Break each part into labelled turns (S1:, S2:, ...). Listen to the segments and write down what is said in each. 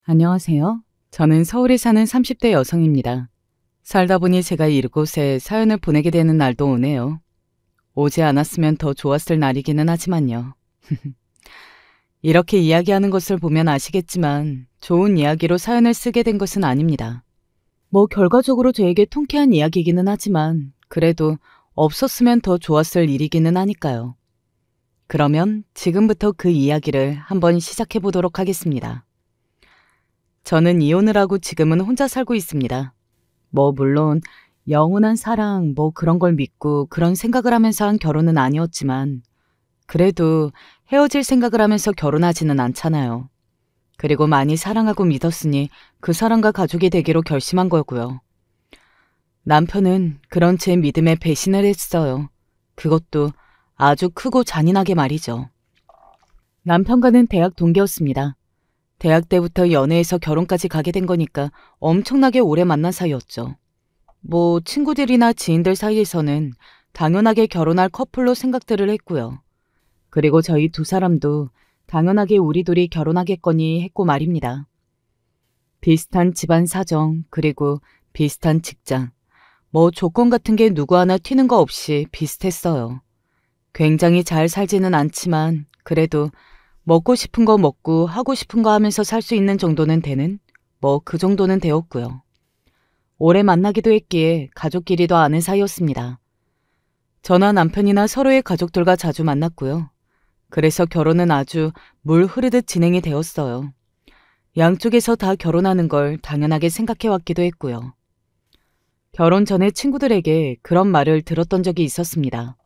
S1: 안녕하세요. 저는 서울에 사는 30대 여성입니다. 살다 보니 제가 이곳에 사연을 보내게 되는 날도 오네요. 오지 않았으면 더 좋았을 날이기는 하지만요. 이렇게 이야기하는 것을 보면 아시겠지만 좋은 이야기로 사연을 쓰게 된 것은 아닙니다. 결과적으로 저에게 통쾌한 이야기이기는 하지만 그래도 없었으면 더 좋았을 일이기는 하니까요. 그러면 지금부터 그 이야기를 한번 시작해 보도록 하겠습니다. 저는 이혼을 하고 지금은 혼자 살고 있습니다. 물론 영원한 사랑 그런 걸 믿고 그런 생각을 하면서 한 결혼은 아니었지만 그래도 헤어질 생각을 하면서 결혼하지는 않잖아요. 그리고 많이 사랑하고 믿었으니 그 사람과 가족이 되기로 결심한 거고요. 남편은 그런 제 믿음에 배신을 했어요. 그것도 아주 크고 잔인하게 말이죠. 남편과는 대학 동기였습니다. 대학 때부터 연애해서 결혼까지 가게 된 거니까 엄청나게 오래 만난 사이였죠. 친구들이나 지인들 사이에서는 당연하게 결혼할 커플로 생각들을 했고요. 그리고 저희 두 사람도 당연하게 우리 둘이 결혼하겠거니 했고 말입니다. 비슷한 집안 사정, 그리고 비슷한 직장, 조건 같은 게 누구 하나 튀는 거 없이 비슷했어요. 굉장히 잘 살지는 않지만 그래도 먹고 싶은 거 먹고 하고 싶은 거 하면서 살 수 있는 정도는 되는 그 정도는 되었고요. 오래 만나기도 했기에 가족끼리도 아는 사이였습니다. 저나 남편이나 서로의 가족들과 자주 만났고요. 그래서 결혼은 아주 물 흐르듯 진행이 되었어요. 양쪽에서 다 결혼하는 걸 당연하게 생각해왔기도 했고요. 결혼 전에 친구들에게 그런 말을 들었던 적이 있었습니다.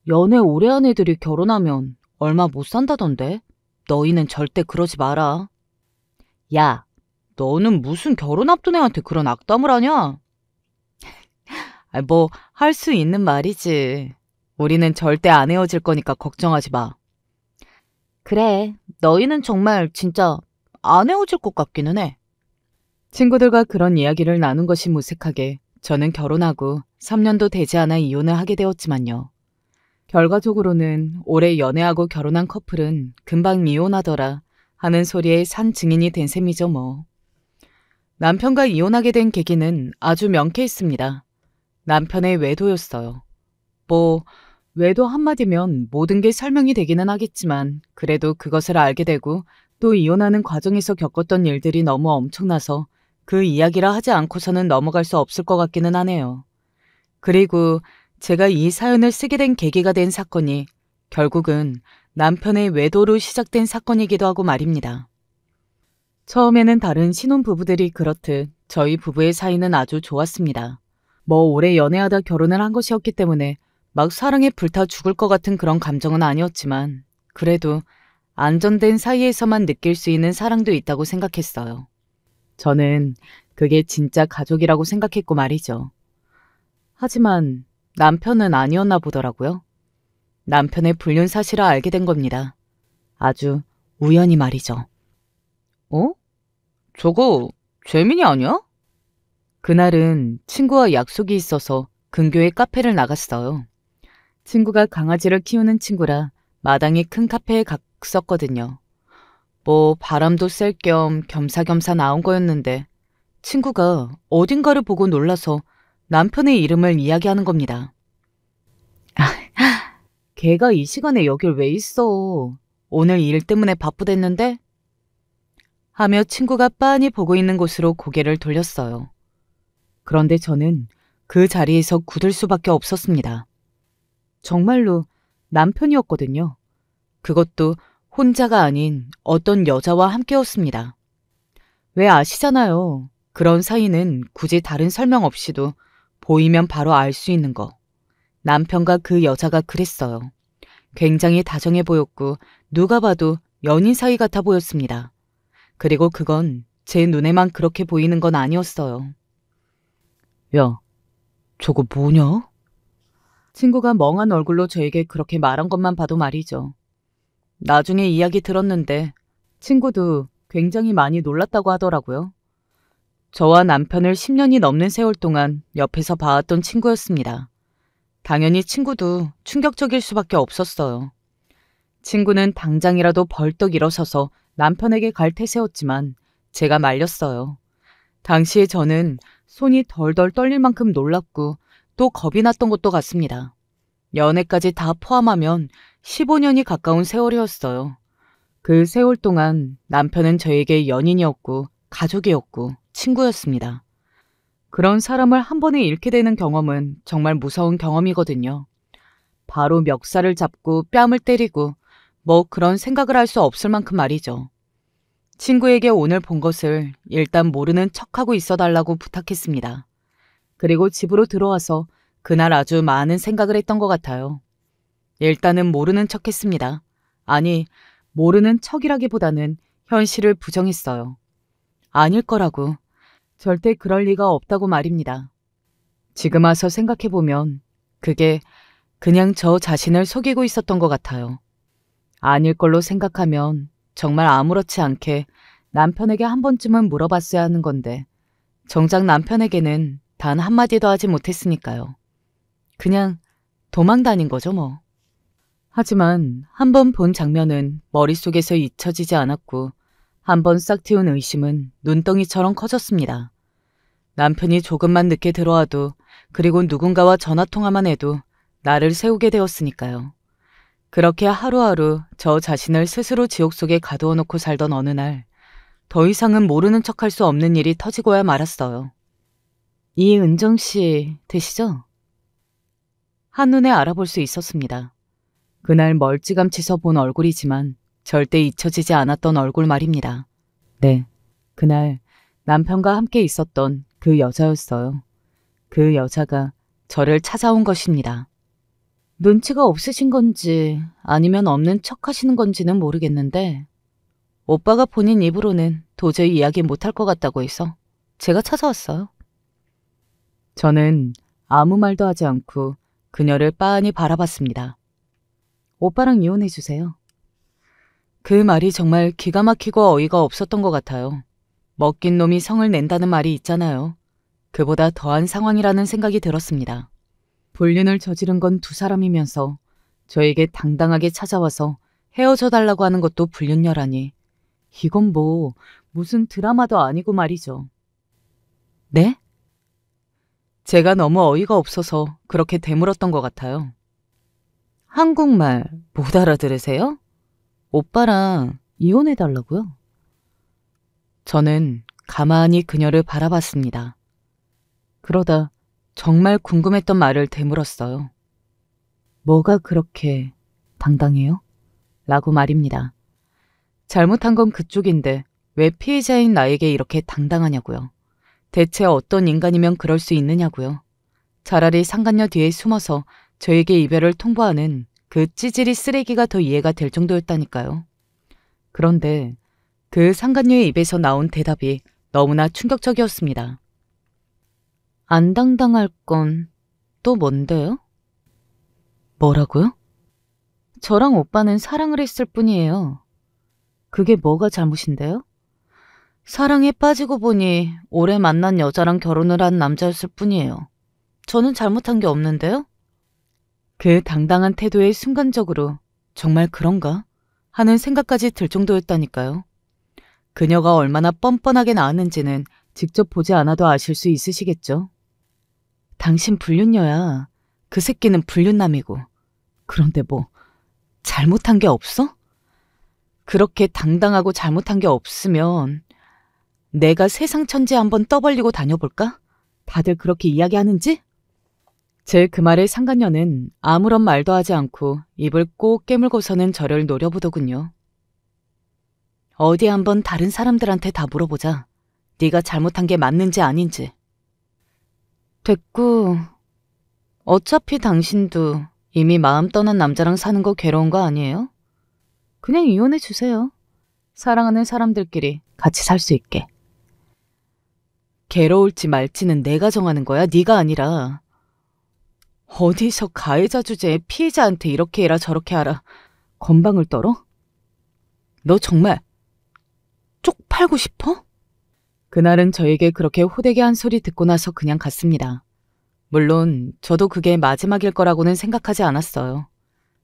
S1: 연애 오래 한 애들이 결혼하면 얼마 못 산다던데? 너희는 절대 그러지 마라. 야, 너는 무슨 결혼 앞둔 애한테 그런 악담을 하냐? 할 수 있는 말이지. 우리는 절대 안 헤어질 거니까 걱정하지 마. 그래, 너희는 정말 진짜 안 헤어질 것 같기는 해. 친구들과 그런 이야기를 나눈 것이 무색하게 저는 결혼하고 3년도 되지 않아 이혼을 하게 되었지만요. 결과적으로는 오래 연애하고 결혼한 커플은 금방 이혼하더라 하는 소리에 산 증인이 된 셈이죠 뭐. 남편과 이혼하게 된 계기는 아주 명쾌했습니다. 남편의 외도였어요. 외도 한마디면 모든 게 설명이 되기는 하겠지만 그래도 그것을 알게 되고 또 이혼하는 과정에서 겪었던 일들이 너무 엄청나서 그 이야기라 하지 않고서는 넘어갈 수 없을 것 같기는 하네요. 그리고 제가 이 사연을 쓰게 된 계기가 된 사건이 결국은 남편의 외도로 시작된 사건이기도 하고 말입니다. 처음에는 다른 신혼부부들이 그렇듯 저희 부부의 사이는 아주 좋았습니다. 오래 연애하다 결혼을 한 것이었기 때문에 막 사랑에 불타 죽을 것 같은 그런 감정은 아니었지만 그래도 안전된 사이에서만 느낄 수 있는 사랑도 있다고 생각했어요. 저는 그게 진짜 가족이라고 생각했고 말이죠. 하지만 남편은 아니었나 보더라고요. 남편의 불륜 사실을 알게 된 겁니다. 아주 우연히 말이죠. 저거 재민이 아니야? 그날은 친구와 약속이 있어서 근교의 카페를 나갔어요. 친구가 강아지를 키우는 친구라 마당이 큰 카페에 갔었거든요. 바람도 쐴 겸 겸사겸사 나온 거였는데 친구가 어딘가를 보고 놀라서 남편의 이름을 이야기하는 겁니다. 걔가 이 시간에 여길 왜 있어? 오늘 일 때문에 바쁘댔는데? 하며 친구가 빤히 보고 있는 곳으로 고개를 돌렸어요. 그런데 저는 그 자리에서 굳을 수밖에 없었습니다. 정말로 남편이었거든요. 그것도 혼자가 아닌 어떤 여자와 함께였습니다. 왜 아시잖아요. 그런 사이는 굳이 다른 설명 없이도 보이면 바로 알 수 있는 거. 남편과 그 여자가 그랬어요. 굉장히 다정해 보였고 누가 봐도 연인 사이 같아 보였습니다. 그리고 그건 제 눈에만 그렇게 보이는 건 아니었어요. 야, 저거 뭐냐? 친구가 멍한 얼굴로 저에게 그렇게 말한 것만 봐도 말이죠. 나중에 이야기 들었는데 친구도 굉장히 많이 놀랐다고 하더라고요. 저와 남편을 10년이 넘는 세월 동안 옆에서 봐왔던 친구였습니다. 당연히 친구도 충격적일 수밖에 없었어요. 친구는 당장이라도 벌떡 일어서서 남편에게 갈 태세였지만 제가 말렸어요. 당시에 저는 손이 덜덜 떨릴 만큼 놀랐고 또 겁이 났던 것도 같습니다. 연애까지 다 포함하면 15년이 가까운 세월이었어요. 그 세월 동안 남편은 저에게 연인이었고 가족이었고 친구였습니다. 그런 사람을 한 번에 잃게 되는 경험은 정말 무서운 경험이거든요. 바로 멱살을 잡고 뺨을 때리고 뭐 그런 생각을 할 수 없을 만큼 말이죠. 친구에게 오늘 본 것을 일단 모르는 척하고 있어달라고 부탁했습니다. 그리고 집으로 들어와서 그날 아주 많은 생각을 했던 것 같아요. 일단은 모르는 척했습니다. 아니, 모르는 척이라기보다는 현실을 부정했어요. 아닐 거라고. 절대 그럴 리가 없다고 말입니다. 지금 와서 생각해보면 그게 그냥 저 자신을 속이고 있었던 것 같아요. 아닐 걸로 생각하면 정말 아무렇지 않게 남편에게 한 번쯤은 물어봤어야 하는 건데 정작 남편에게는 단 한마디도 하지 못했으니까요. 그냥 도망 다닌 거죠 뭐. 하지만 한 번 본 장면은 머릿속에서 잊혀지지 않았고 한 번 싹 틔운 의심은 눈덩이처럼 커졌습니다. 남편이 조금만 늦게 들어와도 그리고 누군가와 전화통화만 해도 나를 세우게 되었으니까요. 그렇게 하루하루 저 자신을 스스로 지옥 속에 가두어 놓고 살던 어느 날 더 이상은 모르는 척할 수 없는 일이 터지고야 말았어요. 이은정 씨 되시죠? 한눈에 알아볼 수 있었습니다. 그날 멀찌감치 본 얼굴이지만 절대 잊혀지지 않았던 얼굴 말입니다. 네, 그날 남편과 함께 있었던 그 여자였어요. 그 여자가 저를 찾아온 것입니다. 눈치가 없으신 건지 아니면 없는 척 하시는 건지는 모르겠는데 오빠가 본인 입으로는 도저히 이야기 못할 것 같다고 해서 제가 찾아왔어요. 저는 아무 말도 하지 않고 그녀를 빤히 바라봤습니다. 오빠랑 이혼해주세요. 그 말이 정말 기가 막히고 어이가 없었던 것 같아요. 먹긴 놈이 성을 낸다는 말이 있잖아요. 그보다 더한 상황이라는 생각이 들었습니다. 불륜을 저지른 건 두 사람이면서 저에게 당당하게 찾아와서 헤어져 달라고 하는 것도 불륜녀라니. 이건 뭐 무슨 드라마도 아니고 말이죠. 네? 제가 너무 어이가 없어서 그렇게 되물었던 것 같아요. 한국말 못 알아들으세요? 오빠랑 이혼해달라고요? 저는 가만히 그녀를 바라봤습니다. 그러다 정말 궁금했던 말을 되물었어요. 뭐가 그렇게 당당해요? 라고 말입니다. 잘못한 건 그쪽인데 왜 피해자인 나에게 이렇게 당당하냐고요. 대체 어떤 인간이면 그럴 수 있느냐고요. 차라리 상간녀 뒤에 숨어서 저에게 이별을 통보하는 그 찌질이 쓰레기가 더 이해가 될 정도였다니까요. 그런데 그 상간녀의 입에서 나온 대답이 너무나 충격적이었습니다. 안 당당할 건 또 뭔데요? 뭐라고요? 저랑 오빠는 사랑을 했을 뿐이에요. 그게 뭐가 잘못인데요? 사랑에 빠지고 보니 오래 만난 여자랑 결혼을 한 남자였을 뿐이에요. 저는 잘못한 게 없는데요? 그 당당한 태도에 순간적으로 정말 그런가? 하는 생각까지 들 정도였다니까요. 그녀가 얼마나 뻔뻔하게 나왔는지는 직접 보지 않아도 아실 수 있으시겠죠? 당신 불륜녀야. 그 새끼는 불륜남이고. 그런데 뭐 잘못한 게 없어? 그렇게 당당하고 잘못한 게 없으면 내가 세상 천지 한번 떠벌리고 다녀볼까? 다들 그렇게 이야기하는지? 제 그 말에 상간녀는 아무런 말도 하지 않고 입을 꼭 깨물고서는 저를 노려보더군요. 어디 한번 다른 사람들한테 다 물어보자. 네가 잘못한 게 맞는지 아닌지. 됐고, 어차피 당신도 이미 마음 떠난 남자랑 사는 거 괴로운 거 아니에요? 그냥 이혼해 주세요. 사랑하는 사람들끼리 같이 살 수 있게. 괴로울지 말지는 내가 정하는 거야, 네가 아니라. 어디서 가해자 주제에 피해자한테 이렇게 해라 저렇게 하라 건방을 떨어? 너 정말 쪽팔고 싶어? 그날은 저에게 그렇게 호되게 한 소리 듣고 나서 그냥 갔습니다. 물론 저도 그게 마지막일 거라고는 생각하지 않았어요.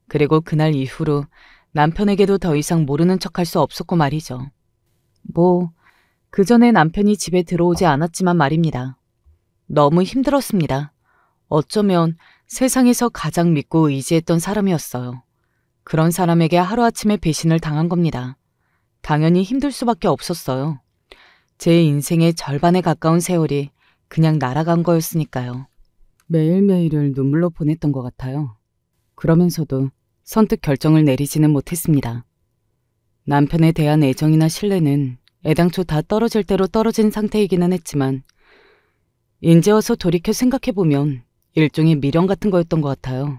S1: 그리고 그날 이후로 남편에게도 더 이상 모르는 척할 수 없었고 말이죠. 뭐 그 전에 남편이 집에 들어오지 않았지만 말입니다. 너무 힘들었습니다. 어쩌면 세상에서 가장 믿고 의지했던 사람이었어요. 그런 사람에게 하루아침에 배신을 당한 겁니다. 당연히 힘들 수밖에 없었어요. 제 인생의 절반에 가까운 세월이 그냥 날아간 거였으니까요. 매일매일을 눈물로 보냈던 것 같아요. 그러면서도 선뜻 결정을 내리지는 못했습니다. 남편에 대한 애정이나 신뢰는 애당초 다 떨어질 대로 떨어진 상태이기는 했지만 이제 와서 돌이켜 생각해보면 일종의 미련 같은 거였던 것 같아요.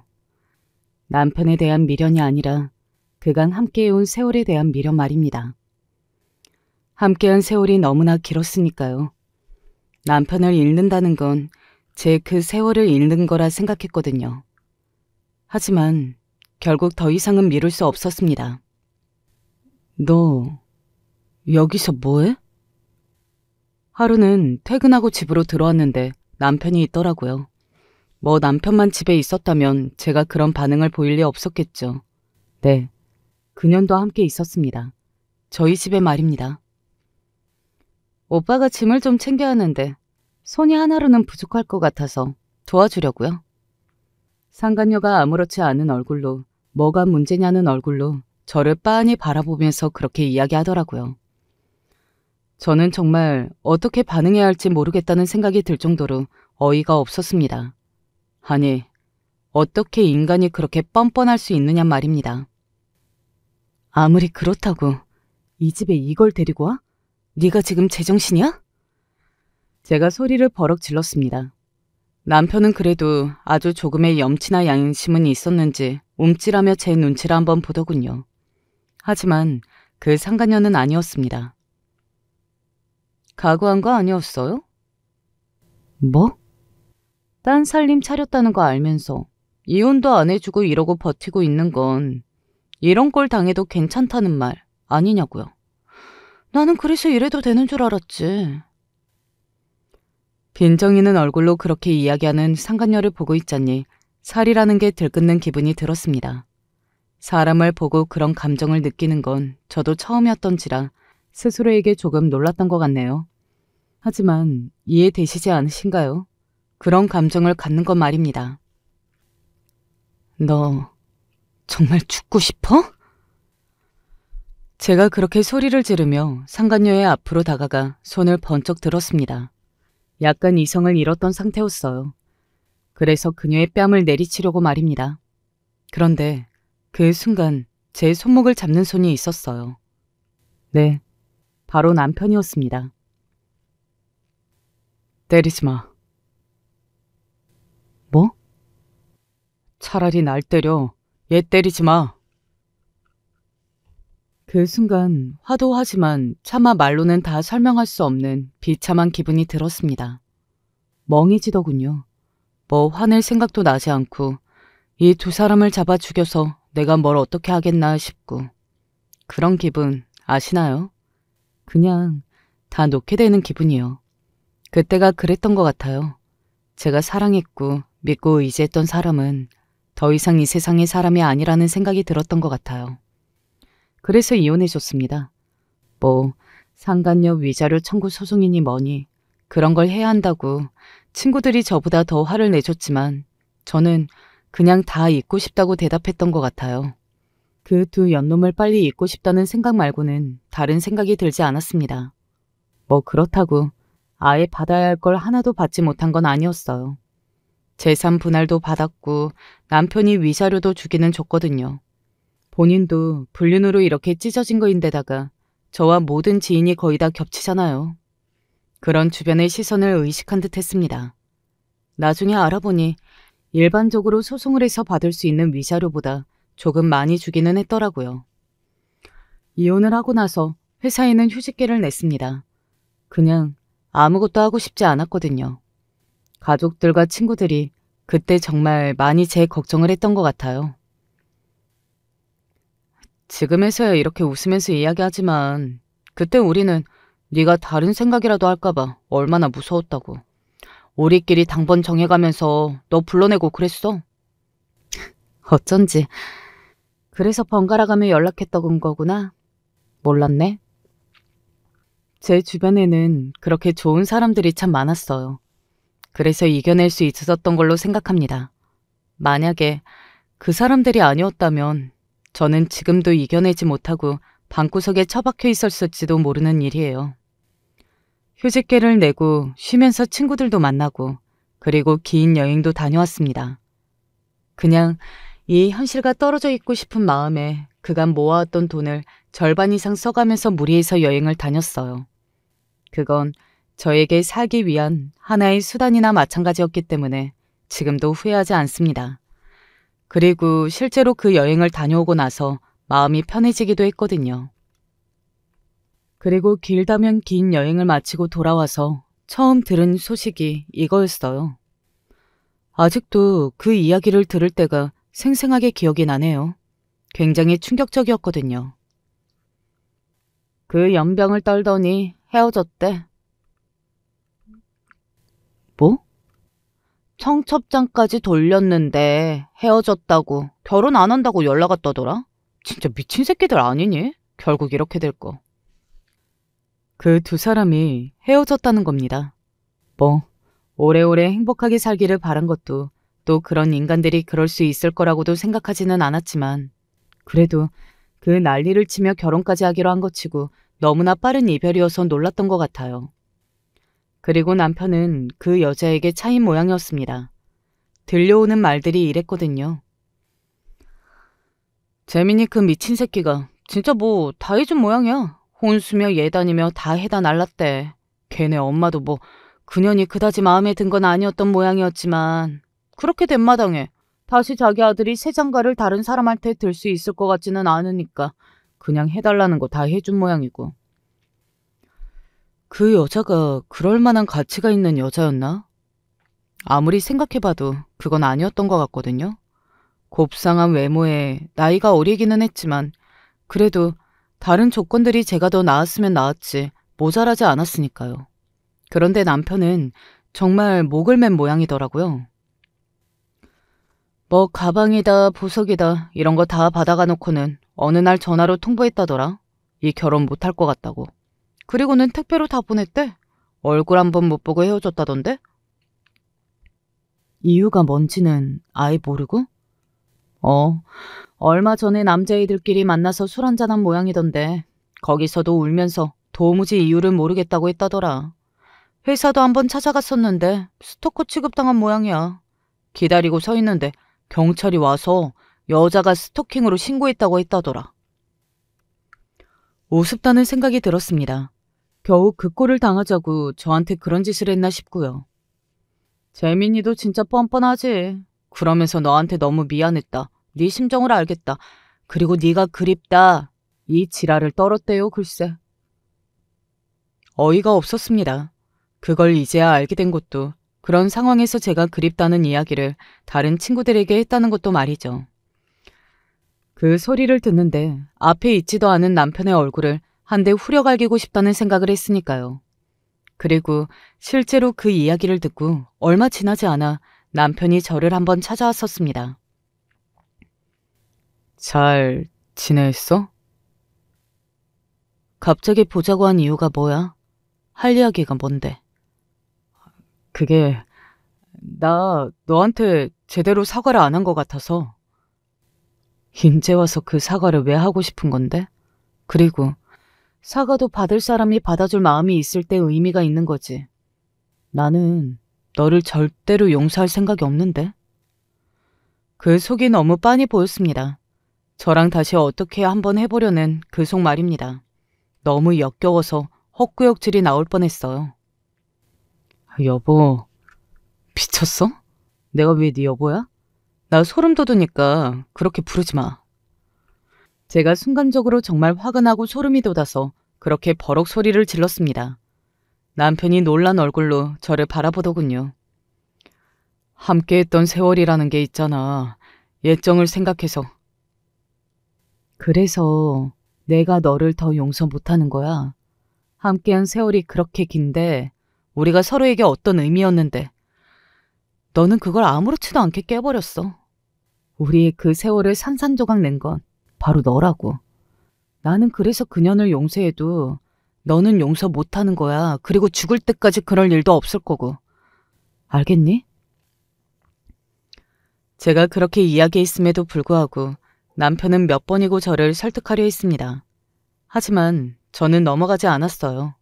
S1: 남편에 대한 미련이 아니라 그간 함께해온 세월에 대한 미련 말입니다. 함께한 세월이 너무나 길었으니까요. 남편을 잃는다는 건 제 그 세월을 잃는 거라 생각했거든요. 하지만 결국 더 이상은 미룰 수 없었습니다. 너 여기서 뭐해? 하루는 퇴근하고 집으로 들어왔는데 남편이 있더라고요. 뭐 남편만 집에 있었다면 제가 그런 반응을 보일 리 없었겠죠. 네, 그년도 함께 있었습니다. 저희 집에 말입니다. 오빠가 짐을 좀 챙겨야 하는데 손이 하나로는 부족할 것 같아서 도와주려고요. 상간녀가 아무렇지 않은 얼굴로 뭐가 문제냐는 얼굴로 저를 빤히 바라보면서 그렇게 이야기하더라고요. 저는 정말 어떻게 반응해야 할지 모르겠다는 생각이 들 정도로 어이가 없었습니다. 아니, 어떻게 인간이 그렇게 뻔뻔할 수 있느냐 말입니다. 아무리 그렇다고 이 집에 이걸 데리고 와? 네가 지금 제정신이야? 제가 소리를 버럭 질렀습니다. 남편은 그래도 아주 조금의 염치나 양심은 있었는지 움찔하며 제 눈치를 한번 보더군요. 하지만 그 상간녀는 아니었습니다. 각오한 거 아니었어요? 뭐? 딴 살림 차렸다는 거 알면서 이혼도 안 해주고 이러고 버티고 있는 건 이런 꼴 당해도 괜찮다는 말 아니냐고요. 나는 그래서 이래도 되는 줄 알았지. 빈정이는 얼굴로 그렇게 이야기하는 상간녀를 보고 있자니 살이라는 게 들끓는 기분이 들었습니다. 사람을 보고 그런 감정을 느끼는 건 저도 처음이었던지라 스스로에게 조금 놀랐던 것 같네요. 하지만 이해되시지 않으신가요? 그런 감정을 갖는 건 말입니다. 너 정말 죽고 싶어? 제가 그렇게 소리를 지르며 상간녀의 앞으로 다가가 손을 번쩍 들었습니다. 약간 이성을 잃었던 상태였어요. 그래서 그녀의 뺨을 내리치려고 말입니다. 그런데 그 순간 제 손목을 잡는 손이 있었어요. 네, 바로 남편이었습니다. 때리지 마. 뭐? 차라리 날 때려. 얘 때리지 마. 그 순간 화도하지만 차마 말로는 다 설명할 수 없는 비참한 기분이 들었습니다. 멍해지더군요. 뭐 화낼 생각도 나지 않고 이 두 사람을 잡아 죽여서 내가 뭘 어떻게 하겠나 싶고 그런 기분 아시나요? 그냥 다 놓게 되는 기분이요. 그때가 그랬던 것 같아요. 제가 사랑했고 믿고 의지했던 사람은 더 이상 이 세상의 사람이 아니라는 생각이 들었던 것 같아요. 그래서 이혼해줬습니다. 뭐 상간녀 위자료 청구 소송이니 뭐니 그런 걸 해야 한다고 친구들이 저보다 더 화를 내줬지만 저는 그냥 다 잊고 싶다고 대답했던 것 같아요. 그 두 연놈을 빨리 잊고 싶다는 생각 말고는 다른 생각이 들지 않았습니다. 뭐 그렇다고 아예 받아야 할 걸 하나도 받지 못한 건 아니었어요. 재산 분할도 받았고 남편이 위자료도 주기는 줬거든요. 본인도 불륜으로 이렇게 찢어진 거인데다가 저와 모든 지인이 거의 다 겹치잖아요. 그런 주변의 시선을 의식한 듯 했습니다. 나중에 알아보니 일반적으로 소송을 해서 받을 수 있는 위자료보다 조금 많이 주기는 했더라고요. 이혼을 하고 나서 회사에는 휴직계를 냈습니다. 그냥 아무것도 하고 싶지 않았거든요. 가족들과 친구들이 그때 정말 많이 제 걱정을 했던 것 같아요. 지금에서야 이렇게 웃으면서 이야기하지만 그때 우리는 네가 다른 생각이라도 할까봐 얼마나 무서웠다고. 우리끼리 당번 정해가면서 너 불러내고 그랬어. 어쩐지. 그래서 번갈아가며 연락했던 거구나. 몰랐네. 제 주변에는 그렇게 좋은 사람들이 참 많았어요. 그래서 이겨낼 수 있었던 걸로 생각합니다. 만약에 그 사람들이 아니었다면 저는 지금도 이겨내지 못하고 방구석에 처박혀 있었을지도 모르는 일이에요. 휴직계를 내고 쉬면서 친구들도 만나고 그리고 긴 여행도 다녀왔습니다. 그냥 이 현실과 떨어져 있고 싶은 마음에 그간 모아왔던 돈을 절반 이상 써가면서 무리해서 여행을 다녔어요. 그건 저에게 살기 위한 하나의 수단이나 마찬가지였기 때문에 지금도 후회하지 않습니다. 그리고 실제로 그 여행을 다녀오고 나서 마음이 편해지기도 했거든요. 그리고 길다면 긴 여행을 마치고 돌아와서 처음 들은 소식이 이거였어요. 아직도 그 이야기를 들을 때가 생생하게 기억이 나네요. 굉장히 충격적이었거든요. 그 연병을 떨더니 헤어졌대. 뭐? 청첩장까지 돌렸는데 헤어졌다고, 결혼 안 한다고 연락 왔다더라? 진짜 미친 새끼들 아니니? 결국 이렇게 될 거. 그 두 사람이 헤어졌다는 겁니다. 뭐 오래오래 행복하게 살기를 바란 것도 또 그런 인간들이 그럴 수 있을 거라고도 생각하지는 않았지만 그래도 그 난리를 치며 결혼까지 하기로 한 것 치고 너무나 빠른 이별이어서 놀랐던 것 같아요. 그리고 남편은 그 여자에게 차인 모양이었습니다. 들려오는 말들이 이랬거든요. 재민이 그 미친 새끼가 진짜 뭐 다 해준 모양이야. 혼수며 예단이며 다 해다 날랐대. 걔네 엄마도 뭐 그년이 그다지 마음에 든 건 아니었던 모양이었지만 그렇게 된 마당에 다시 자기 아들이 새 장가를 다른 사람한테 들 수 있을 것 같지는 않으니까 그냥 해달라는 거 다 해준 모양이고. 그 여자가 그럴 만한 가치가 있는 여자였나? 아무리 생각해봐도 그건 아니었던 것 같거든요. 곱상한 외모에 나이가 어리기는 했지만 그래도 다른 조건들이 제가 더 나았으면 나았지 모자라지 않았으니까요. 그런데 남편은 정말 목을 맨 모양이더라고요. 뭐 가방이다 보석이다 이런 거 다 받아가 놓고는 어느 날 전화로 통보했다더라. 이 결혼 못할 것 같다고. 그리고는 택배로 다 보냈대. 얼굴 한번 못 보고 헤어졌다던데? 이유가 뭔지는 아예 모르고? 얼마 전에 남자애들끼리 만나서 술 한잔한 모양이던데 거기서도 울면서 도무지 이유를 모르겠다고 했다더라. 회사도 한번 찾아갔었는데 스토커 취급당한 모양이야. 기다리고 서 있는데 경찰이 와서 여자가 스토킹으로 신고했다고 했다더라. 우습다는 생각이 들었습니다. 겨우 그 꼴을 당하자고 저한테 그런 짓을 했나 싶고요. 재민이도 진짜 뻔뻔하지. 그러면서 너한테 너무 미안했다. 네 심정을 알겠다. 그리고 네가 그립다. 이 지랄을 떨었대요 글쎄. 어이가 없었습니다. 그걸 이제야 알게 된 것도 그런 상황에서 제가 그립다는 이야기를 다른 친구들에게 했다는 것도 말이죠. 그 소리를 듣는데 앞에 있지도 않은 남편의 얼굴을 한 대 후려갈기고 싶다는 생각을 했으니까요. 그리고 실제로 그 이야기를 듣고 얼마 지나지 않아 남편이 저를 한번 찾아왔었습니다. 잘 지냈어? 갑자기 보자고 한 이유가 뭐야? 할 이야기가 뭔데? 그게 나 너한테 제대로 사과를 안 한 것 같아서. 인제 와서 그 사과를 왜 하고 싶은 건데? 그리고 사과도 받을 사람이 받아줄 마음이 있을 때 의미가 있는 거지. 나는 너를 절대로 용서할 생각이 없는데. 그 속이 너무 빤히 보였습니다. 저랑 다시 어떻게 한번 해보려는 그 속 말입니다. 너무 역겨워서 헛구역질이 나올 뻔했어요. 여보, 미쳤어? 내가 왜 네 여보야? 나 소름 돋으니까 그렇게 부르지 마. 제가 순간적으로 정말 화가 나고 소름이 돋아서 그렇게 버럭 소리를 질렀습니다. 남편이 놀란 얼굴로 저를 바라보더군요. 함께했던 세월이라는 게 있잖아. 예정을 생각해서. 그래서 내가 너를 더 용서 못하는 거야. 함께한 세월이 그렇게 긴데 우리가 서로에게 어떤 의미였는데 너는 그걸 아무렇지도 않게 깨버렸어. 우리의 그 세월을 산산조각 낸 건 바로 너라고. 나는 그래서 그년을 용서해도 너는 용서 못하는 거야. 그리고 죽을 때까지 그럴 일도 없을 거고. 알겠니? 제가 그렇게 이야기했음에도 불구하고 남편은 몇 번이고 저를 설득하려 했습니다. 하지만 저는 넘어가지 않았어요.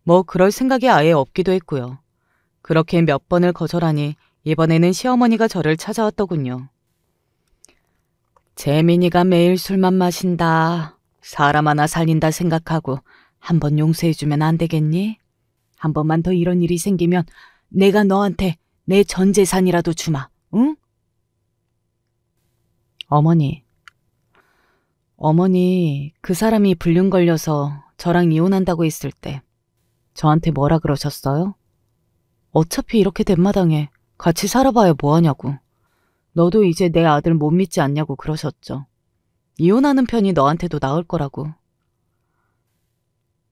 S1: 뭐 그럴 생각이 아예 없기도 했고요. 그렇게 몇 번을 거절하니 이번에는 시어머니가 저를 찾아왔더군요. 재민이가 매일 술만 마신다. 사람 하나 살린다 생각하고 한번 용서해주면 안 되겠니? 한 번만 더 이런 일이 생기면 내가 너한테 내 전 재산이라도 주마, 응? 어머니, 그 사람이 불륜 걸려서 저랑 이혼한다고 했을 때 저한테 뭐라 그러셨어요? 어차피 이렇게 된 마당에 같이 살아봐야 뭐하냐고. 너도 이제 내 아들 못 믿지 않냐고 그러셨죠. 이혼하는 편이 너한테도 나을 거라고.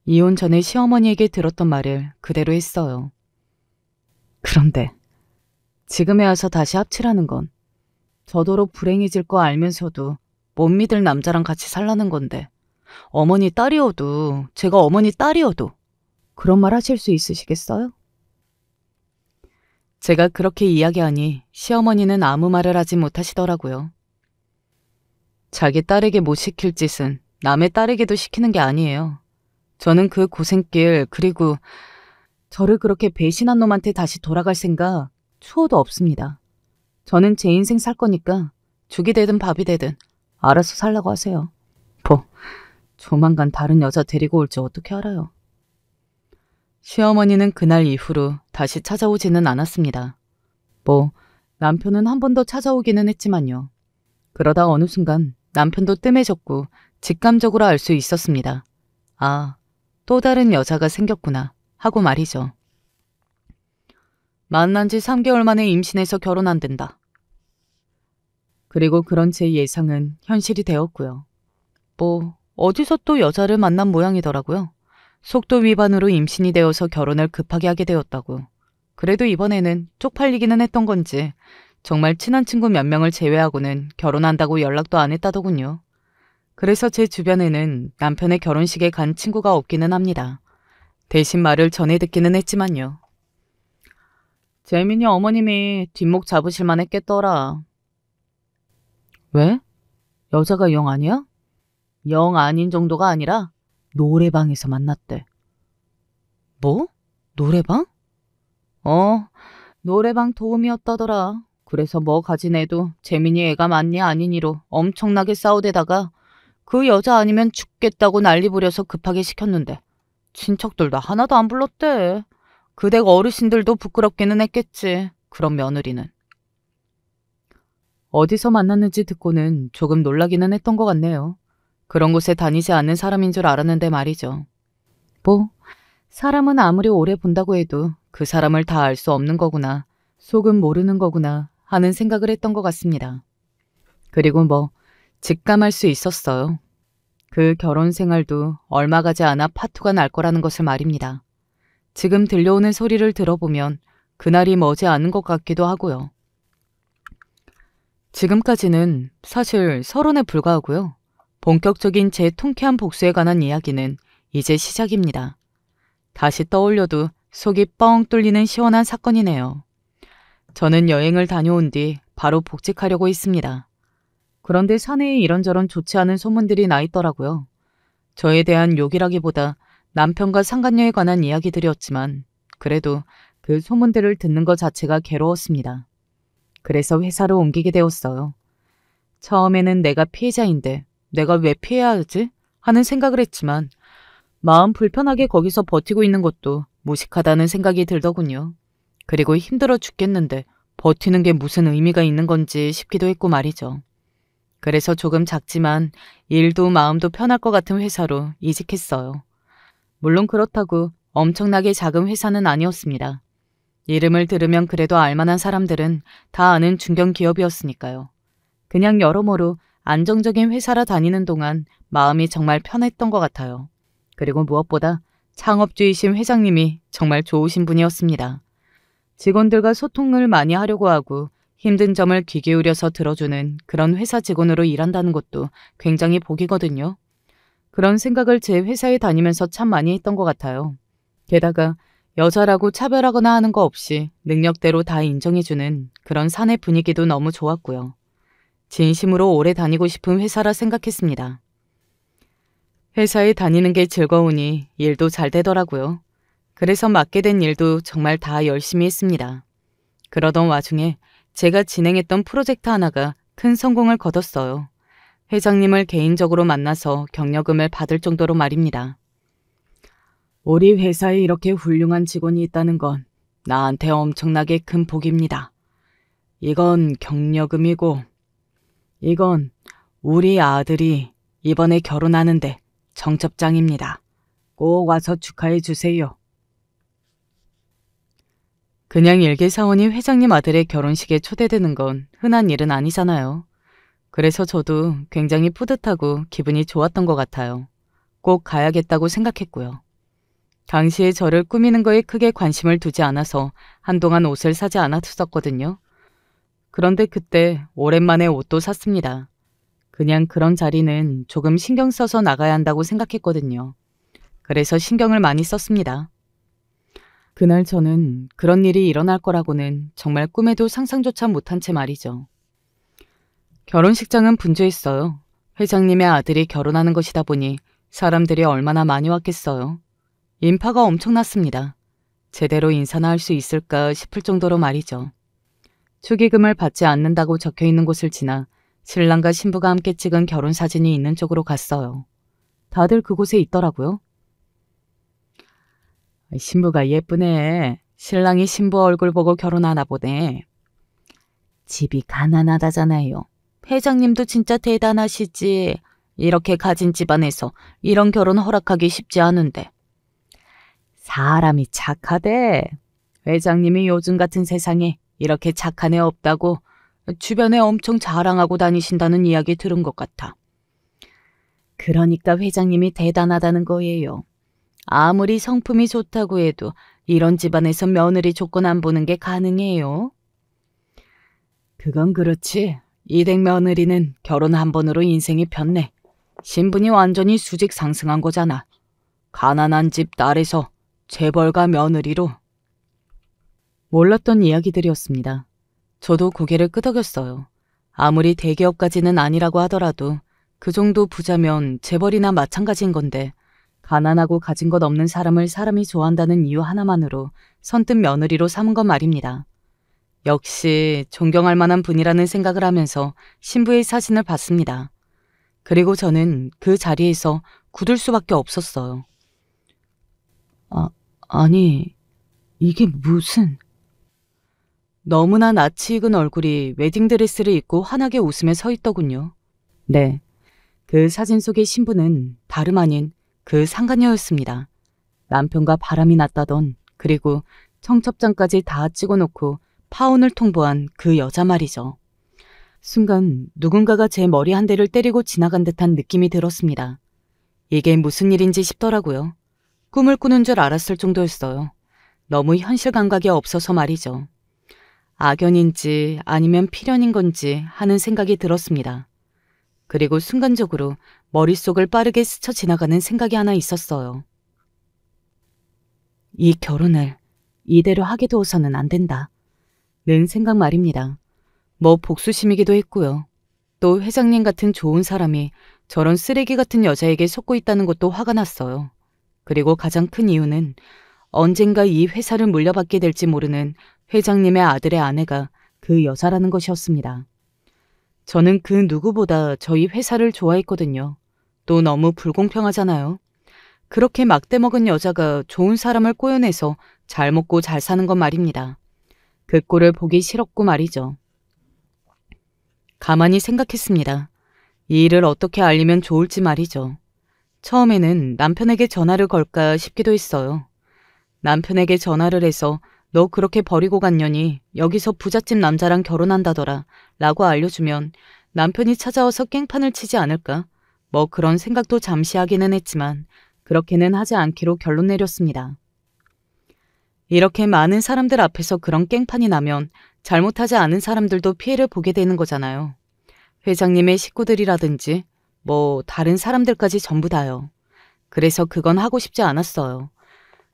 S1: 이혼 전에 시어머니에게 들었던 말을 그대로 했어요. 그런데 지금에 와서 다시 합치라는 건 저더러 불행해질 거 알면서도 못 믿을 남자랑 같이 살라는 건데, 어머니 딸이어도, 제가 어머니 딸이어도 그런 말 하실 수 있으시겠어요? 제가 그렇게 이야기하니 시어머니는 아무 말을 하지 못하시더라고요. 자기 딸에게 못 시킬 짓은 남의 딸에게도 시키는 게 아니에요. 저는 그 고생길, 그리고 저를 그렇게 배신한 놈한테 다시 돌아갈 생각 추호도 없습니다. 저는 제 인생 살 거니까 죽이 되든 밥이 되든 알아서 살라고 하세요. 조만간 다른 여자 데리고 올지 어떻게 알아요. 시어머니는 그날 이후로 다시 찾아오지는 않았습니다. 남편은 한 번 더 찾아오기는 했지만요. 그러다 어느 순간 남편도 뜸해졌고 직감적으로 알 수 있었습니다. 아, 또 다른 여자가 생겼구나 하고 말이죠. 만난 지 3개월 만에 임신해서 결혼 안 된다. 그리고 그런 제 예상은 현실이 되었고요. 어디서 또 여자를 만난 모양이더라고요. 속도 위반으로 임신이 되어서 결혼을 급하게 하게 되었다고. 그래도 이번에는 쪽팔리기는 했던 건지 정말 친한 친구 몇 명을 제외하고는 결혼한다고 연락도 안 했다더군요. 그래서 제 주변에는 남편의 결혼식에 간 친구가 없기는 합니다. 대신 말을 전해 듣기는 했지만요. 재민이 어머님이 뒷목 잡으실 만했겠더라. 왜? 여자가 영 아니야? 영 아닌 정도가 아니라 노래방에서 만났대. 뭐? 노래방? 노래방 도움이었다더라. 그래서 뭐 가진 애도 재민이 애가 맞니 아니니로 엄청나게 싸우대다가 그 여자 아니면 죽겠다고 난리 부려서 급하게 시켰는데 친척들도 하나도 안 불렀대. 그 댁 어르신들도 부끄럽기는 했겠지. 그런 며느리는. 어디서 만났는지 듣고는 조금 놀라기는 했던 것 같네요. 그런 곳에 다니지 않는 사람인 줄 알았는데 말이죠. 사람은 아무리 오래 본다고 해도 그 사람을 다 알 수 없는 거구나, 속은 모르는 거구나 하는 생각을 했던 것 같습니다. 그리고 직감할 수 있었어요. 그 결혼 생활도 얼마 가지 않아 파토가 날 거라는 것을 말입니다. 지금 들려오는 소리를 들어보면 그날이 머지 않은 것 같기도 하고요. 지금까지는 사실 서론에 불과하고요. 본격적인 제 통쾌한 복수에 관한 이야기는 이제 시작입니다. 다시 떠올려도 속이 뻥 뚫리는 시원한 사건이네요. 저는 여행을 다녀온 뒤 바로 복직하려고 했습니다. 그런데 사내에 이런저런 좋지 않은 소문들이 나 있더라고요. 저에 대한 욕이라기보다 남편과 상간녀에 관한 이야기들이었지만 그래도 그 소문들을 듣는 것 자체가 괴로웠습니다. 그래서 회사로 옮기게 되었어요. 처음에는 내가 피해자인데 내가 왜 피해야 하지? 하는 생각을 했지만 마음 불편하게 거기서 버티고 있는 것도 무식하다는 생각이 들더군요. 그리고 힘들어 죽겠는데 버티는 게 무슨 의미가 있는 건지 싶기도 했고 말이죠. 그래서 조금 작지만 일도 마음도 편할 것 같은 회사로 이직했어요. 물론 그렇다고 엄청나게 작은 회사는 아니었습니다. 이름을 들으면 그래도 알만한 사람들은 다 아는 중견기업이었으니까요. 그냥 여러모로 안정적인 회사라 다니는 동안 마음이 정말 편했던 것 같아요. 그리고 무엇보다 창업주이신 회장님이 정말 좋으신 분이었습니다. 직원들과 소통을 많이 하려고 하고 힘든 점을 귀 기울여서 들어주는 그런 회사 직원으로 일한다는 것도 굉장히 복이거든요. 그런 생각을 제 회사에 다니면서 참 많이 했던 것 같아요. 게다가 여자라고 차별하거나 하는 거 없이 능력대로 다 인정해주는 그런 사내 분위기도 너무 좋았고요. 진심으로 오래 다니고 싶은 회사라 생각했습니다. 회사에 다니는 게 즐거우니 일도 잘 되더라고요. 그래서 맡게 된 일도 정말 다 열심히 했습니다. 그러던 와중에 제가 진행했던 프로젝트 하나가 큰 성공을 거뒀어요. 회장님을 개인적으로 만나서 격려금을 받을 정도로 말입니다. 우리 회사에 이렇게 훌륭한 직원이 있다는 건 나한테 엄청나게 큰 복입니다. 이건 격려금이고 이건 우리 아들이 이번에 결혼하는데 청첩장입니다. 꼭 와서 축하해 주세요. 그냥 일개 사원이 회장님 아들의 결혼식에 초대되는 건 흔한 일은 아니잖아요. 그래서 저도 굉장히 뿌듯하고 기분이 좋았던 것 같아요. 꼭 가야겠다고 생각했고요. 당시에 저를 꾸미는 거에 크게 관심을 두지 않아서 한동안 옷을 사지 않았었거든요. 그런데 그때 오랜만에 옷도 샀습니다. 그냥 그런 자리는 조금 신경 써서 나가야 한다고 생각했거든요. 그래서 신경을 많이 썼습니다. 그날 저는 그런 일이 일어날 거라고는 정말 꿈에도 상상조차 못한 채 말이죠. 결혼식장은 분주했어요. 회장님의 아들이 결혼하는 것이다 보니 사람들이 얼마나 많이 왔겠어요. 인파가 엄청났습니다. 제대로 인사나 할 수 있을까 싶을 정도로 말이죠. 축의금을 받지 않는다고 적혀있는 곳을 지나 신랑과 신부가 함께 찍은 결혼사진이 있는 쪽으로 갔어요. 다들 그곳에 있더라고요. 신부가 예쁘네. 신랑이 신부 얼굴 보고 결혼하나 보네. 집이 가난하다잖아요. 회장님도 진짜 대단하시지. 이렇게 가진 집안에서 이런 결혼 허락하기 쉽지 않은데. 사람이 착하대. 회장님이 요즘 같은 세상에 이렇게 착한 애 없다고 주변에 엄청 자랑하고 다니신다는 이야기 들은 것 같아. 그러니까 회장님이 대단하다는 거예요. 아무리 성품이 좋다고 해도 이런 집안에서 며느리 조건 안 보는 게 가능해요? 그건 그렇지. 이댁 며느리는 결혼 한 번으로 인생이 폈네. 신분이 완전히 수직 상승한 거잖아. 가난한 집 딸에서 재벌가 며느리로. 몰랐던 이야기들이었습니다. 저도 고개를 끄덕였어요. 아무리 대기업까지는 아니라고 하더라도 그 정도 부자면 재벌이나 마찬가지인 건데 가난하고 가진 것 없는 사람을 사람이 좋아한다는 이유 하나만으로 선뜻 며느리로 삼은 건 말입니다. 역시 존경할 만한 분이라는 생각을 하면서 신부의 사진을 봤습니다. 그리고 저는 그 자리에서 굳을 수밖에 없었어요. 아니, 이게 무슨... 너무나 낯이 익은 얼굴이 웨딩드레스를 입고 환하게 웃으며 서 있더군요. 네, 그 사진 속의 신부는 다름 아닌 그 상간녀였습니다. 남편과 바람이 났다던, 그리고 청첩장까지 다 찍어놓고 파혼을 통보한 그 여자 말이죠. 순간 누군가가 제 머리 한 대를 때리고 지나간 듯한 느낌이 들었습니다. 이게 무슨 일인지 싶더라고요. 꿈을 꾸는 줄 알았을 정도였어요. 너무 현실 감각이 없어서 말이죠. 악연인지 아니면 필연인 건지 하는 생각이 들었습니다. 그리고 순간적으로 머릿속을 빠르게 스쳐 지나가는 생각이 하나 있었어요. 이 결혼을 이대로 하게 두어서는 안 된다. 는 생각 말입니다. 뭐 복수심이기도 했고요. 또 회장님 같은 좋은 사람이 저런 쓰레기 같은 여자에게 속고 있다는 것도 화가 났어요. 그리고 가장 큰 이유는 언젠가 이 회사를 물려받게 될지 모르는 회장님의 아들의 아내가 그 여자라는 것이었습니다. 저는 그 누구보다 저희 회사를 좋아했거든요. 또 너무 불공평하잖아요. 그렇게 막대먹은 여자가 좋은 사람을 꼬여내서 잘 먹고 잘 사는 건 말입니다. 그 꼴을 보기 싫었고 말이죠. 가만히 생각했습니다. 이 일을 어떻게 알리면 좋을지 말이죠. 처음에는 남편에게 전화를 걸까 싶기도 했어요. 남편에게 전화를 해서 너 그렇게 버리고 갔냐니 여기서 부잣집 남자랑 결혼한다더라 라고 알려주면 남편이 찾아와서 깽판을 치지 않을까? 뭐 그런 생각도 잠시 하기는 했지만 그렇게는 하지 않기로 결론 내렸습니다. 이렇게 많은 사람들 앞에서 그런 깽판이 나면 잘못하지 않은 사람들도 피해를 보게 되는 거잖아요. 회장님의 식구들이라든지 다른 사람들까지 전부 다요. 그래서 그건 하고 싶지 않았어요.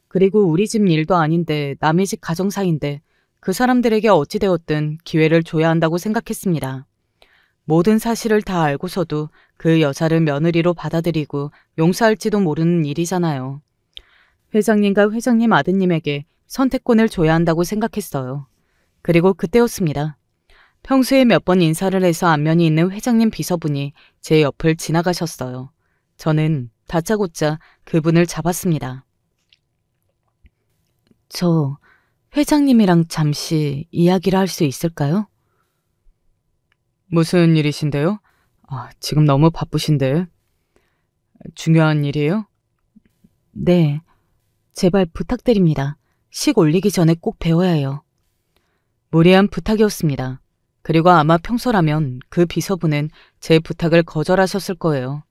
S1: 그리고 우리 집 일도 아닌데 남의 집 가정사인데 그 사람들에게 어찌되었든 기회를 줘야 한다고 생각했습니다. 모든 사실을 다 알고서도 그 여자를 며느리로 받아들이고 용서할지도 모르는 일이잖아요. 회장님과 회장님 아드님에게 선택권을 줘야 한다고 생각했어요. 그리고 그때였습니다. 평소에 몇 번 인사를 해서 안면이 있는 회장님 비서분이 제 옆을 지나가셨어요. 저는 다짜고짜 그분을 잡았습니다. 저 회장님이랑 잠시 이야기를 할 수 있을까요? 무슨 일이신데요? 지금 너무 바쁘신데. 중요한 일이에요? 네. 제발 부탁드립니다. 식 올리기 전에 꼭 배워야 해요. 무리한 부탁이었습니다. 그리고 아마 평소라면 그 비서분은 제 부탁을 거절하셨을 거예요.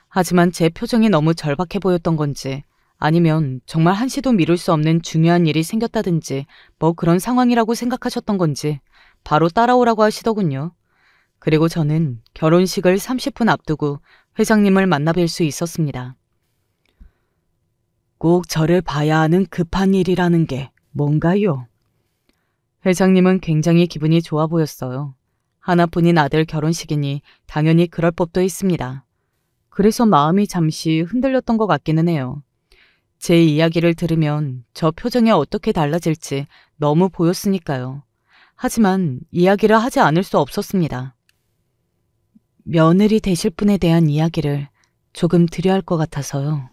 S1: 하지만 제 표정이 너무 절박해 보였던 건지 아니면 정말 한시도 미룰 수 없는 중요한 일이 생겼다든지 그런 상황이라고 생각하셨던 건지 바로 따라오라고 하시더군요. 그리고 저는 결혼식을 30분 앞두고 회장님을 만나뵐 수 있었습니다. 꼭 저를 봐야 하는 급한 일이라는 게 뭔가요? 회장님은 굉장히 기분이 좋아 보였어요. 하나뿐인 아들 결혼식이니 당연히 그럴 법도 있습니다. 그래서 마음이 잠시 흔들렸던 것 같기는 해요. 제 이야기를 들으면 저 표정이 어떻게 달라질지 너무 보였으니까요. 하지만 이야기를 하지 않을 수 없었습니다. 며느리 되실 분에 대한 이야기를 조금 드려야 할 것 같아서요.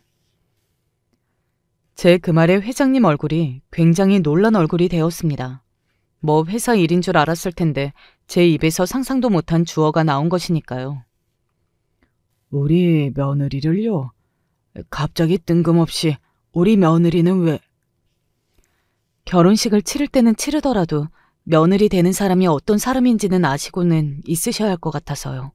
S1: 제 그 말에 회장님 얼굴이 굉장히 놀란 얼굴이 되었습니다. 회사 일인 줄 알았을 텐데 제 입에서 상상도 못한 주어가 나온 것이니까요. 우리 며느리를요? 갑자기 뜬금없이 우리 며느리는 왜? 결혼식을 치를 때는 치르더라도 며느리 되는 사람이 어떤 사람인지는 아시고는 있으셔야 할 것 같아서요.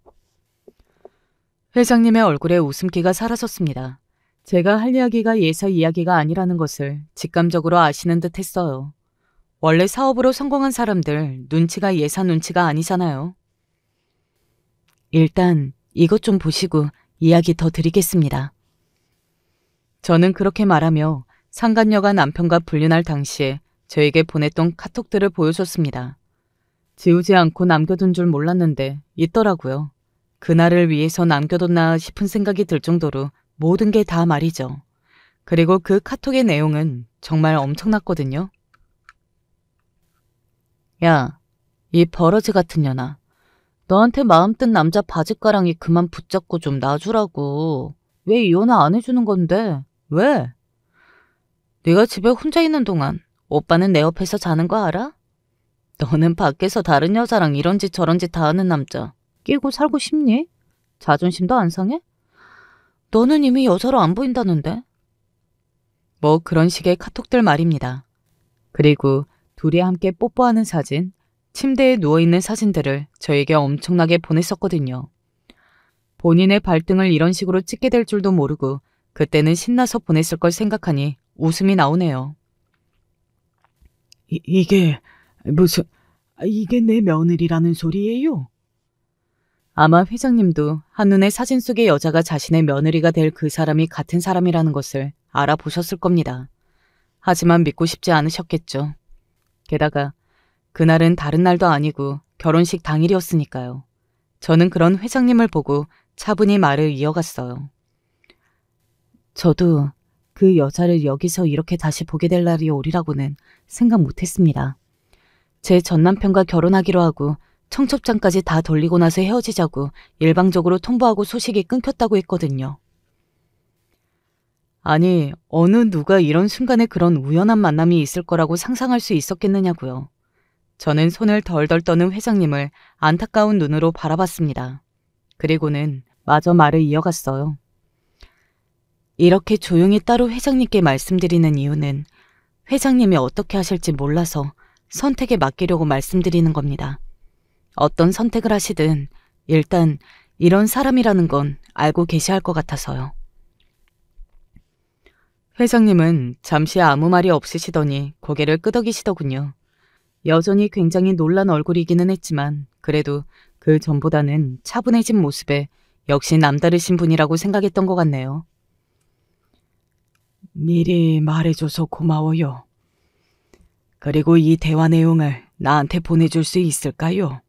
S1: 회장님의 얼굴에 웃음기가 사라졌습니다. 제가 할 이야기가 예사 이야기가 아니라는 것을 직감적으로 아시는 듯 했어요. 원래 사업으로 성공한 사람들 눈치가 예사 눈치가 아니잖아요. 일단 이것 좀 보시고 이야기 더 드리겠습니다. 저는 그렇게 말하며 상간녀가 남편과 불륜할 당시에 저에게 보냈던 카톡들을 보여줬습니다. 지우지 않고 남겨둔 줄 몰랐는데 있더라고요. 그날을 위해서 남겨뒀나 싶은 생각이 들 정도로 모든 게 다 말이죠. 그리고 그 카톡의 내용은 정말 엄청났거든요. 야, 이 버러지 같은 년아. 너한테 마음 뜬 남자 바짓가랑이 그만 붙잡고 좀 놔주라고. 왜 이혼을 안 해주는 건데? 왜? 네가 집에 혼자 있는 동안 오빠는 내 옆에서 자는 거 알아? 너는 밖에서 다른 여자랑 이런 짓 저런 짓 다 하는 남자 끼고 살고 싶니? 자존심도 안 상해? 너는 이미 여자로 안 보인다는데? 그런 식의 카톡들 말입니다. 그리고 둘이 함께 뽀뽀하는 사진, 침대에 누워있는 사진들을 저에게 엄청나게 보냈었거든요. 본인의 발등을 이런 식으로 찍게 될 줄도 모르고 그때는 신나서 보냈을 걸 생각하니 웃음이 나오네요. 이게 내 며느리라는 소리예요? 아마 회장님도 한눈에 사진 속의 여자가 자신의 며느리가 될 그 사람이 같은 사람이라는 것을 알아보셨을 겁니다. 하지만 믿고 싶지 않으셨겠죠. 게다가 그날은 다른 날도 아니고 결혼식 당일이었으니까요. 저는 그런 회장님을 보고 차분히 말을 이어갔어요. 저도 그 여자를 여기서 이렇게 다시 보게 될 날이 오리라고는 생각 못했습니다. 제 전남편과 결혼하기로 하고 청첩장까지 다 돌리고 나서 헤어지자고 일방적으로 통보하고 소식이 끊겼다고 했거든요. 아니, 어느 누가 이런 순간에 그런 우연한 만남이 있을 거라고 상상할 수 있었겠느냐고요. 저는 손을 덜덜 떠는 회장님을 안타까운 눈으로 바라봤습니다. 그리고는 마저 말을 이어갔어요. 이렇게 조용히 따로 회장님께 말씀드리는 이유는 회장님이 어떻게 하실지 몰라서 선택에 맡기려고 말씀드리는 겁니다. 어떤 선택을 하시든 일단 이런 사람이라는 건 알고 계셔야 할 것 같아서요. 회장님은 잠시 아무 말이 없으시더니 고개를 끄덕이시더군요. 여전히 굉장히 놀란 얼굴이기는 했지만 그래도 그 전보다는 차분해진 모습에 역시 남다르신 분이라고 생각했던 것 같네요. 미리 말해줘서 고마워요. 그리고 이 대화 내용을 나한테 보내줄 수 있을까요?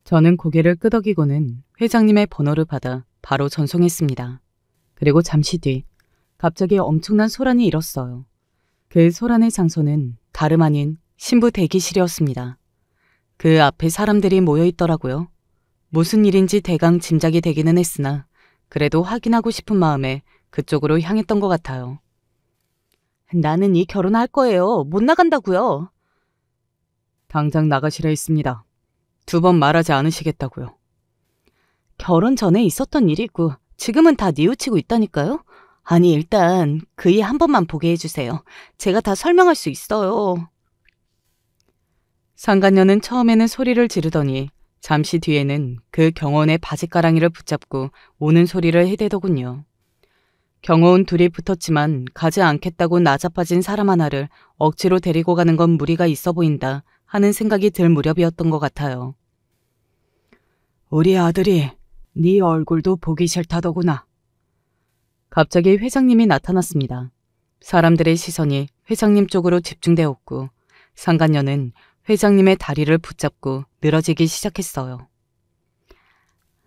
S1: 저는 고개를 끄덕이고는 회장님의 번호를 받아 바로 전송했습니다. 그리고 잠시 뒤 갑자기 엄청난 소란이 일었어요. 그 소란의 장소는 다름 아닌 신부 대기실이었습니다. 그 앞에 사람들이 모여 있더라고요. 무슨 일인지 대강 짐작이 되기는 했으나 그래도 확인하고 싶은 마음에 그쪽으로 향했던 것 같아요. 나는 이 결혼할 거예요. 못 나간다고요. 당장 나가시라 했습니다. 2번 말하지 않으시겠다고요. 결혼 전에 있었던 일이고 지금은 다 뉘우치고 있다니까요. 아니 일단 그 일 한 번만 보게 해주세요. 제가 다 설명할 수 있어요. 상간녀는 처음에는 소리를 지르더니 잠시 뒤에는 그 경호원의 바지가랑이를 붙잡고 오는 소리를 해대더군요. 경호원 둘이 붙었지만 가지 않겠다고 나자빠진 사람 하나를 억지로 데리고 가는 건 무리가 있어 보인다 하는 생각이 들 무렵이었던 것 같아요. 우리 아들이 네 얼굴도 보기 싫다더구나. 갑자기 회장님이 나타났습니다. 사람들의 시선이 회장님 쪽으로 집중되었고 상간녀는 회장님의 다리를 붙잡고 늘어지기 시작했어요.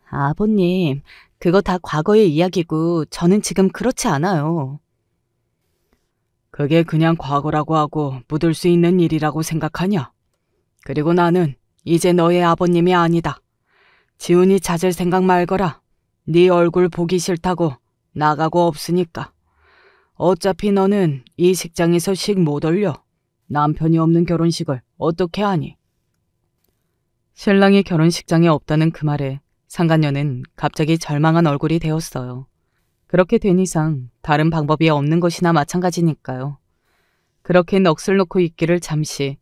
S1: 아버님, 그거 다 과거의 이야기고 저는 지금 그렇지 않아요. 그게 그냥 과거라고 하고 묻을 수 있는 일이라고 생각하냐? 그리고 나는 이제 너의 아버님이 아니다. 지훈이 찾을 생각 말거라. 네 얼굴 보기 싫다고 나가고 없으니까. 어차피 너는 이 식장에서 식 못 올려. 남편이 없는 결혼식을 어떻게 하니? 신랑이 결혼식장에 없다는 그 말에 상간녀는 갑자기 절망한 얼굴이 되었어요. 그렇게 된 이상 다른 방법이 없는 것이나 마찬가지니까요. 그렇게 넋을 놓고 있기를 잠시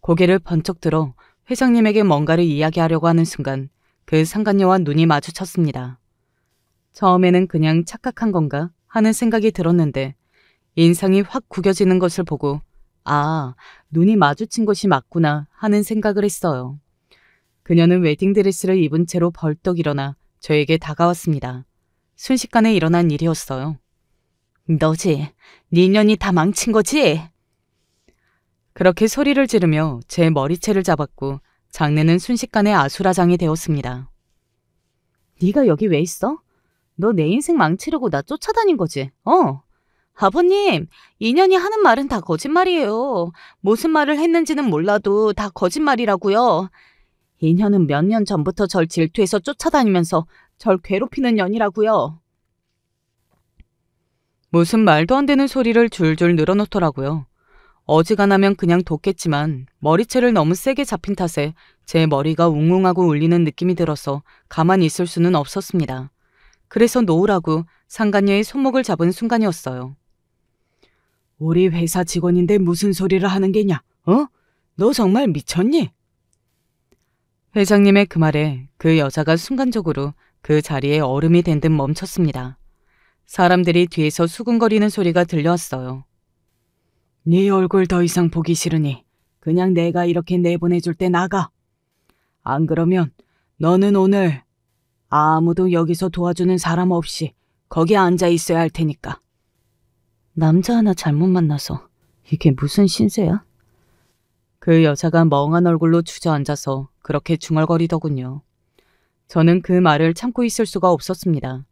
S1: 고개를 번쩍 들어 회장님에게 뭔가를 이야기하려고 하는 순간 그 상간녀와 눈이 마주쳤습니다. 처음에는 그냥 착각한 건가 하는 생각이 들었는데 인상이 확 구겨지는 것을 보고 아, 눈이 마주친 것이 맞구나 하는 생각을 했어요. 그녀는 웨딩드레스를 입은 채로 벌떡 일어나 저에게 다가왔습니다. 순식간에 일어난 일이었어요. 너지? 네 년이 다 망친 거지? 그렇게 소리를 지르며 제 머리채를 잡았고 장례는 순식간에 아수라장이 되었습니다. 네가 여기 왜 있어? 너 내 인생 망치려고 나 쫓아다닌 거지? 아버님, 인연이 하는 말은 다 거짓말이에요. 무슨 말을 했는지는 몰라도 다 거짓말이라고요. 인연은 몇 년 전부터 절 질투해서 쫓아다니면서 절 괴롭히는 년이라고요. 무슨 말도 안 되는 소리를 줄줄 늘어놓더라고요. 어지간하면 그냥 뒀겠지만 머리채를 너무 세게 잡힌 탓에 제 머리가 웅웅하고 울리는 느낌이 들어서 가만히 있을 수는 없었습니다. 그래서 놓으라고 상간녀의 손목을 잡은 순간이었어요. 우리 회사 직원인데 무슨 소리를 하는 게냐? 너 정말 미쳤니? 회장님의 그 말에 그 여자가 순간적으로 그 자리에 얼음이 된 듯 멈췄습니다. 사람들이 뒤에서 수근거리는 소리가 들려왔어요. 네 얼굴 더 이상 보기 싫으니 그냥 내가 이렇게 내보내줄 때 나가. 안 그러면 너는 오늘 아무도 여기서 도와주는 사람 없이 거기 앉아 있어야 할 테니까. 남자 하나 잘못 만나서 이게 무슨 신세야? 그 여자가 멍한 얼굴로 주저앉아서 그렇게 중얼거리더군요. 저는 그 말을 참고 있을 수가 없었습니다.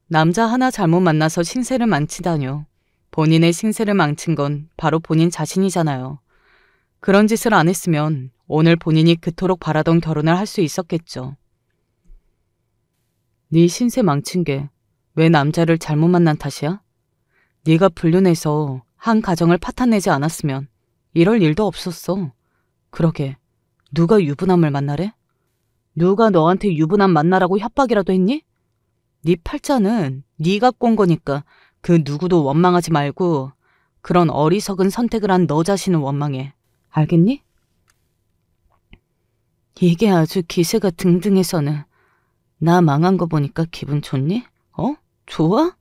S1: 남자 하나 잘못 만나서 신세를 망치다뇨. 본인의 신세를 망친 건 바로 본인 자신이잖아요. 그런 짓을 안 했으면 오늘 본인이 그토록 바라던 결혼을 할 수 있었겠죠. 네 신세 망친 게 왜 남자를 잘못 만난 탓이야? 네가 불륜해서 한 가정을 파탄내지 않았으면 이럴 일도 없었어. 그러게 누가 유부남을 만나래? 누가 너한테 유부남 만나라고 협박이라도 했니? 네 팔자는 네가 꼰 거니까 그 누구도 원망하지 말고 그런 어리석은 선택을 한 너 자신은 원망해. 알겠니? 이게 아주 기세가 등등해서는 나 망한 거 보니까 기분 좋니? 좋아?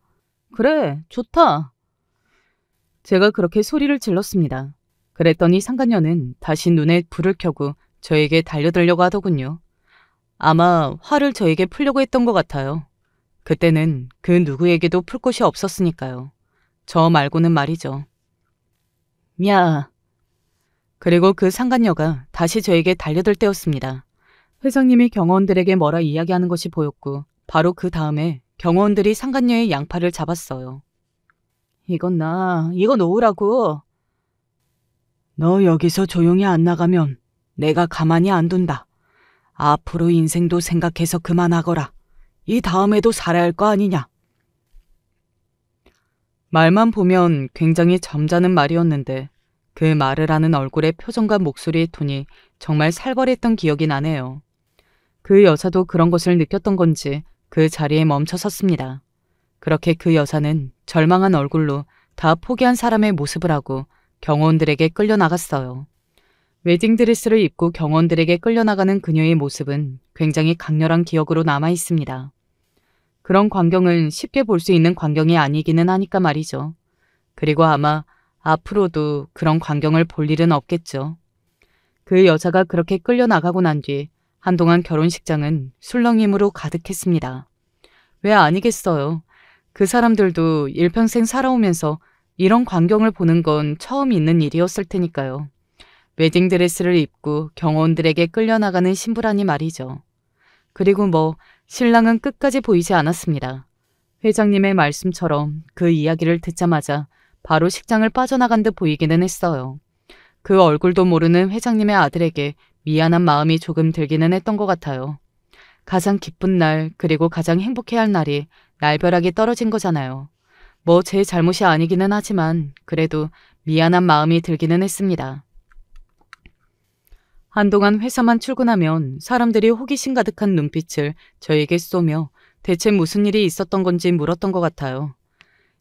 S1: 그래, 좋다. 제가 그렇게 소리를 질렀습니다. 그랬더니 상간녀는 다시 눈에 불을 켜고 저에게 달려들려고 하더군요. 아마 화를 저에게 풀려고 했던 것 같아요. 그때는 그 누구에게도 풀 곳이 없었으니까요. 저 말고는 말이죠. 야. 그리고 그 상간녀가 다시 저에게 달려들 때였습니다. 회장님이 경호원들에게 뭐라 이야기하는 것이 보였고 바로 그 다음에 경호원들이 상간녀의 양팔을 잡았어요. 이건 이거 놓으라고. 너 여기서 조용히 안 나가면 내가 가만히 안 둔다. 앞으로 인생도 생각해서 그만하거라. 이 다음에도 살아야 할 거 아니냐. 말만 보면 굉장히 점잖은 말이었는데 그 말을 하는 얼굴의 표정과 목소리의 톤이 정말 살벌했던 기억이 나네요. 그 여자도 그런 것을 느꼈던 건지 그 자리에 멈춰 섰습니다. 그렇게 그 여자는 절망한 얼굴로 다 포기한 사람의 모습을 하고 경호원들에게 끌려나갔어요. 웨딩드레스를 입고 경호원들에게 끌려나가는 그녀의 모습은 굉장히 강렬한 기억으로 남아있습니다. 그런 광경은 쉽게 볼 수 있는 광경이 아니기는 하니까 말이죠. 그리고 아마 앞으로도 그런 광경을 볼 일은 없겠죠. 그 여자가 그렇게 끌려나가고 난 뒤 한동안 결혼식장은 술렁임으로 가득했습니다. 왜 아니겠어요. 그 사람들도 일평생 살아오면서 이런 광경을 보는 건 처음 있는 일이었을 테니까요. 웨딩드레스를 입고 경호원들에게 끌려나가는 신부라니 말이죠. 그리고 신랑은 끝까지 보이지 않았습니다. 회장님의 말씀처럼 그 이야기를 듣자마자 바로 식장을 빠져나간 듯 보이기는 했어요. 그 얼굴도 모르는 회장님의 아들에게 미안한 마음이 조금 들기는 했던 것 같아요. 가장 기쁜 날 그리고 가장 행복해야 할 날이 날벼락이 떨어진 거잖아요. 제 잘못이 아니기는 하지만 그래도 미안한 마음이 들기는 했습니다. 한동안 회사만 출근하면 사람들이 호기심 가득한 눈빛을 저에게 쏘며 대체 무슨 일이 있었던 건지 물었던 것 같아요.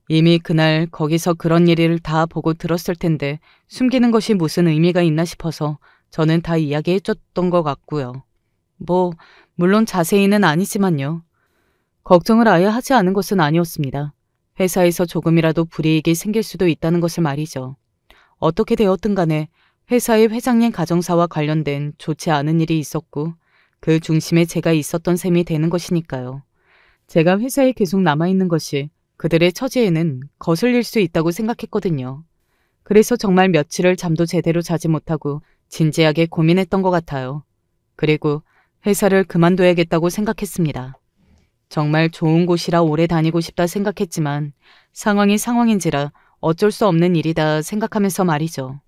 S1: 이미 그날 거기서 그런 일을 다 보고 들었을 텐데 숨기는 것이 무슨 의미가 있나 싶어서 저는 다 이야기해줬던 것 같고요. 물론 자세히는 아니지만요. 걱정을 아예 하지 않은 것은 아니었습니다. 회사에서 조금이라도 불이익이 생길 수도 있다는 것을 말이죠. 어떻게 되었든 간에 회사의 회장님 가정사와 관련된 좋지 않은 일이 있었고 그 중심에 제가 있었던 셈이 되는 것이니까요. 제가 회사에 계속 남아있는 것이 그들의 처지에는 거슬릴 수 있다고 생각했거든요. 그래서 정말 며칠을 잠도 제대로 자지 못하고 진지하게 고민했던 것 같아요. 그리고 회사를 그만둬야겠다고 생각했습니다. 정말 좋은 곳이라 오래 다니고 싶다 생각했지만 상황이 상황인지라 어쩔 수 없는 일이다 생각하면서 말이죠.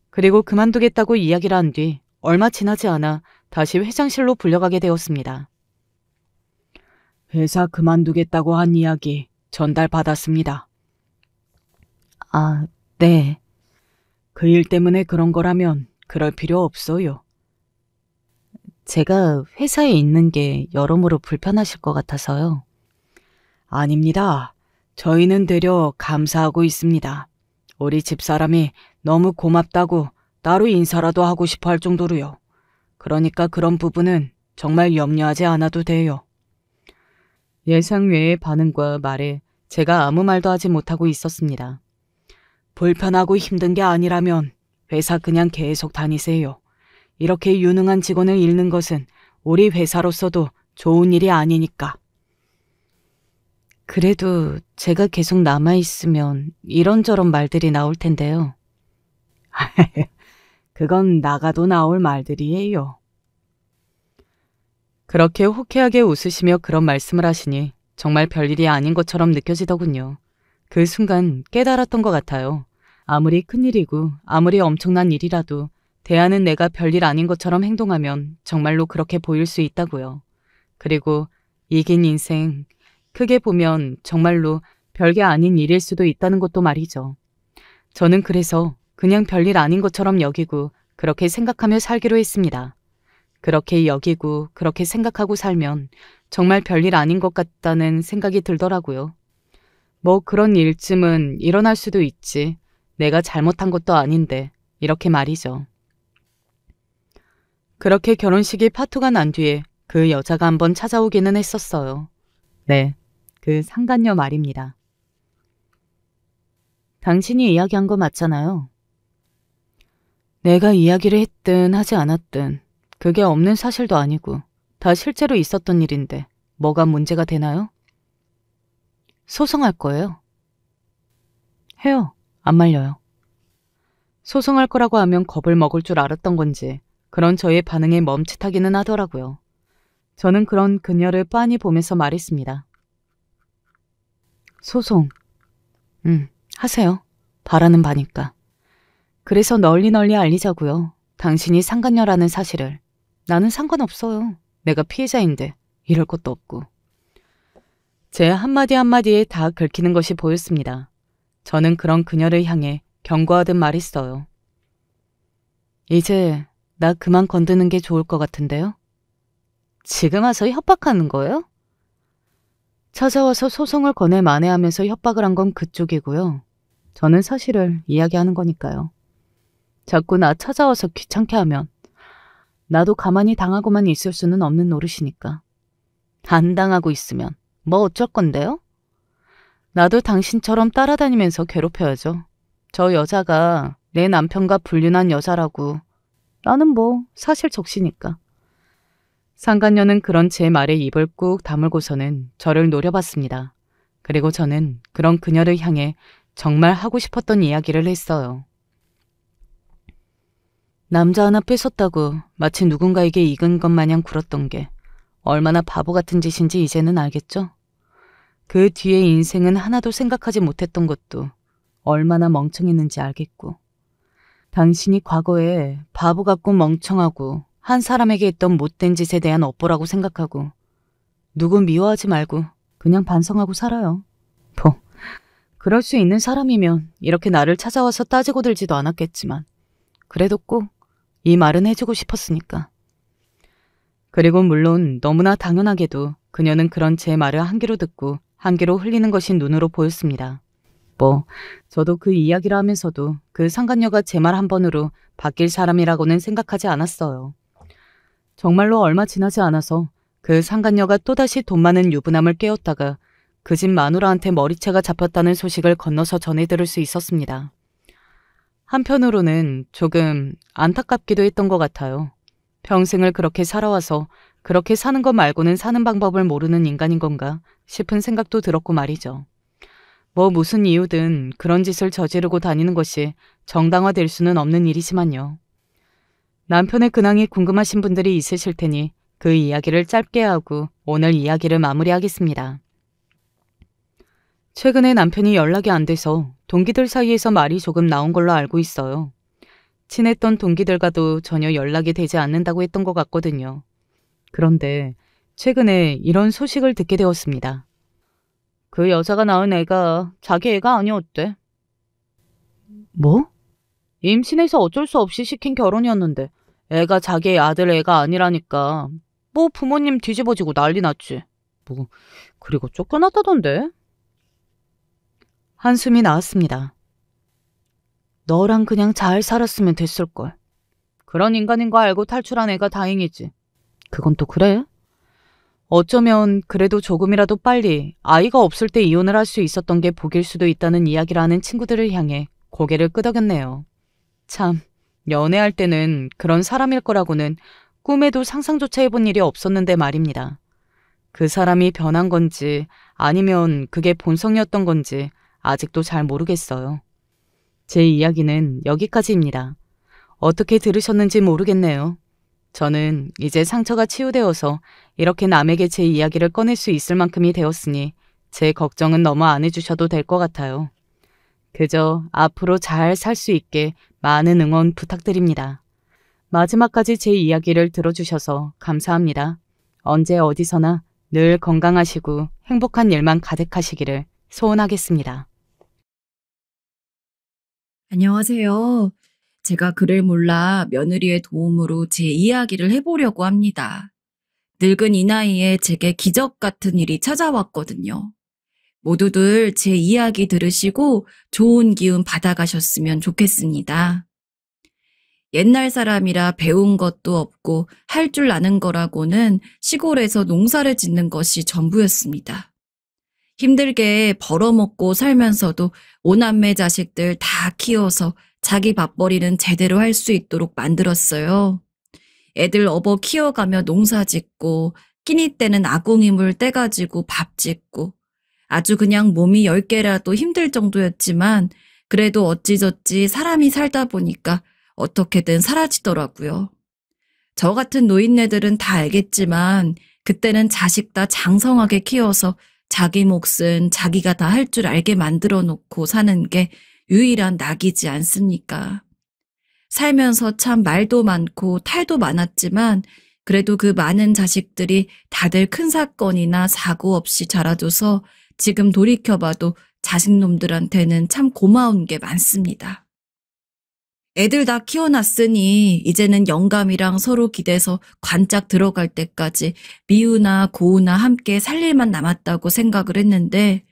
S1: 그리고 그만두겠다고 이야기를 한 뒤 얼마 지나지 않아 다시 회장실로 불려가게 되었습니다. 회사 그만두겠다고 한 이야기 전달받았습니다. 아, 네. 그 일 때문에 그런 거라면 그럴 필요 없어요. 제가 회사에 있는 게 여러모로 불편하실 것 같아서요. 아닙니다. 저희는 되려 감사하고 있습니다. 우리 집사람이 너무 고맙다고 따로 인사라도 하고 싶어 할 정도로요. 그러니까 그런 부분은 정말 염려하지 않아도 돼요. 예상 외의 반응과 말에 제가 아무 말도 하지 못하고 있었습니다. 불편하고 힘든 게 아니라면 회사 그냥 계속 다니세요. 이렇게 유능한 직원을 잃는 것은 우리 회사로서도 좋은 일이 아니니까. 그래도 제가 계속 남아있으면 이런저런 말들이 나올 텐데요. 그건 나가도 나올 말들이에요. 그렇게 호쾌하게 웃으시며 그런 말씀을 하시니 정말 별일이 아닌 것처럼 느껴지더군요. 그 순간 깨달았던 것 같아요. 아무리 큰일이고 아무리 엄청난 일이라도 대하는 내가 별일 아닌 것처럼 행동하면 정말로 그렇게 보일 수 있다고요. 그리고 이긴 인생, 크게 보면 정말로 별게 아닌 일일 수도 있다는 것도 말이죠. 저는 그래서 그냥 별일 아닌 것처럼 여기고 그렇게 생각하며 살기로 했습니다. 그렇게 여기고 그렇게 생각하고 살면 정말 별일 아닌 것 같다는 생각이 들더라고요. 그런 일쯤은 일어날 수도 있지. 내가 잘못한 것도 아닌데 이렇게 말이죠. 그렇게 결혼식이 파토가 난 뒤에 그 여자가 한번 찾아오기는 했었어요. 네, 그 상간녀 말입니다. 당신이 이야기한 거 맞잖아요. 내가 이야기를 했든 하지 않았든 그게 없는 사실도 아니고 다 실제로 있었던 일인데 뭐가 문제가 되나요? 소송할 거예요. 해요. 안 말려요. 소송할 거라고 하면 겁을 먹을 줄 알았던 건지 그런 저의 반응에 멈칫하기는 하더라고요. 저는 그런 그녀를 빤히 보면서 말했습니다. 소송. 하세요. 바라는 바니까. 그래서 널리 알리자고요. 당신이 상간녀라는 사실을. 나는 상관없어요. 내가 피해자인데 이럴 것도 없고. 제 한마디 한마디에 다 긁히는 것이 보였습니다. 저는 그런 그녀를 향해 경고하듯 말했어요. 이제 나 그만 건드는 게 좋을 것 같은데요? 지금 와서 협박하는 거예요? 찾아와서 소송을 권해 만회하면서 협박을 한 건 그쪽이고요. 저는 사실을 이야기하는 거니까요. 자꾸 나 찾아와서 귀찮게 하면 나도 가만히 당하고만 있을 수는 없는 노릇이니까. 안 당하고 있으면 뭐 어쩔 건데요? 나도 당신처럼 따라다니면서 괴롭혀야죠. 저 여자가 내 남편과 불륜한 여자라고. 나는 뭐 사실 적시니까. 상간녀는 그런 제 말에 입을 꾹 다물고서는 저를 노려봤습니다. 그리고 저는 그런 그녀를 향해 정말 하고 싶었던 이야기를 했어요. 남자 하나 뺏었다고 마치 누군가에게 익은 것 마냥 굴었던 게 얼마나 바보 같은 짓인지 이제는 알겠죠? 그 뒤에 인생은 하나도 생각하지 못했던 것도 얼마나 멍청했는지 알겠고, 당신이 과거에 바보 같고 멍청하고 한 사람에게 했던 못된 짓에 대한 업보라고 생각하고 누구 미워하지 말고 그냥 반성하고 살아요. 뭐 그럴 수 있는 사람이면 이렇게 나를 찾아와서 따지고 들지도 않았겠지만 그래도 꼭 이 말은 해주고 싶었으니까. 그리고 물론 너무나 당연하게도 그녀는 그런 제 말을 한 귀로 듣고 한 귀로 흘리는 것이 눈으로 보였습니다. 뭐 저도 그 이야기를 하면서도 그 상간녀가 제 말 한 번으로 바뀔 사람이라고는 생각하지 않았어요. 정말로 얼마 지나지 않아서 그 상간녀가 또다시 돈 많은 유부남을 깨웠다가 그 집 마누라한테 머리채가 잡혔다는 소식을 건너서 전해 들을 수 있었습니다. 한편으로는 조금 안타깝기도 했던 것 같아요. 평생을 그렇게 살아와서 그렇게 사는 것 말고는 사는 방법을 모르는 인간인 건가 싶은 생각도 들었고 말이죠. 뭐 무슨 이유든 그런 짓을 저지르고 다니는 것이 정당화될 수는 없는 일이지만요. 남편의 근황이 궁금하신 분들이 있으실 테니 그 이야기를 짧게 하고 오늘 이야기를 마무리하겠습니다. 최근에 남편이 연락이 안 돼서 동기들 사이에서 말이 조금 나온 걸로 알고 있어요. 친했던 동기들과도 전혀 연락이 되지 않는다고 했던 것 같거든요. 그런데 최근에 이런 소식을 듣게 되었습니다. 그 여자가 낳은 애가 자기 애가 아니었대. 뭐? 임신해서 어쩔 수 없이 시킨 결혼이었는데 애가 자기 아들 애가 아니라니까 뭐 부모님 뒤집어지고 난리 났지. 뭐 그리고 쫓겨났다던데. 한숨이 나왔습니다. 너랑 그냥 잘 살았으면 됐을걸. 그런 인간인 거 알고 탈출한 애가 다행이지. 그건 또 그래? 어쩌면 그래도 조금이라도 빨리 아이가 없을 때 이혼을 할 수 있었던 게 복일 수도 있다는 이야기를 하는 친구들을 향해 고개를 끄덕였네요. 참, 연애할 때는 그런 사람일 거라고는 꿈에도 상상조차 해본 일이 없었는데 말입니다. 그 사람이 변한 건지 아니면 그게 본성이었던 건지 아직도 잘 모르겠어요. 제 이야기는 여기까지입니다. 어떻게 들으셨는지 모르겠네요. 저는 이제 상처가 치유되어서 이렇게 남에게 제 이야기를 꺼낼 수 있을 만큼이 되었으니 제 걱정은 너무 안 해주셔도 될 것 같아요. 그저 앞으로 잘 살 수 있게 많은 응원 부탁드립니다. 마지막까지 제 이야기를 들어주셔서 감사합니다. 언제 어디서나 늘 건강하시고 행복한 일만 가득하시기를 소원하겠습니다.
S2: 안녕하세요. 제가 글을 몰라 며느리의 도움으로 제 이야기를 해보려고 합니다. 늙은 이 나이에 제게 기적 같은 일이 찾아왔거든요. 모두들 제 이야기 들으시고 좋은 기운 받아가셨으면 좋겠습니다. 옛날 사람이라 배운 것도 없고 할 줄 아는 거라고는 시골에서 농사를 짓는 것이 전부였습니다. 힘들게 벌어먹고 살면서도 오남매 자식들 다 키워서 자기 밥벌이는 제대로 할 수 있도록 만들었어요. 애들 업어 키워가며 농사 짓고 끼니 때는 아궁이물 떼가지고 밥 짓고 아주 그냥 몸이 10개라도 힘들 정도였지만 그래도 어찌저찌 사람이 살다 보니까 어떻게든 사라지더라고요. 저 같은 노인네들은 다 알겠지만 그때는 자식 다 장성하게 키워서 자기 몫은 자기가 다 할 줄 알게 만들어 놓고 사는 게 유일한 낙이지 않습니까? 살면서 참 말도 많고 탈도 많았지만 그래도 그 많은 자식들이 다들 큰 사건이나 사고 없이 자라줘서 지금 돌이켜봐도 자식놈들한테는 참 고마운 게 많습니다. 애들 다 키워놨으니 이제는 영감이랑 서로 기대서 관짝 들어갈 때까지 미우나 고우나 함께 살 일만 남았다고 생각을 했는데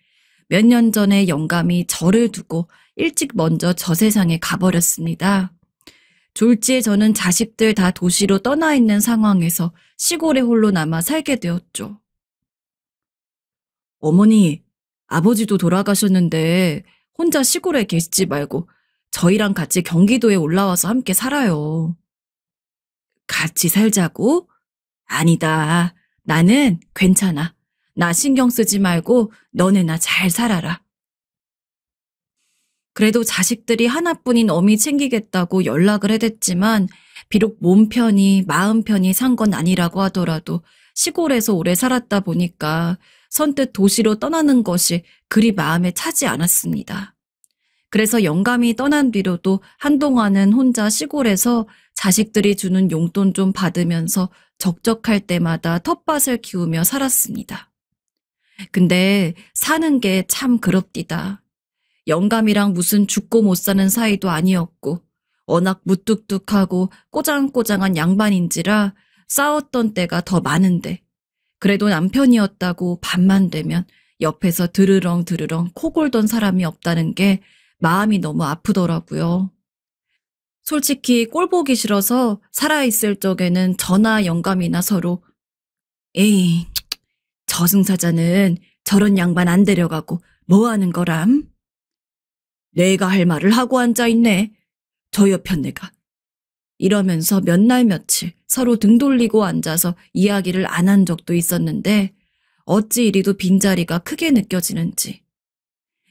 S2: 몇 년 전에 영감이 저를 두고 일찍 먼저 저 세상에 가버렸습니다. 졸지에 저는 자식들 다 도시로 떠나 있는 상황에서 시골에 홀로 남아 살게 되었죠. 어머니, 아버지도 돌아가셨는데 혼자 시골에 계시지 말고 저희랑 같이 경기도에 올라와서 함께 살아요. 같이 살자고? 아니다. 나는 괜찮아. 나 신경 쓰지 말고 너네나 잘 살아라. 그래도 자식들이 하나뿐인 어미 챙기겠다고 연락을 해댔지만 비록 몸 편히 마음 편히 산 건 아니라고 하더라도 시골에서 오래 살았다 보니까 선뜻 도시로 떠나는 것이 그리 마음에 차지 않았습니다. 그래서 영감이 떠난 뒤로도 한동안은 혼자 시골에서 자식들이 주는 용돈 좀 받으면서 적적할 때마다 텃밭을 키우며 살았습니다. 근데 사는 게 참 그럽디다. 영감이랑 무슨 죽고 못 사는 사이도 아니었고 워낙 무뚝뚝하고 꼬장꼬장한 양반인지라 싸웠던 때가 더 많은데 그래도 남편이었다고 밤만 되면 옆에서 드르렁 드르렁 코 골던 사람이 없다는 게 마음이 너무 아프더라고요. 솔직히 꼴 보기 싫어서 살아있을 적에는 저나 영감이나 서로 에이, 저승사자는 저런 양반 안 데려가고 뭐 하는 거람? 내가 할 말을 하고 앉아있네. 저 옆편 내가. 이러면서 몇 날 며칠 서로 등 돌리고 앉아서 이야기를 안 한 적도 있었는데 어찌 이리도 빈자리가 크게 느껴지는지.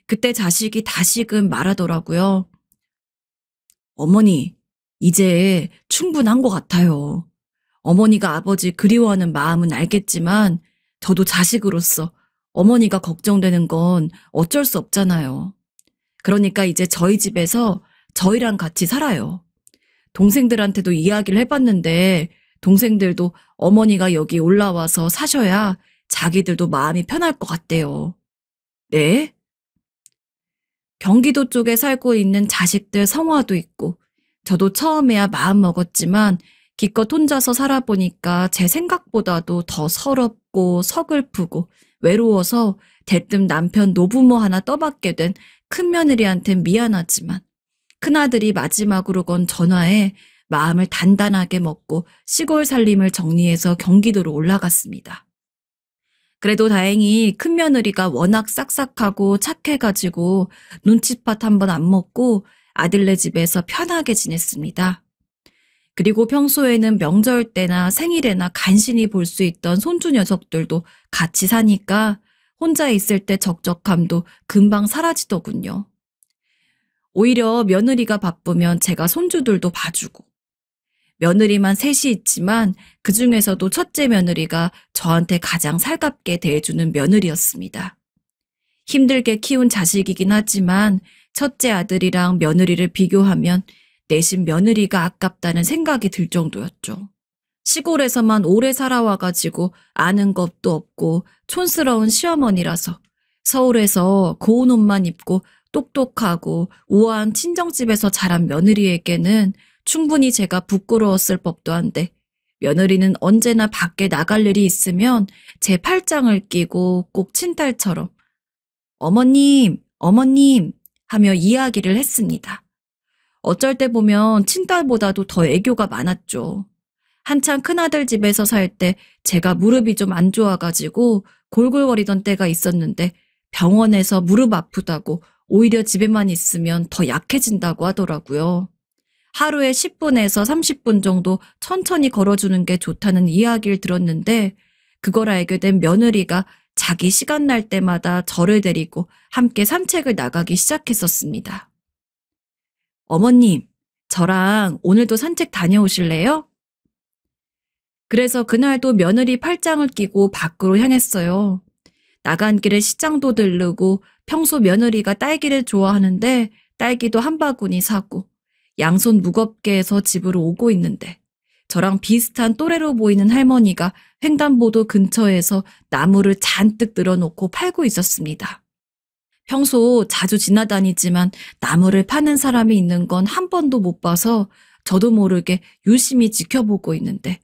S2: 그때 자식이 다시금 말하더라고요. 어머니, 이제 충분한 것 같아요. 어머니가 아버지 그리워하는 마음은 알겠지만 저도 자식으로서 어머니가 걱정되는 건 어쩔 수 없잖아요. 그러니까 이제 저희 집에서 저희랑 같이 살아요. 동생들한테도 이야기를 해봤는데 동생들도 어머니가 여기 올라와서 사셔야 자기들도 마음이 편할 것 같대요. 네? 경기도 쪽에 살고 있는 자식들 성화도 있고 저도 처음에야 마음 먹었지만 기껏 혼자서 살아보니까 제 생각보다도 더 서럽고 서글프고 외로워서 대뜸 남편 노부모 하나 떠받게 된 큰며느리한텐 미안하지만 큰아들이 마지막으로 건 전화에 마음을 단단하게 먹고 시골 살림을 정리해서 경기도로 올라갔습니다. 그래도 다행히 큰며느리가 워낙 싹싹하고 착해가지고 눈칫밥 한 번 안 먹고 아들네 집에서 편하게 지냈습니다. 그리고 평소에는 명절 때나 생일에나 간신히 볼 수 있던 손주 녀석들도 같이 사니까 혼자 있을 때 적적함도 금방 사라지더군요. 오히려 며느리가 바쁘면 제가 손주들도 봐주고 며느리만 셋이 있지만 그중에서도 첫째 며느리가 저한테 가장 살갑게 대해주는 며느리였습니다. 힘들게 키운 자식이긴 하지만 첫째 아들이랑 며느리를 비교하면 내심 며느리가 아깝다는 생각이 들 정도였죠. 시골에서만 오래 살아와가지고 아는 것도 없고 촌스러운 시어머니라서 서울에서 고운 옷만 입고 똑똑하고 우아한 친정집에서 자란 며느리에게는 충분히 제가 부끄러웠을 법도 한데 며느리는 언제나 밖에 나갈 일이 있으면 제 팔짱을 끼고 꼭 친딸처럼 어머님, 어머님 하며 이야기를 했습니다. 어쩔 때 보면 친딸보다도 더 애교가 많았죠. 한창 큰아들 집에서 살 때 제가 무릎이 좀 안 좋아가지고 골골거리던 때가 있었는데 병원에서 무릎 아프다고 오히려 집에만 있으면 더 약해진다고 하더라고요. 하루에 10분에서 30분 정도 천천히 걸어주는 게 좋다는 이야기를 들었는데 그걸 알게 된 며느리가 자기 시간 날 때마다 저를 데리고 함께 산책을 나가기 시작했었습니다. 어머님, 저랑 오늘도 산책 다녀오실래요? 그래서 그날도 며느리 팔짱을 끼고 밖으로 향했어요. 나간 길에 시장도 들르고 평소 며느리가 딸기를 좋아하는데 딸기도 한 바구니 사고 양손 무겁게 해서 집으로 오고 있는데 저랑 비슷한 또래로 보이는 할머니가 횡단보도 근처에서 나무를 잔뜩 늘어놓고 팔고 있었습니다. 평소 자주 지나다니지만 나무를 파는 사람이 있는 건 한 번도 못 봐서 저도 모르게 유심히 지켜보고 있는데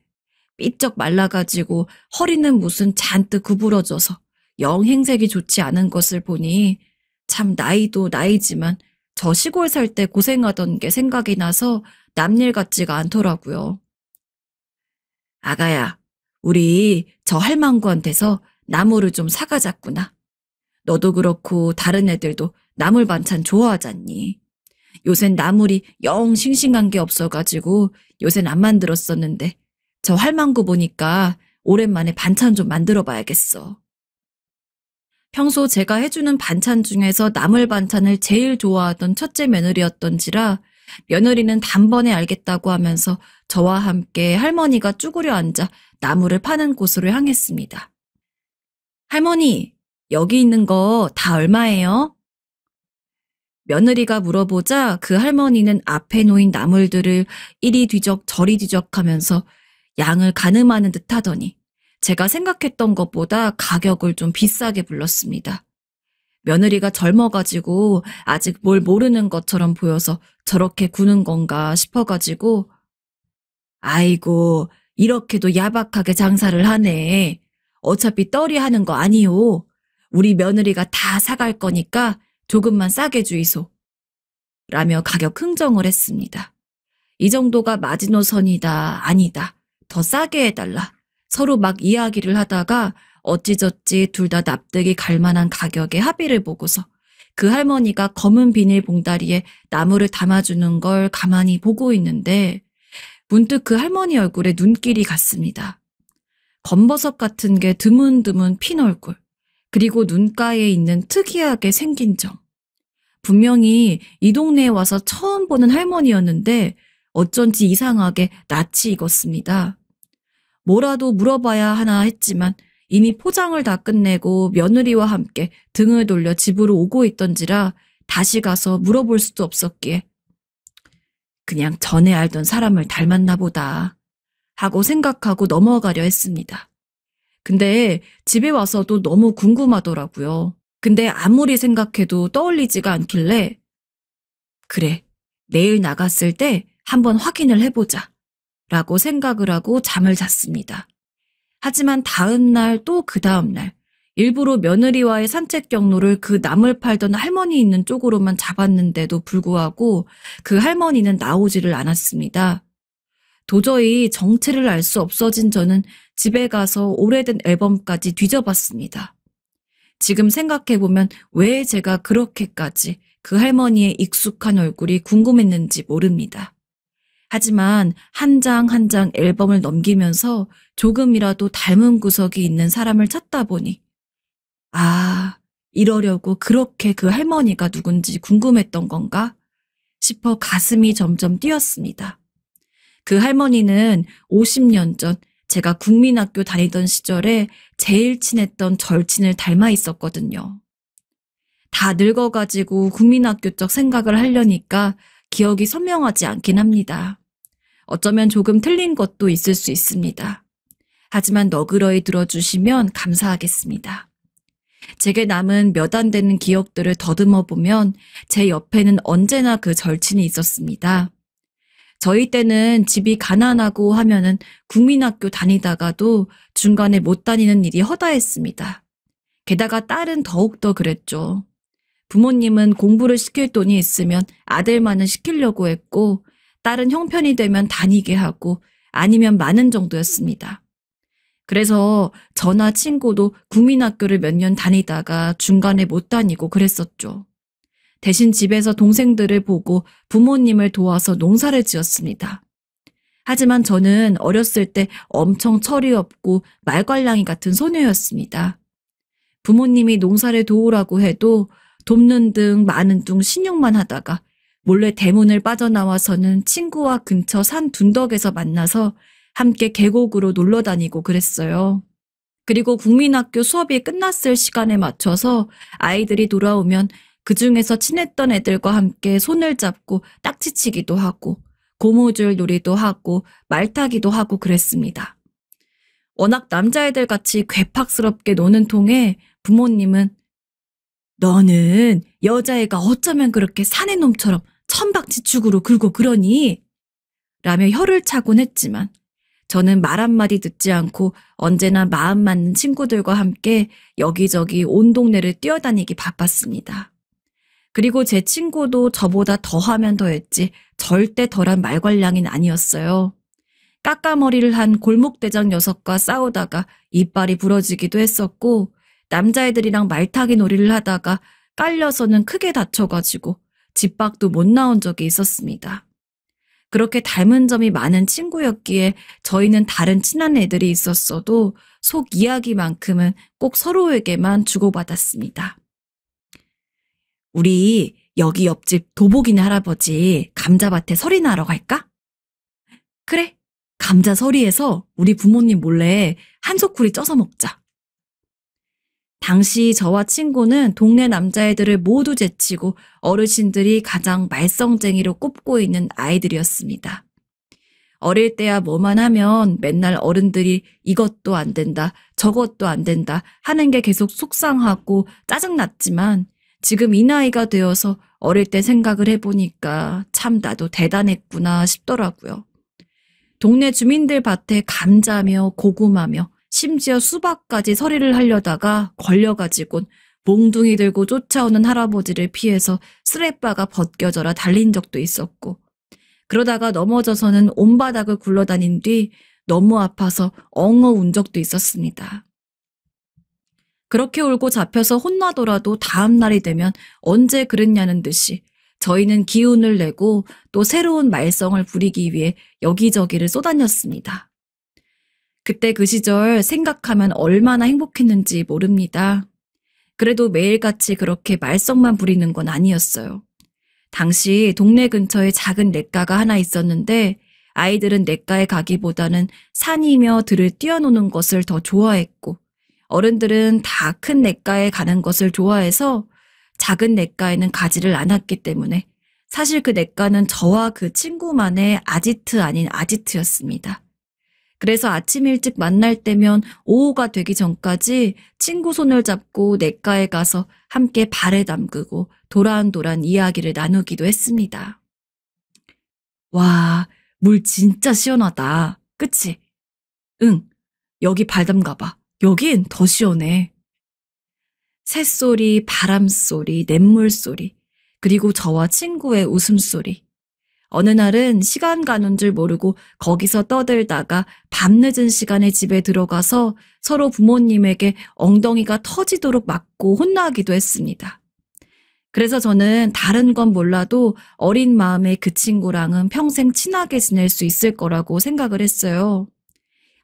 S2: 삐쩍 말라가지고 허리는 무슨 잔뜩 구부러져서 영 행색이 좋지 않은 것을 보니 참 나이도 나이지만 저 시골 살 때 고생하던 게 생각이 나서 남일 같지가 않더라고요. 아가야, 우리 저 할망구한테서 나무를 좀 사가자꾸나. 너도 그렇고 다른 애들도 나물 반찬 좋아하잖니. 요샌 나물이 영 싱싱한 게 없어가지고 요샌 안 만들었었는데 저 할망구 보니까 오랜만에 반찬 좀 만들어 봐야겠어. 평소 제가 해주는 반찬 중에서 나물 반찬을 제일 좋아하던 첫째 며느리였던지라 며느리는 단번에 알겠다고 하면서 저와 함께 할머니가 쭈그려 앉아 나무를 파는 곳으로 향했습니다. 할머니, 여기 있는 거 다 얼마예요? 며느리가 물어보자 그 할머니는 앞에 놓인 나물들을 이리 뒤적 저리 뒤적 하면서 양을 가늠하는 듯 하더니 제가 생각했던 것보다 가격을 좀 비싸게 불렀습니다. 며느리가 젊어가지고 아직 뭘 모르는 것처럼 보여서 저렇게 구는 건가 싶어가지고 아이고 이렇게도 야박하게 장사를 하네. 어차피 떨이 하는 거 아니요. 우리 며느리가 다 사갈 거니까 조금만 싸게 주이소. 라며 가격 흥정을 했습니다. 이 정도가 마지노선이다 아니다. 더 싸게 해달라. 서로 막 이야기를 하다가 어찌저찌 둘 다 납득이 갈 만한 가격에 합의를 보고서 그 할머니가 검은 비닐봉다리에 나무를 담아주는 걸 가만히 보고 있는데 문득 그 할머니 얼굴에 눈길이 갔습니다. 검버섯 같은 게 드문드문 핀 얼굴, 그리고 눈가에 있는 특이하게 생긴 점. 분명히 이 동네에 와서 처음 보는 할머니였는데 어쩐지 이상하게 낯이 익었습니다. 뭐라도 물어봐야 하나 했지만 이미 포장을 다 끝내고 며느리와 함께 등을 돌려 집으로 오고 있던지라 다시 가서 물어볼 수도 없었기에 그냥 전에 알던 사람을 닮았나 보다 하고 생각하고 넘어가려 했습니다. 근데 집에 와서도 너무 궁금하더라고요. 근데 아무리 생각해도 떠올리지가 않길래 그래, 내일 나갔을 때 한번 확인을 해보자 라고 생각을 하고 잠을 잤습니다. 하지만 다음 날 또 그 다음 날 일부러 며느리와의 산책 경로를 그 나물 팔던 할머니 있는 쪽으로만 잡았는데도 불구하고 그 할머니는 나오지를 않았습니다. 도저히 정체를 알 수 없어진 저는 집에 가서 오래된 앨범까지 뒤져봤습니다. 지금 생각해보면 왜 제가 그렇게까지 그 할머니의 익숙한 얼굴이 궁금했는지 모릅니다. 하지만 한 장 한 장 앨범을 넘기면서 조금이라도 닮은 구석이 있는 사람을 찾다 보니 아, 이러려고 그렇게 그 할머니가 누군지 궁금했던 건가 싶어 가슴이 점점 뛰었습니다. 그 할머니는 50년 전 제가 국민학교 다니던 시절에 제일 친했던 절친을 닮아 있었거든요. 다 늙어가지고 국민학교 쪽 생각을 하려니까 기억이 선명하지 않긴 합니다. 어쩌면 조금 틀린 것도 있을 수 있습니다. 하지만 너그러이 들어주시면 감사하겠습니다. 제게 남은 몇 안 되는 기억들을 더듬어 보면 제 옆에는 언제나 그 절친이 있었습니다. 저희 때는 집이 가난하고 하면은 국민학교 다니다가도 중간에 못 다니는 일이 허다했습니다. 게다가 딸은 더욱더 그랬죠. 부모님은 공부를 시킬 돈이 있으면 아들만은 시키려고 했고 딸은 형편이 되면 다니게 하고 아니면 많은 정도였습니다. 그래서 저나 친구도 국민학교를 몇 년 다니다가 중간에 못 다니고 그랬었죠. 대신 집에서 동생들을 보고 부모님을 도와서 농사를 지었습니다. 하지만 저는 어렸을 때 엄청 철이 없고 말괄량이 같은 소녀였습니다. 부모님이 농사를 도우라고 해도 돕는 등 많은 둥 신용만 하다가 몰래 대문을 빠져나와서는 친구와 근처 산 둔덕에서 만나서 함께 계곡으로 놀러 다니고 그랬어요. 그리고 국민학교 수업이 끝났을 시간에 맞춰서 아이들이 돌아오면 그중에서 친했던 애들과 함께 손을 잡고 딱지치기도 하고 고무줄 놀이도 하고 말타기도 하고 그랬습니다. 워낙 남자애들 같이 괴팍스럽게 노는 통에 부모님은 너는 여자애가 어쩌면 그렇게 사내 놈처럼 천박지축으로 굴고 그러니? 라며 혀를 차곤 했지만 저는 말 한마디 듣지 않고 언제나 마음 맞는 친구들과 함께 여기저기 온 동네를 뛰어다니기 바빴습니다. 그리고 제 친구도 저보다 더하면 더했지 절대 덜한 말괄량인 아니었어요. 까까머리를 한 골목대장 녀석과 싸우다가 이빨이 부러지기도 했었고 남자애들이랑 말타기 놀이를 하다가 깔려서는 크게 다쳐가지고 집 밖도 못 나온 적이 있었습니다. 그렇게 닮은 점이 많은 친구였기에 저희는 다른 친한 애들이 있었어도 속 이야기만큼은 꼭 서로에게만 주고받았습니다. 우리 여기 옆집 도복이네 할아버지 감자밭에 설이나 하러 갈까? 그래, 감자 서리에서 우리 부모님 몰래 한소쿠리 쪄서 먹자. 당시 저와 친구는 동네 남자애들을 모두 제치고 어르신들이 가장 말썽쟁이로 꼽고 있는 아이들이었습니다. 어릴 때야 뭐만 하면 맨날 어른들이 이것도 안 된다, 저것도 안 된다 하는 게 계속 속상하고 짜증났지만 지금 이 나이가 되어서 어릴 때 생각을 해보니까 참 나도 대단했구나 싶더라고요. 동네 주민들 밭에 감자며 고구마며 심지어 수박까지 서리를 하려다가 걸려가지곤 몽둥이 들고 쫓아오는 할아버지를 피해서 쓰레빠가 벗겨져라 달린 적도 있었고 그러다가 넘어져서는 온 바닥을 굴러다닌 뒤 너무 아파서 엉어 운 적도 있었습니다. 그렇게 울고 잡혀서 혼나더라도 다음 날이 되면 언제 그랬냐는 듯이 저희는 기운을 내고 또 새로운 말썽을 부리기 위해 여기저기를 쏘다녔습니다. 그때 그 시절 생각하면 얼마나 행복했는지 모릅니다. 그래도 매일같이 그렇게 말썽만 부리는 건 아니었어요. 당시 동네 근처에 작은 냇가가 하나 있었는데 아이들은 냇가에 가기보다는 산이며 들을 뛰어노는 것을 더 좋아했고 어른들은 다 큰 냇가에 가는 것을 좋아해서 작은 냇가에는 가지를 않았기 때문에 사실 그 냇가는 저와 그 친구만의 아지트 아닌 아지트였습니다. 그래서 아침 일찍 만날 때면 오후가 되기 전까지 친구 손을 잡고 냇가에 가서 함께 발에 담그고 도란도란 이야기를 나누기도 했습니다. 와, 물 진짜 시원하다. 그치? 응, 여기 발 담가봐. 여긴 더 시원해. 새소리, 바람소리, 냇물소리, 그리고 저와 친구의 웃음소리. 어느 날은 시간 가는 줄 모르고 거기서 떠들다가 밤늦은 시간에 집에 들어가서 서로 부모님에게 엉덩이가 터지도록 맞고 혼나기도 했습니다. 그래서 저는 다른 건 몰라도 어린 마음에 그 친구랑은 평생 친하게 지낼 수 있을 거라고 생각을 했어요.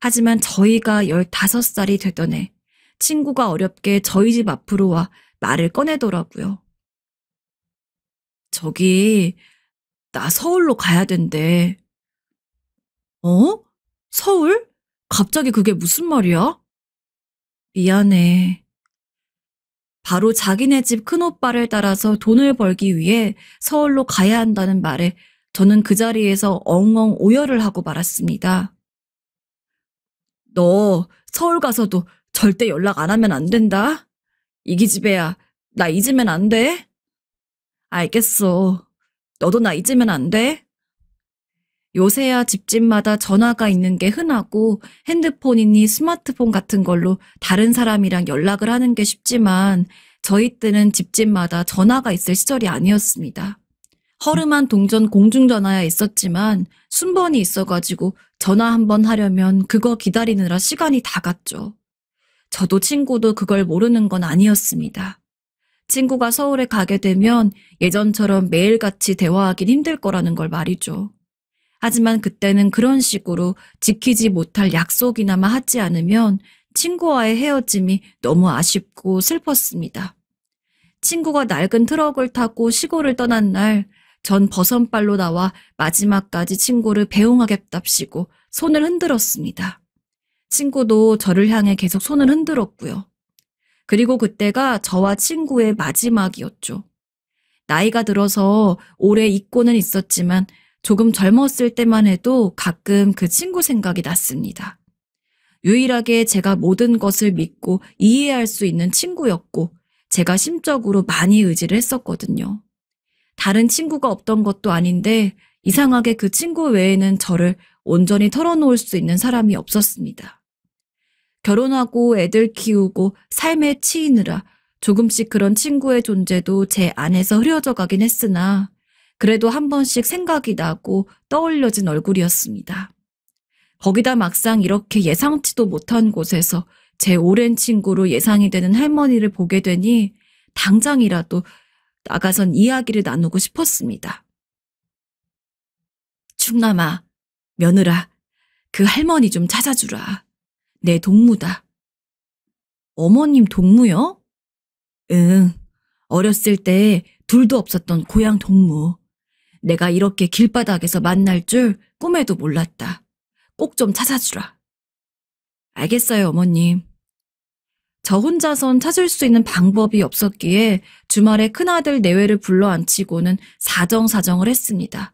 S2: 하지만 저희가 15살이 되던 해 친구가 어렵게 저희 집 앞으로 와 말을 꺼내더라고요. 저기 나 서울로 가야 된대. 어? 서울? 갑자기 그게 무슨 말이야? 미안해. 바로 자기네 집 큰오빠를 따라서 돈을 벌기 위해 서울로 가야 한다는 말에 저는 그 자리에서 엉엉 오열을 하고 말았습니다. 너 서울 가서도 절대 연락 안 하면 안 된다. 이 기집애야, 나 잊으면 안 돼? 알겠어. 너도 나 잊으면 안 돼? 요새야 집집마다 전화가 있는 게 흔하고 핸드폰이니 스마트폰 같은 걸로 다른 사람이랑 연락을 하는 게 쉽지만 저희 때는 집집마다 전화가 있을 시절이 아니었습니다. 허름한 동전 공중전화야 있었지만 순번이 있어가지고 전화 한 번 하려면 그거 기다리느라 시간이 다 갔죠. 저도 친구도 그걸 모르는 건 아니었습니다. 친구가 서울에 가게 되면 예전처럼 매일같이 대화하긴 힘들 거라는 걸 말이죠. 하지만 그때는 그런 식으로 지키지 못할 약속이나마 하지 않으면 친구와의 헤어짐이 너무 아쉽고 슬펐습니다. 친구가 낡은 트럭을 타고 시골을 떠난 날, 전 버선발로 나와 마지막까지 친구를 배웅하겠답시고 손을 흔들었습니다. 친구도 저를 향해 계속 손을 흔들었고요. 그리고 그때가 저와 친구의 마지막이었죠. 나이가 들어서 오래 잊고는 있었지만 조금 젊었을 때만 해도 가끔 그 친구 생각이 났습니다. 유일하게 제가 모든 것을 믿고 이해할 수 있는 친구였고 제가 심적으로 많이 의지를 했었거든요. 다른 친구가 없던 것도 아닌데 이상하게 그 친구 외에는 저를 온전히 털어놓을 수 있는 사람이 없었습니다. 결혼하고 애들 키우고 삶에 치이느라 조금씩 그런 친구의 존재도 제 안에서 흐려져 가긴 했으나 그래도 한 번씩 생각이 나고 떠올려진 얼굴이었습니다. 거기다 막상 이렇게 예상치도 못한 곳에서 제 오랜 친구로 예상이 되는 할머니를 보게 되니 당장이라도 나가선 이야기를 나누고 싶었습니다. 충남아, 며느라, 그 할머니 좀 찾아주라. 내 동무다. 어머님 동무요? 응, 어렸을 때 둘도 없었던 고향 동무. 내가 이렇게 길바닥에서 만날 줄 꿈에도 몰랐다. 꼭 좀 찾아주라. 알겠어요, 어머님. 저 혼자선 찾을 수 있는 방법이 없었기에 주말에 큰아들 내외를 불러앉히고는 사정사정을 했습니다.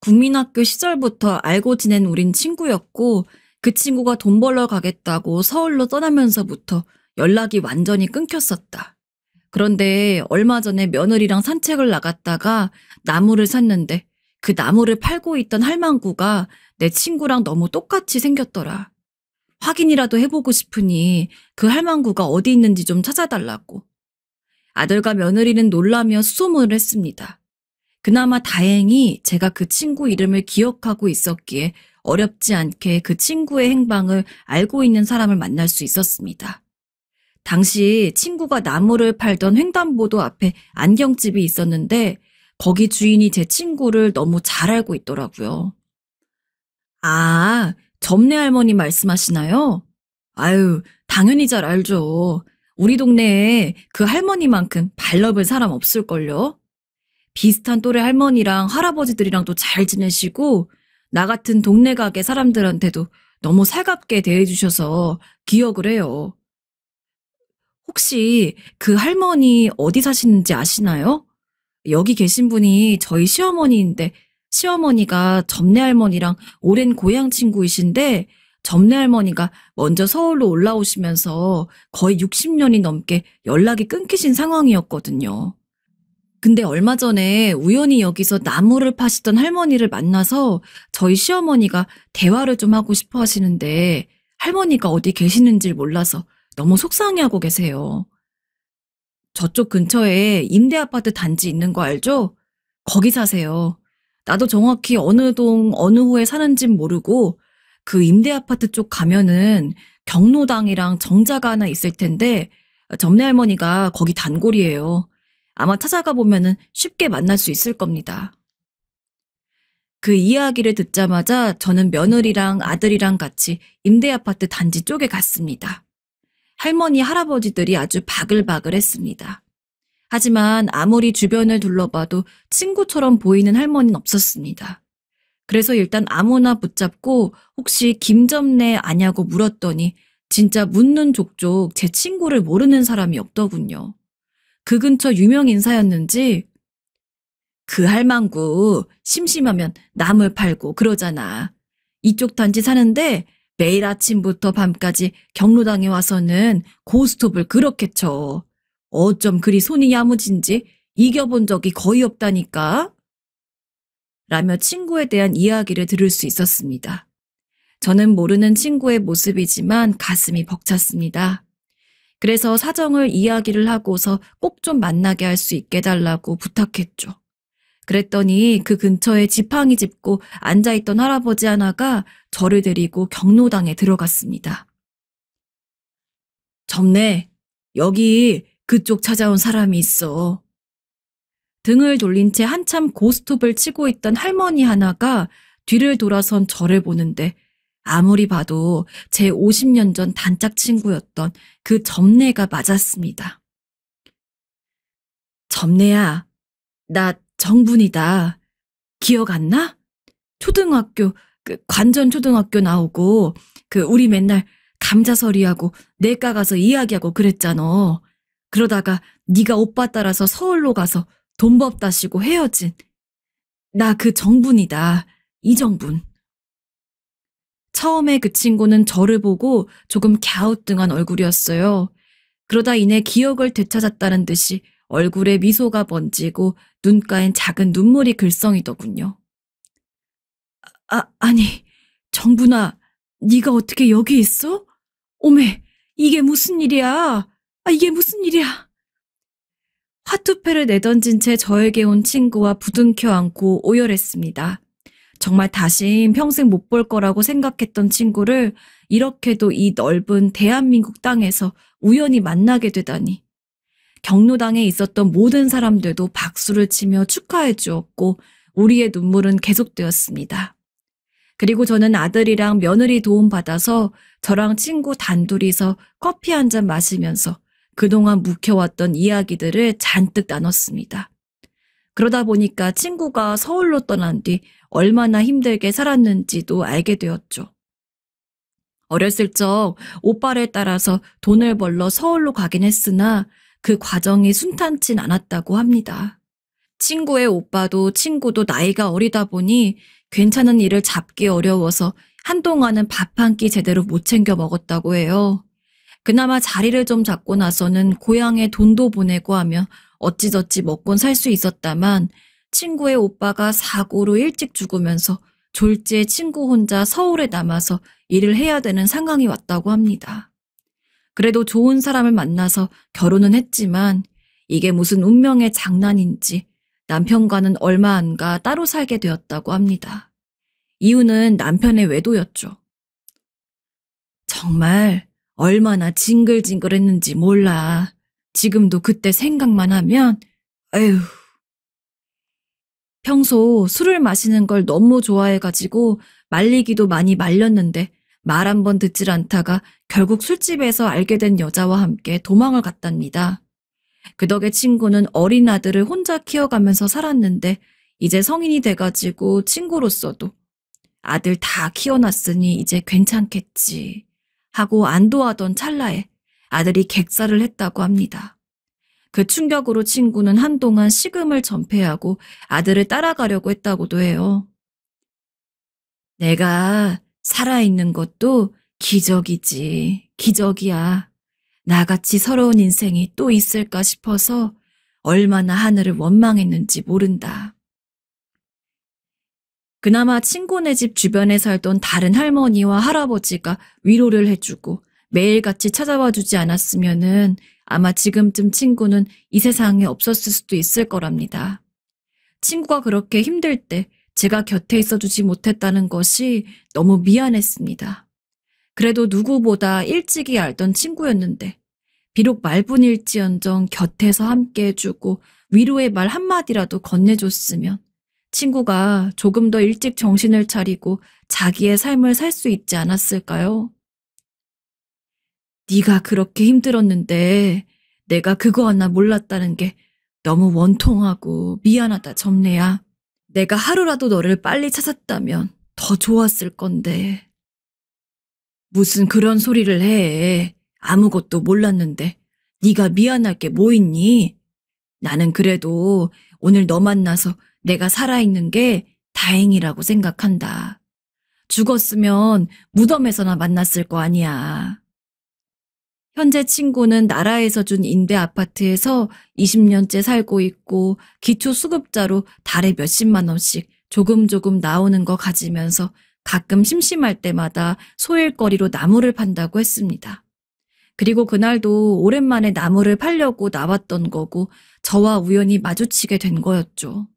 S2: 국민학교 시절부터 알고 지낸 우린 친구였고 그 친구가 돈 벌러 가겠다고 서울로 떠나면서부터 연락이 완전히 끊겼었다. 그런데 얼마 전에 며느리랑 산책을 나갔다가 나무를 샀는데 그 나무를 팔고 있던 할망구가 내 친구랑 너무 똑같이 생겼더라. 확인이라도 해보고 싶으니 그 할망구가 어디 있는지 좀 찾아달라고. 아들과 며느리는 놀라며 수소문을 했습니다. 그나마 다행히 제가 그 친구 이름을 기억하고 있었기에 어렵지 않게 그 친구의 행방을 알고 있는 사람을 만날 수 있었습니다. 당시 친구가 나무를 팔던 횡단보도 앞에 안경집이 있었는데 거기 주인이 제 친구를 너무 잘 알고 있더라고요. 아, 점례 할머니 말씀하시나요? 아유, 당연히 잘 알죠. 우리 동네에 그 할머니만큼 발 넓은 사람 없을걸요? 비슷한 또래 할머니랑 할아버지들이랑도 잘 지내시고 나 같은 동네 가게 사람들한테도 너무 살갑게 대해주셔서 기억을 해요. 혹시 그 할머니 어디 사시는지 아시나요? 여기 계신 분이 저희 시어머니인데 시어머니가 점례 할머니랑 오랜 고향 친구이신데 점례 할머니가 먼저 서울로 올라오시면서 거의 60년이 넘게 연락이 끊기신 상황이었거든요. 근데 얼마 전에 우연히 여기서 나무를 파시던 할머니를 만나서 저희 시어머니가 대화를 좀 하고 싶어 하시는데 할머니가 어디 계시는지 몰라서 너무 속상해하고 계세요. 저쪽 근처에 임대아파트 단지 있는 거 알죠? 거기 사세요. 나도 정확히 어느 동 어느 호에 사는진 모르고 그 임대아파트 쪽 가면은 경로당이랑 정자가 하나 있을 텐데 점례 할머니가 거기 단골이에요. 아마 찾아가 보면은 쉽게 만날 수 있을 겁니다. 그 이야기를 듣자마자 저는 며느리랑 아들이랑 같이 임대아파트 단지 쪽에 갔습니다. 할머니, 할아버지들이 아주 바글바글했습니다. 하지만 아무리 주변을 둘러봐도 친구처럼 보이는 할머니는 없었습니다. 그래서 일단 아무나 붙잡고 혹시 김점례 아냐고 물었더니 진짜 묻는 족족 제 친구를 모르는 사람이 없더군요. 그 근처 유명 인사였는지 그 할망구 심심하면 나물 팔고 그러잖아. 이쪽 단지 사는데 매일 아침부터 밤까지 경로당에 와서는 고스톱을 그렇게 쳐. 어쩜 그리 손이 야무진지 이겨본 적이 거의 없다니까. 라며 친구에 대한 이야기를 들을 수 있었습니다. 저는 모르는 친구의 모습이지만 가슴이 벅찼습니다. 그래서 사정을 이야기를 하고서 꼭 좀 만나게 할 수 있게 해달라고 부탁했죠. 그랬더니 그 근처에 지팡이 짚고 앉아있던 할아버지 하나가 저를 데리고 경로당에 들어갔습니다. 점례, 여기 그쪽 찾아온 사람이 있어. 등을 돌린 채 한참 고스톱을 치고 있던 할머니 하나가 뒤를 돌아선 저를 보는데 아무리 봐도 제 50년 전 단짝 친구였던 그 점례가 맞았습니다. 점례야, 나 정분이다. 기억 안 나? 초등학교, 관전초등학교 나오고 우리 맨날 감자설이하고 내과 가서 이야기하고 그랬잖아. 그러다가 네가 오빠 따라서 서울로 가서 돈법 다시고 헤어진. 나 그 정분이다. 이정분. 처음에 그 친구는 저를 보고 조금 갸우뚱한 얼굴이었어요. 그러다 이내 기억을 되찾았다는 듯이 얼굴에 미소가 번지고 눈가엔 작은 눈물이 글썽이더군요. 아니, 정분아, 네가 어떻게 여기 있어? 오메, 이게 무슨 일이야? 이게 무슨 일이야? 화투패를 내던진 채 저에게 온 친구와 부둥켜 안고 오열했습니다. 정말 다신 평생 못 볼 거라고 생각했던 친구를 이렇게도 이 넓은 대한민국 땅에서 우연히 만나게 되다니. 경로당에 있었던 모든 사람들도 박수를 치며 축하해 주었고 우리의 눈물은 계속되었습니다. 그리고 저는 아들이랑 며느리 도움받아서 저랑 친구 단둘이서 커피 한 잔 마시면서 그동안 묵혀왔던 이야기들을 잔뜩 나눴습니다. 그러다 보니까 친구가 서울로 떠난 뒤 얼마나 힘들게 살았는지도 알게 되었죠. 어렸을 적 오빠를 따라서 돈을 벌러 서울로 가긴 했으나 그 과정이 순탄치 않았다고 합니다. 친구의 오빠도 친구도 나이가 어리다 보니 괜찮은 일을 잡기 어려워서 한동안은 밥 한 끼 제대로 못 챙겨 먹었다고 해요. 그나마 자리를 좀 잡고 나서는 고향에 돈도 보내고 하며 어찌저찌 먹곤 살 수 있었다만 친구의 오빠가 사고로 일찍 죽으면서 졸지에 친구 혼자 서울에 남아서 일을 해야 되는 상황이 왔다고 합니다. 그래도 좋은 사람을 만나서 결혼은 했지만 이게 무슨 운명의 장난인지 남편과는 얼마 안 가 따로 살게 되었다고 합니다. 이유는 남편의 외도였죠. 정말 얼마나 징글징글했는지 몰라. 지금도 그때 생각만 하면 에휴. 평소 술을 마시는 걸 너무 좋아해가지고 말리기도 많이 말렸는데 말 한 번 듣질 않다가 결국 술집에서 알게 된 여자와 함께 도망을 갔답니다. 그 덕에 친구는 어린 아들을 혼자 키워가면서 살았는데 이제 성인이 돼가지고 친구로서도 아들 다 키워놨으니 이제 괜찮겠지 하고 안도하던 찰나에 아들이 객사를 했다고 합니다. 그 충격으로 친구는 한동안 식음을 전폐하고 아들을 따라가려고 했다고도 해요. 내가 살아있는 것도 기적이지, 기적이야. 나같이 서러운 인생이 또 있을까 싶어서 얼마나 하늘을 원망했는지 모른다. 그나마 친구네 집 주변에 살던 다른 할머니와 할아버지가 위로를 해주고 매일같이 찾아와 주지 않았으면은 아마 지금쯤 친구는 이 세상에 없었을 수도 있을 거랍니다. 친구가 그렇게 힘들 때 제가 곁에 있어주지 못했다는 것이 너무 미안했습니다. 그래도 누구보다 일찍이 알던 친구였는데 비록 말뿐일지언정 곁에서 함께 해주고 위로의 말 한마디라도 건네줬으면 친구가 조금 더 일찍 정신을 차리고 자기의 삶을 살 수 있지 않았을까요? 네가 그렇게 힘들었는데 내가 그거 하나 몰랐다는 게 너무 원통하고 미안하다, 점례야. 내가 하루라도 너를 빨리 찾았다면 더 좋았을 건데. 무슨 그런 소리를 해. 아무것도 몰랐는데 네가 미안할 게 뭐 있니? 나는 그래도 오늘 너 만나서 내가 살아있는 게 다행이라고 생각한다. 죽었으면 무덤에서나 만났을 거 아니야. 현재 친구는 나라에서 준 임대 아파트에서 20년째 살고 있고 기초수급자로 달에 몇십만 원씩 조금 나오는 거 가지면서 가끔 심심할 때마다 소일거리로 나무를 판다고 했습니다. 그리고 그날도 오랜만에 나무를 팔려고 나왔던 거고 저와 우연히 마주치게 된 거였죠.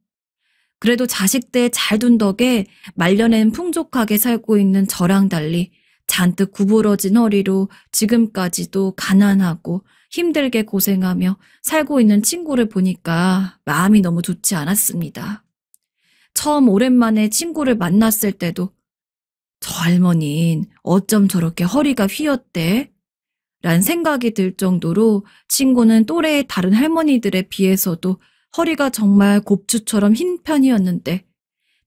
S2: 그래도 자식들 잘 둔 덕에 말년엔 풍족하게 살고 있는 저랑 달리 잔뜩 구부러진 허리로 지금까지도 가난하고 힘들게 고생하며 살고 있는 친구를 보니까 마음이 너무 좋지 않았습니다. 처음 오랜만에 친구를 만났을 때도 저 할머니는 어쩜 저렇게 허리가 휘었대? 란 생각이 들 정도로 친구는 또래의 다른 할머니들에 비해서도 허리가 정말 곱추처럼 흰 편이었는데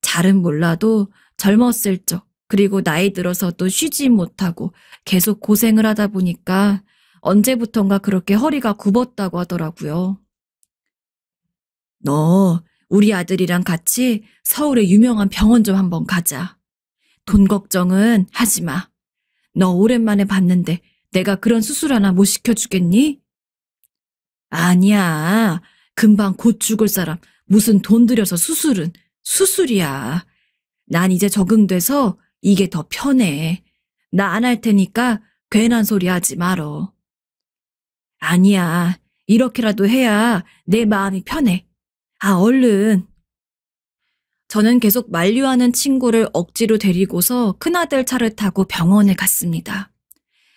S2: 잘은 몰라도 젊었을 적 그리고 나이 들어서도 쉬지 못하고 계속 고생을 하다 보니까 언제부턴가 그렇게 허리가 굽었다고 하더라고요. 너 우리 아들이랑 같이 서울의 유명한 병원 좀 한번 가자. 돈 걱정은 하지 마. 너 오랜만에 봤는데 내가 그런 수술 하나 못 시켜주겠니? 아니야. 금방 곧 죽을 사람 무슨 돈 들여서 수술은 수술이야. 난 이제 적응돼서 이게 더 편해. 나 안 할 테니까 괜한 소리 하지 말어. 아니야. 이렇게라도 해야 내 마음이 편해. 아, 얼른. 저는 계속 만류하는 친구를 억지로 데리고서 큰아들 차를 타고 병원에 갔습니다.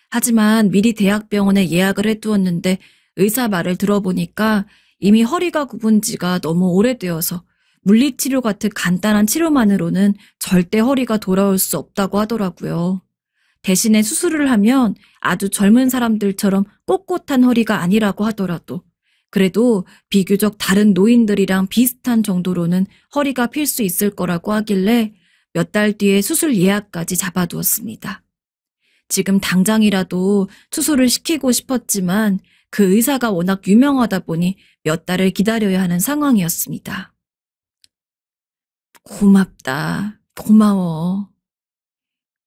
S2: 하지만 미리 대학병원에 예약을 해두었는데 의사 말을 들어보니까 이미 허리가 굽은 지가 너무 오래되어서 물리치료 같은 간단한 치료만으로는 절대 허리가 돌아올 수 없다고 하더라고요. 대신에 수술을 하면 아주 젊은 사람들처럼 꼿꼿한 허리가 아니라고 하더라도 그래도 비교적 다른 노인들이랑 비슷한 정도로는 허리가 필 수 있을 거라고 하길래 몇 달 뒤에 수술 예약까지 잡아두었습니다. 지금 당장이라도 수술을 시키고 싶었지만 그 의사가 워낙 유명하다 보니 몇 달을 기다려야 하는 상황이었습니다. 고맙다. 고마워.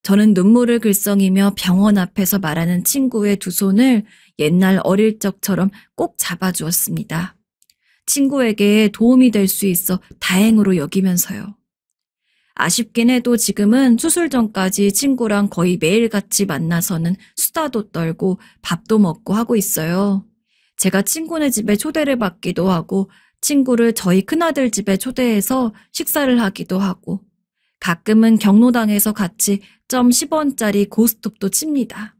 S2: 저는 눈물을 글썽이며 병원 앞에서 말하는 친구의 두 손을 옛날 어릴 적처럼 꼭 잡아주었습니다. 친구에게 도움이 될 수 있어 다행으로 여기면서요. 아쉽긴 해도 지금은 수술 전까지 친구랑 거의 매일같이 만나서는 수다도 떨고 밥도 먹고 하고 있어요. 제가 친구네 집에 초대를 받기도 하고 친구를 저희 큰아들 집에 초대해서 식사를 하기도 하고 가끔은 경로당에서 같이 점 10원짜리 고스톱도 칩니다.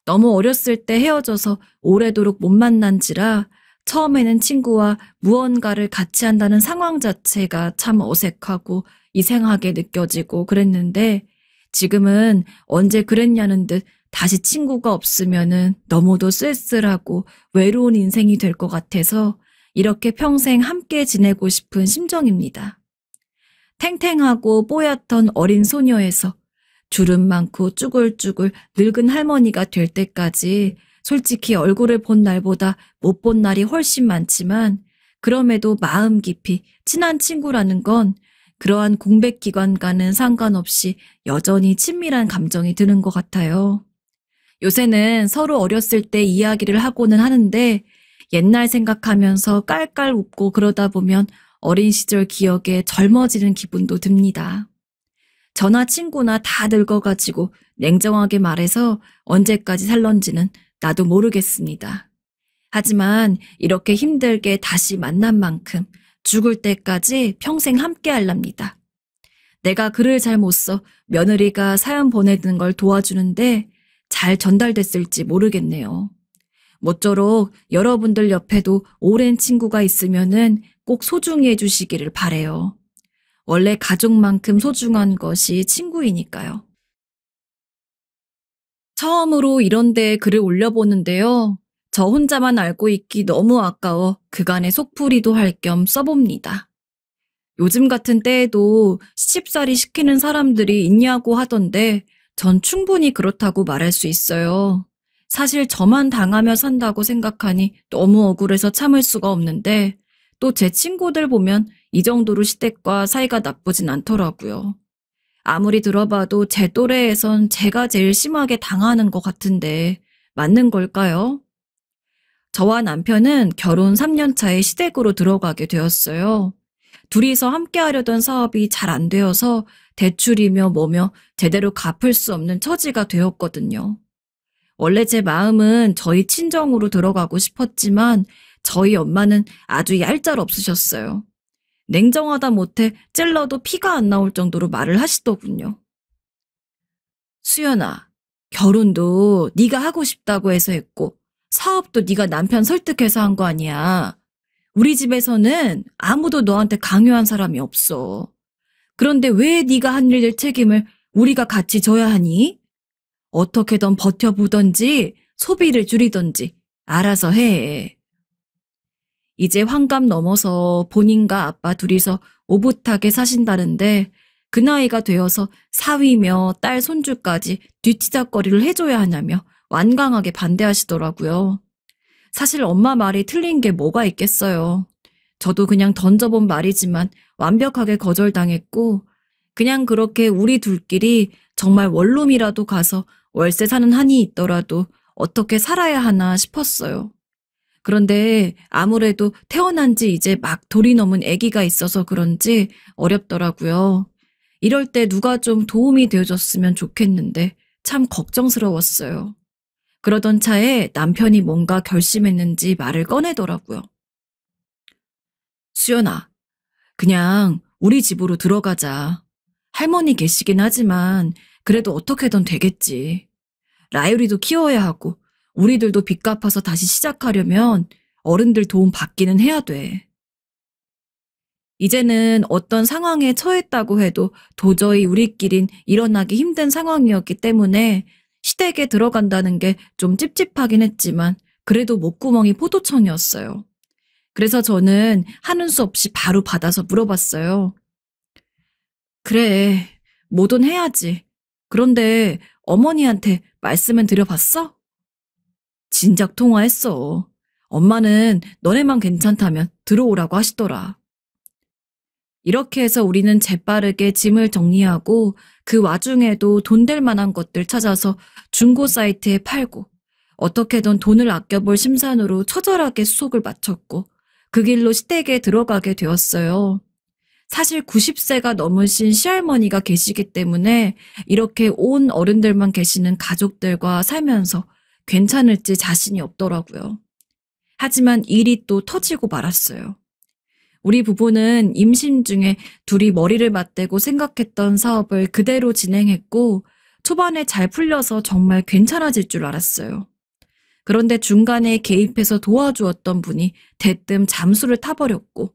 S2: 너무 어렸을 때 헤어져서 오래도록 못 만난지라 처음에는 친구와 무언가를 같이 한다는 상황 자체가 참 어색하고 이상하게 느껴지고 그랬는데 지금은 언제 그랬냐는 듯 다시 친구가 없으면은 너무도 쓸쓸하고 외로운 인생이 될 것 같아서 이렇게 평생 함께 지내고 싶은 심정입니다. 탱탱하고 뽀얗던 어린 소녀에서 주름 많고 쭈글쭈글 늙은 할머니가 될 때까지 솔직히 얼굴을 본 날보다 못 본 날이 훨씬 많지만 그럼에도 마음 깊이 친한 친구라는 건 그러한 공백 기간과는 상관없이 여전히 친밀한 감정이 드는 것 같아요. 요새는 서로 어렸을 때 이야기를 하고는 하는데 옛날 생각하면서 깔깔 웃고 그러다 보면 어린 시절 기억에 젊어지는 기분도 듭니다. 저나 친구나 다 늙어가지고 냉정하게 말해서 언제까지 살런지는 나도 모르겠습니다. 하지만 이렇게 힘들게 다시 만난 만큼 죽을 때까지 평생 함께 할랍니다. 내가 글을 잘 못 써 며느리가 사연 보내는 걸 도와주는데 잘 전달됐을지 모르겠네요. 모쪼록 여러분들 옆에도 오랜 친구가 있으면은 꼭 소중히 해주시기를 바래요. 원래 가족만큼 소중한 것이 친구이니까요. 처음으로 이런 데에 글을 올려보는데요. 저 혼자만 알고 있기 너무 아까워 그간의 속풀이도 할 겸 써봅니다. 요즘 같은 때에도 시집살이 시키는 사람들이 있냐고 하던데 전 충분히 그렇다고 말할 수 있어요. 사실 저만 당하며 산다고 생각하니 너무 억울해서 참을 수가 없는데 또 제 친구들 보면 이 정도로 시댁과 사이가 나쁘진 않더라고요. 아무리 들어봐도 제 또래에선 제가 제일 심하게 당하는 것 같은데 맞는 걸까요? 저와 남편은 결혼 3년 차에 시댁으로 들어가게 되었어요. 둘이서 함께 하려던 사업이 잘 안 되어서 대출이며 뭐며 제대로 갚을 수 없는 처지가 되었거든요. 원래 제 마음은 저희 친정으로 들어가고 싶었지만 저희 엄마는 아주 얄짤없으셨어요. 냉정하다 못해 찔러도 피가 안 나올 정도로 말을 하시더군요. 수연아, 결혼도 네가 하고 싶다고 해서 했고 사업도 네가 남편 설득해서 한 거 아니야. 우리 집에서는 아무도 너한테 강요한 사람이 없어. 그런데 왜 네가 한 일 책임을 우리가 같이 져야 하니? 어떻게든 버텨보던지 소비를 줄이던지 알아서 해. 이제 환갑 넘어서 본인과 아빠 둘이서 오붓하게 사신다는데 그 나이가 되어서 사위며 딸 손주까지 뒤치다꺼리를 해줘야 하냐며 완강하게 반대하시더라고요. 사실 엄마 말이 틀린 게 뭐가 있겠어요. 저도 그냥 던져본 말이지만 완벽하게 거절당했고 그냥 그렇게 우리 둘끼리 정말 원룸이라도 가서 월세 사는 한이 있더라도 어떻게 살아야 하나 싶었어요. 그런데 아무래도 태어난 지 이제 막 돌이 넘은 아기가 있어서 그런지 어렵더라고요. 이럴 때 누가 좀 도움이 되어줬으면 좋겠는데 참 걱정스러웠어요. 그러던 차에 남편이 뭔가 결심했는지 말을 꺼내더라고요. 수연아, 그냥 우리 집으로 들어가자. 할머니 계시긴 하지만 그래도 어떻게든 되겠지. 라유리도 키워야 하고 우리들도 빚 갚아서 다시 시작하려면 어른들 도움 받기는 해야 돼. 이제는 어떤 상황에 처했다고 해도 도저히 우리끼린 일어나기 힘든 상황이었기 때문에 시댁에 들어간다는 게 좀 찝찝하긴 했지만 그래도 목구멍이 포도청이었어요. 그래서 저는 하는 수 없이 바로 받아서 물어봤어요. 그래, 뭐든 해야지. 그런데 어머니한테 말씀은 드려봤어? 진작 통화했어. 엄마는 너네만 괜찮다면 들어오라고 하시더라. 이렇게 해서 우리는 재빠르게 짐을 정리하고 그 와중에도 돈 될 만한 것들 찾아서 중고 사이트에 팔고 어떻게든 돈을 아껴볼 심산으로 처절하게 수속을 마쳤고 그 길로 시댁에 들어가게 되었어요. 사실 90세가 넘으신 시할머니가 계시기 때문에 이렇게 온 어른들만 계시는 가족들과 살면서 괜찮을지 자신이 없더라고요. 하지만 일이 또 터지고 말았어요. 우리 부부는 임신 중에 둘이 머리를 맞대고 생각했던 사업을 그대로 진행했고 초반에 잘 풀려서 정말 괜찮아질 줄 알았어요. 그런데 중간에 개입해서 도와주었던 분이 대뜸 잠수를 타버렸고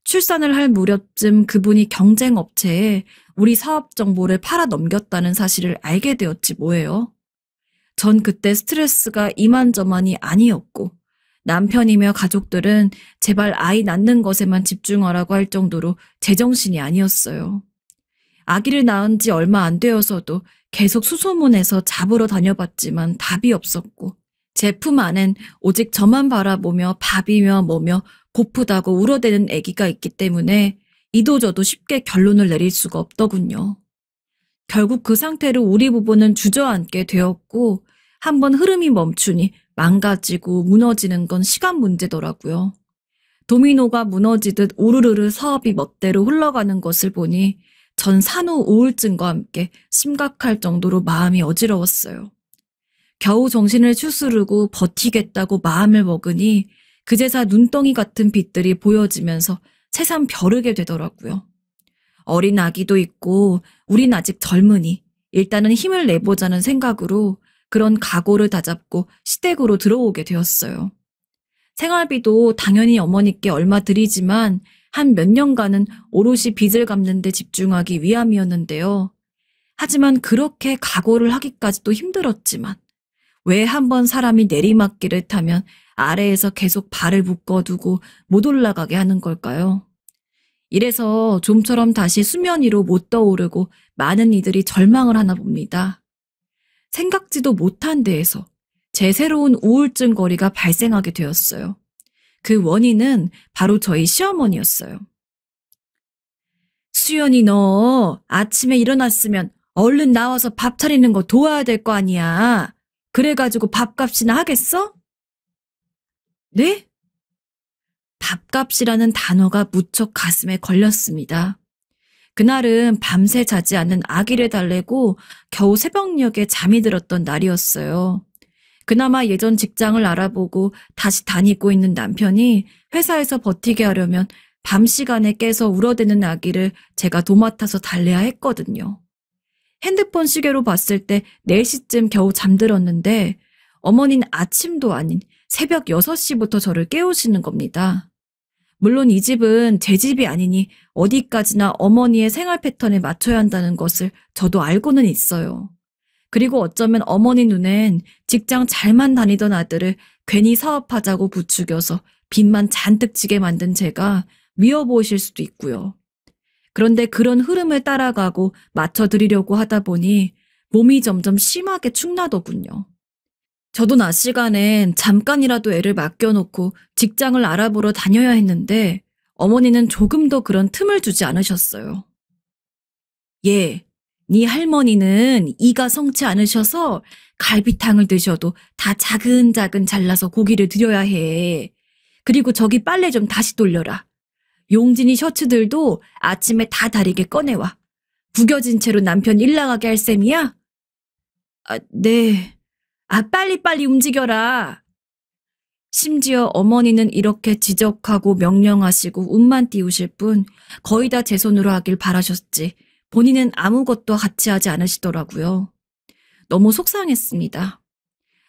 S2: 출산을 할 무렵쯤 그분이 경쟁업체에 우리 사업 정보를 팔아 넘겼다는 사실을 알게 되었지 뭐예요. 전 그때 스트레스가 이만저만이 아니었고 남편이며 가족들은 제발 아이 낳는 것에만 집중하라고 할 정도로 제정신이 아니었어요. 아기를 낳은 지 얼마 안 되어서도 계속 수소문해서 잡으러 다녀봤지만 답이 없었고 제품 안엔 오직 저만 바라보며 밥이며 뭐며 고프다고 울어대는 아기가 있기 때문에 이도저도 쉽게 결론을 내릴 수가 없더군요. 결국 그 상태로 우리 부부는 주저앉게 되었고 한번 흐름이 멈추니 망가지고 무너지는 건 시간 문제더라고요. 도미노가 무너지듯 우르르르 사업이 멋대로 흘러가는 것을 보니 전 산후 우울증과 함께 심각할 정도로 마음이 어지러웠어요. 겨우 정신을 추스르고 버티겠다고 마음을 먹으니 그제서 눈덩이 같은 빛들이 보여지면서 새삼 벼르게 되더라고요. 어린 아기도 있고 우린 아직 젊으니 일단은 힘을 내보자는 생각으로 그런 각오를 다잡고 시댁으로 들어오게 되었어요. 생활비도 당연히 어머니께 얼마 드리지만 한 몇 년간은 오롯이 빚을 갚는 데 집중하기 위함이었는데요. 하지만 그렇게 각오를 하기까지도 힘들었지만 왜 한번 사람이 내리막길을 타면 아래에서 계속 발을 묶어두고 못 올라가게 하는 걸까요? 이래서 좀처럼 다시 수면 위로 못 떠오르고 많은 이들이 절망을 하나 봅니다. 생각지도 못한 데에서 제 새로운 우울증 거리가 발생하게 되었어요. 그 원인은 바로 저희 시어머니였어요. 수연이 너 아침에 일어났으면 얼른 나와서 밥 차리는 거 도와야 될 거 아니야. 그래가지고 밥값이나 하겠어? 네? 밥값이라는 단어가 무척 가슴에 걸렸습니다. 그날은 밤새 자지 않는 아기를 달래고 겨우 새벽녘에 잠이 들었던 날이었어요. 그나마 예전 직장을 알아보고 다시 다니고 있는 남편이 회사에서 버티게 하려면 밤 시간에 깨서 울어대는 아기를 제가 도맡아서 달래야 했거든요. 핸드폰 시계로 봤을 때 4시쯤 겨우 잠들었는데 어머니는 아침도 아닌 새벽 6시부터 저를 깨우시는 겁니다. 물론 이 집은 제 집이 아니니 어디까지나 어머니의 생활 패턴에 맞춰야 한다는 것을 저도 알고는 있어요. 그리고 어쩌면 어머니 눈엔 직장 잘만 다니던 아들을 괜히 사업하자고 부추겨서 빚만 잔뜩 지게 만든 제가 미워 보이실 수도 있고요. 그런데 그런 흐름을 따라가고 맞춰드리려고 하다 보니 몸이 점점 심하게 축나더군요. 저도 낮 시간엔 잠깐이라도 애를 맡겨놓고 직장을 알아보러 다녀야 했는데 어머니는 조금도 그런 틈을 주지 않으셨어요. 예, 네 할머니는 이가 성치 않으셔서 갈비탕을 드셔도 다 자근자근 잘라서 고기를 드려야 해. 그리고 저기 빨래 좀 다시 돌려라. 용진이 셔츠들도 아침에 다 다리게 꺼내와. 구겨진 채로 남편 일 나가게 할 셈이야? 아, 네. 빨리빨리 움직여라. 심지어 어머니는 이렇게 지적하고 명령하시고 운만 띄우실 뿐 거의 다 제 손으로 하길 바라셨지 본인은 아무것도 같이 하지 않으시더라고요. 너무 속상했습니다.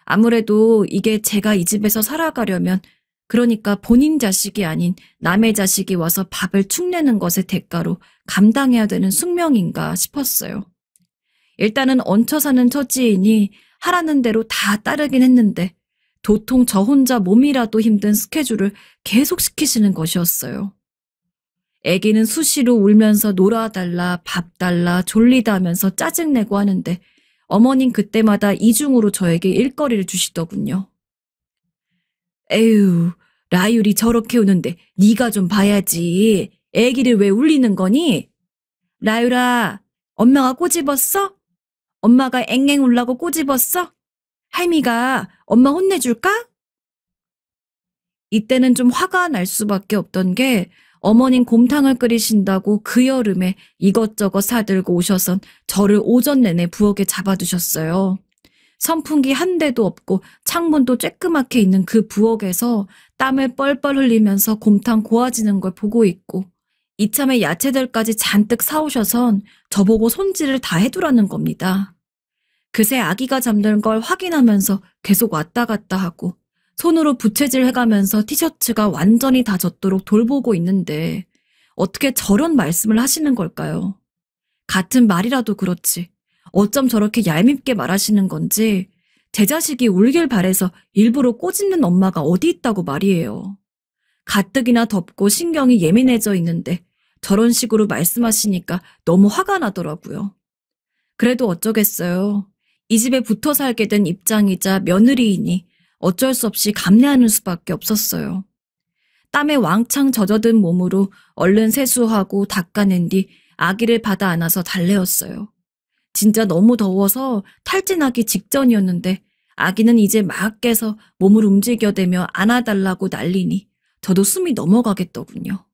S2: 아무래도 이게 제가 이 집에서 살아가려면 그러니까 본인 자식이 아닌 남의 자식이 와서 밥을 축내는 것의 대가로 감당해야 되는 숙명인가 싶었어요. 일단은 얹혀 사는 처지이니 하라는 대로 다 따르긴 했는데 도통 저 혼자 몸이라도 힘든 스케줄을 계속 시키시는 것이었어요. 애기는 수시로 울면서 놀아달라, 밥 달라, 졸리다 하면서 짜증내고 하는데 어머닌 그때마다 이중으로 저에게 일거리를 주시더군요. 에휴, 라율이 저렇게 우는데 네가 좀 봐야지. 애기를 왜 울리는 거니? 라율아, 엄마가 꼬집었어? 엄마가 앵앵 울라고 꼬집었어? 할미가 엄마 혼내줄까? 이때는 좀 화가 날 수밖에 없던 게 어머님 곰탕을 끓이신다고 그 여름에 이것저것 사들고 오셔선 저를 오전 내내 부엌에 잡아두셨어요. 선풍기 한 대도 없고 창문도 쬐끄맣게 있는 그 부엌에서 땀을 뻘뻘 흘리면서 곰탕 고아지는 걸 보고 있고 이참에 야채들까지 잔뜩 사오셔선 저보고 손질을 다 해두라는 겁니다. 그새 아기가 잠든 걸 확인하면서 계속 왔다 갔다 하고 손으로 부채질 해가면서 티셔츠가 완전히 다 젖도록 돌보고 있는데 어떻게 저런 말씀을 하시는 걸까요? 같은 말이라도 그렇지 어쩜 저렇게 얄밉게 말하시는 건지 제 자식이 울길 바래서 일부러 꼬집는 엄마가 어디 있다고 말이에요. 가뜩이나 덥고 신경이 예민해져 있는데 저런 식으로 말씀하시니까 너무 화가 나더라고요. 그래도 어쩌겠어요. 이 집에 붙어 살게 된 입장이자 며느리이니 어쩔 수 없이 감내하는 수밖에 없었어요. 땀에 왕창 젖어든 몸으로 얼른 세수하고 닦아낸 뒤 아기를 받아 안아서 달래었어요. 진짜 너무 더워서 탈진하기 직전이었는데 아기는 이제 막 깨서 몸을 움직여대며 안아달라고 난리니 저도 숨이 넘어가겠더군요.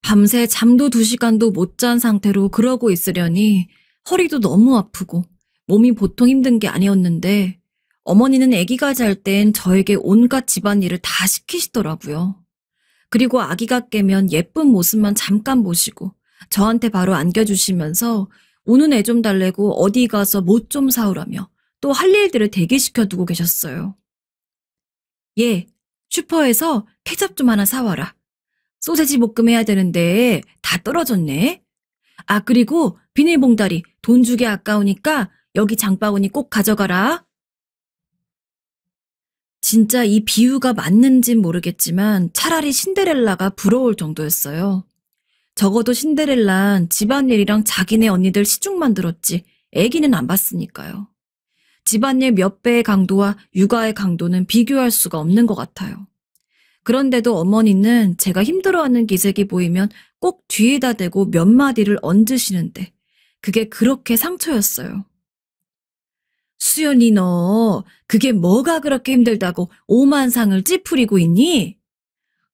S2: 밤새 잠도 2시간도 못 잔 상태로 그러고 있으려니 허리도 너무 아프고 몸이 보통 힘든 게 아니었는데 어머니는 아기가 잘 땐 저에게 온갖 집안일을 다 시키시더라고요. 그리고 아기가 깨면 예쁜 모습만 잠깐 보시고 저한테 바로 안겨주시면서 우는 애 좀 달래고 어디 가서 못 좀 사오라며 또 할 일들을 대기시켜두고 계셨어요. 얘, 슈퍼에서 케첩 좀 하나 사와라. 소세지 볶음 해야 되는데 다 떨어졌네. 아, 그리고 비닐봉다리 돈 주기 아까우니까 여기 장바구니 꼭 가져가라. 진짜 이 비유가 맞는진 모르겠지만 차라리 신데렐라가 부러울 정도였어요. 적어도 신데렐라는 집안일이랑 자기네 언니들 시중만 들었지 애기는 안 봤으니까요. 집안일 몇 배의 강도와 육아의 강도는 비교할 수가 없는 것 같아요. 그런데도 어머니는 제가 힘들어하는 기색이 보이면 꼭 뒤에다 대고 몇 마디를 얹으시는데 그게 그렇게 상처였어요. 수연이 너 그게 뭐가 그렇게 힘들다고 오만상을 찌푸리고 있니?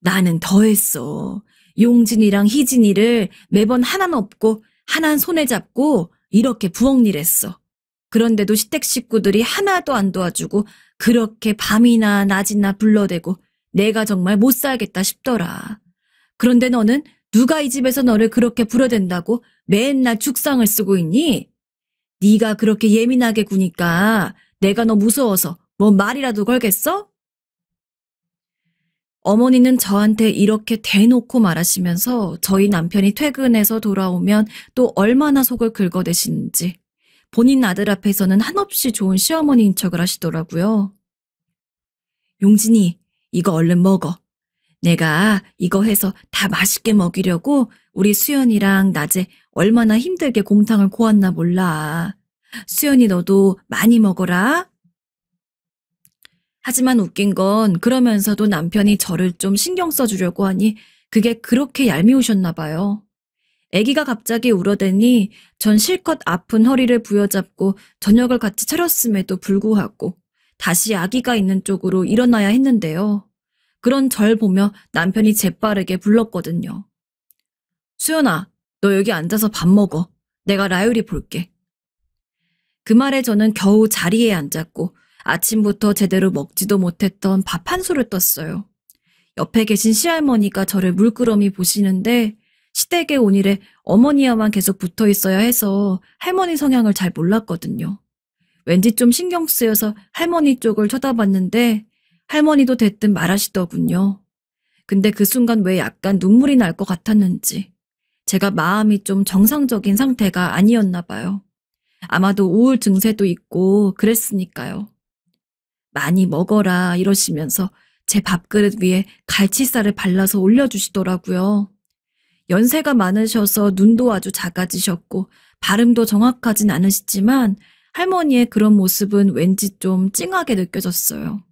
S2: 나는 더했어. 용진이랑 희진이를 매번 하나는 없고 하나는 손에 잡고 이렇게 부엌일 했어. 그런데도 시댁 식구들이 하나도 안 도와주고 그렇게 밤이나 낮이나 불러대고 내가 정말 못 살겠다 싶더라. 그런데 너는 누가 이 집에서 너를 그렇게 부려댄다고 맨날 죽상을 쓰고 있니? 네가 그렇게 예민하게 구니까 내가 너 무서워서 뭐 말이라도 걸겠어? 어머니는 저한테 이렇게 대놓고 말하시면서 저희 남편이 퇴근해서 돌아오면 또 얼마나 속을 긁어대시는지 본인 아들 앞에서는 한없이 좋은 시어머니인 척을 하시더라고요. 용진이, 이거 얼른 먹어. 내가 이거 해서 다 맛있게 먹이려고 우리 수연이랑 낮에 얼마나 힘들게 곰탕을 고았나 몰라. 수연이 너도 많이 먹어라. 하지만 웃긴 건 그러면서도 남편이 저를 좀 신경 써주려고 하니 그게 그렇게 얄미우셨나 봐요. 아기가 갑자기 울어대니 전 실컷 아픈 허리를 부여잡고 저녁을 같이 차렸음에도 불구하고 다시 아기가 있는 쪽으로 일어나야 했는데요. 그런 절 보며 남편이 재빠르게 불렀거든요. 수연아, 너 여기 앉아서 밥 먹어. 내가 라율이 볼게. 그 말에 저는 겨우 자리에 앉았고 아침부터 제대로 먹지도 못했던 밥 한 술을 떴어요. 옆에 계신 시할머니가 저를 물끄러미 보시는데 시댁에 온 이래 어머니와만 계속 붙어 있어야 해서 할머니 성향을 잘 몰랐거든요. 왠지 좀 신경 쓰여서 할머니 쪽을 쳐다봤는데 할머니도 대뜸 말하시더군요. 근데 그 순간 왜 약간 눈물이 날 것 같았는지 제가 마음이 좀 정상적인 상태가 아니었나 봐요. 아마도 우울 증세도 있고 그랬으니까요. 많이 먹어라 이러시면서 제 밥그릇 위에 갈치살을 발라서 올려주시더라고요. 연세가 많으셔서 눈도 아주 작아지셨고 발음도 정확하진 않으시지만 할머니의 그런 모습은 왠지 좀 찡하게 느껴졌어요.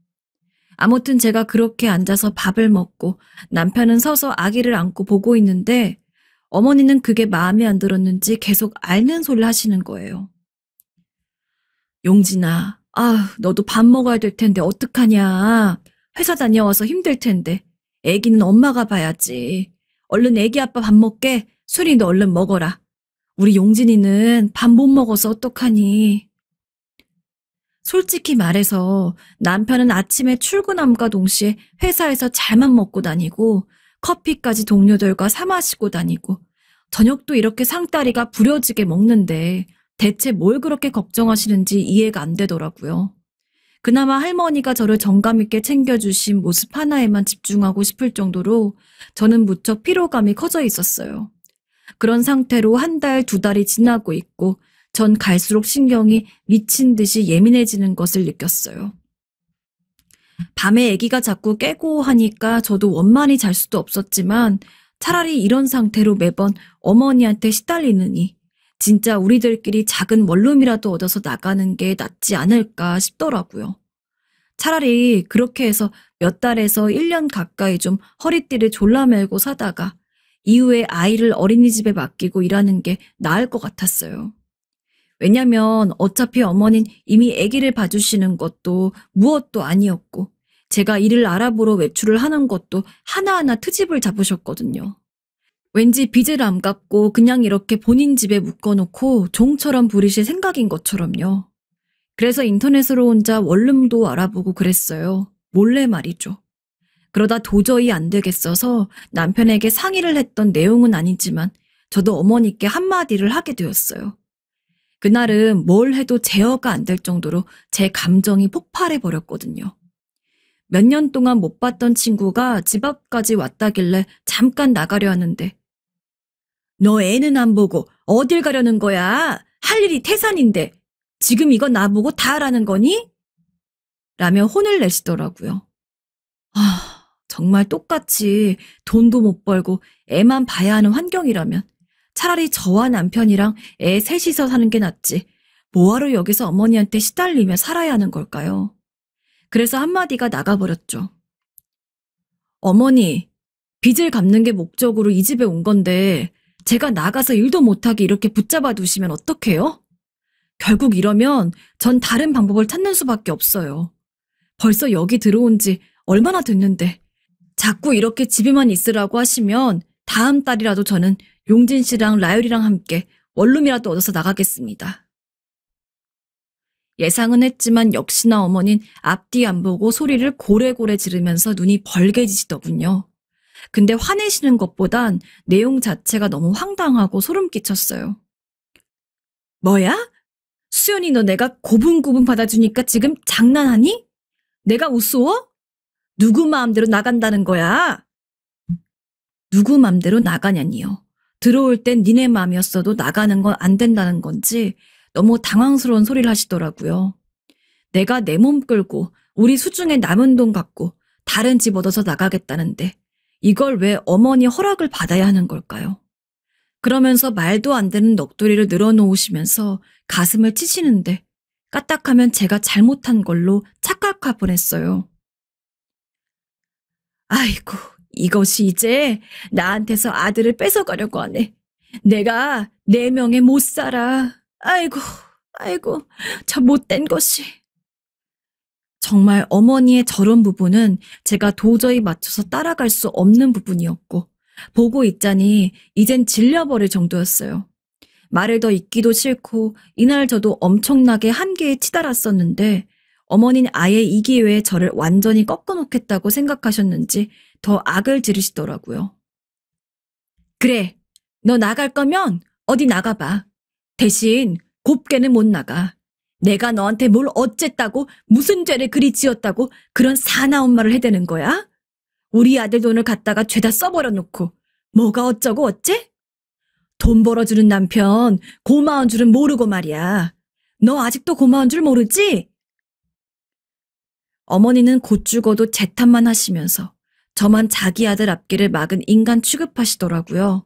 S2: 아무튼 제가 그렇게 앉아서 밥을 먹고 남편은 서서 아기를 안고 보고 있는데 어머니는 그게 마음에 안 들었는지 계속 앓는 소리를 하시는 거예요. 용진아, 너도 밥 먹어야 될 텐데 어떡하냐. 회사 다녀와서 힘들 텐데. 애기는 엄마가 봐야지. 얼른 애기 아빠 밥 먹게. 수리 너 얼른 먹어라. 우리 용진이는 밥 못 먹어서 어떡하니. 솔직히 말해서 남편은 아침에 출근함과 동시에 회사에서 잘만 먹고 다니고 커피까지 동료들과 사 마시고 다니고 저녁도 이렇게 상다리가 부려지게 먹는데 대체 뭘 그렇게 걱정하시는지 이해가 안 되더라고요. 그나마 할머니가 저를 정감 있게 챙겨주신 모습 하나에만 집중하고 싶을 정도로 저는 무척 피로감이 커져 있었어요. 그런 상태로 한 달, 두 달이 지나고 있고 전 갈수록 신경이 미친 듯이 예민해지는 것을 느꼈어요. 밤에 아기가 자꾸 깨고 하니까 저도 원만히 잘 수도 없었지만 차라리 이런 상태로 매번 어머니한테 시달리느니 진짜 우리들끼리 작은 원룸이라도 얻어서 나가는 게 낫지 않을까 싶더라고요. 차라리 그렇게 해서 몇 달에서 1년 가까이 좀 허리띠를 졸라매고 사다가 이후에 아이를 어린이집에 맡기고 일하는 게 나을 것 같았어요. 왜냐면 어차피 어머닌 이미 아기를 봐주시는 것도 무엇도 아니었고 제가 일을 알아보러 외출을 하는 것도 하나하나 트집을 잡으셨거든요. 왠지 빚을 안 갚고 그냥 이렇게 본인 집에 묶어놓고 종처럼 부리실 생각인 것처럼요. 그래서 인터넷으로 혼자 원룸도 알아보고 그랬어요. 몰래 말이죠. 그러다 도저히 안 되겠어서 남편에게 상의를 했던 내용은 아니지만 저도 어머니께 한마디를 하게 되었어요. 그날은 뭘 해도 제어가 안 될 정도로 제 감정이 폭발해 버렸거든요. 몇 년 동안 못 봤던 친구가 집 앞까지 왔다길래 잠깐 나가려 하는데 너 애는 안 보고 어딜 가려는 거야? 할 일이 태산인데 지금 이거 나보고 다 하라는 거니? 라며 혼을 내시더라고요. 정말 똑같이 돈도 못 벌고 애만 봐야 하는 환경이라면 차라리 저와 남편이랑 애 셋이서 사는 게 낫지 뭐하러 여기서 어머니한테 시달리며 살아야 하는 걸까요? 그래서 한마디가 나가버렸죠. 어머니, 빚을 갚는 게 목적으로 이 집에 온 건데 제가 나가서 일도 못하게 이렇게 붙잡아 두시면 어떡해요? 결국 이러면 전 다른 방법을 찾는 수밖에 없어요. 벌써 여기 들어온 지 얼마나 됐는데 자꾸 이렇게 집에만 있으라고 하시면 다음 달이라도 저는 용진 씨랑 라율이랑 함께 원룸이라도 얻어서 나가겠습니다. 예상은 했지만 역시나 어머닌 앞뒤 안 보고 소리를 고래고래 지르면서 눈이 벌개지시더군요. 근데 화내시는 것보단 내용 자체가 너무 황당하고 소름 끼쳤어요. 뭐야? 수연이 너 내가 고분고분 받아주니까 지금 장난하니? 내가 우스워? 누구 마음대로 나간다는 거야? 누구 맘대로 나가냐니요. 들어올 땐 니네 맘이었어도 나가는 건 안 된다는 건지 너무 당황스러운 소리를 하시더라고요. 내가 내 몸 끌고 우리 수중에 남은 돈 갖고 다른 집 얻어서 나가겠다는데 이걸 왜 어머니 허락을 받아야 하는 걸까요? 그러면서 말도 안 되는 넋두리를 늘어놓으시면서 가슴을 치시는데 까딱하면 제가 잘못한 걸로 착각할 뻔했어요. 아이고, 이것이 이제 나한테서 아들을 뺏어가려고 하네. 내가 내 명에 못 살아. 아이고, 아이고, 저 못된 것이. 정말 어머니의 저런 부분은 제가 도저히 맞춰서 따라갈 수 없는 부분이었고, 보고 있자니 이젠 질려버릴 정도였어요. 말을 더 잇기도 싫고 이날 저도 엄청나게 한계에 치달았었는데 어머니는 아예 이 기회에 저를 완전히 꺾어놓겠다고 생각하셨는지 더 악을 지르시더라고요. 그래, 너 나갈 거면 어디 나가봐. 대신 곱게는 못 나가. 내가 너한테 뭘 어쨌다고 무슨 죄를 그리 지었다고 그런 사나운 말을 해대는 거야? 우리 아들 돈을 갖다가 죄다 써버려 놓고 뭐가 어쩌고 어째? 돈 벌어주는 남편 고마운 줄은 모르고 말이야. 너 아직도 고마운 줄 모르지? 어머니는 곧 죽어도 제 탓만 하시면서 저만 자기 아들 앞길을 막은 인간 취급하시더라고요.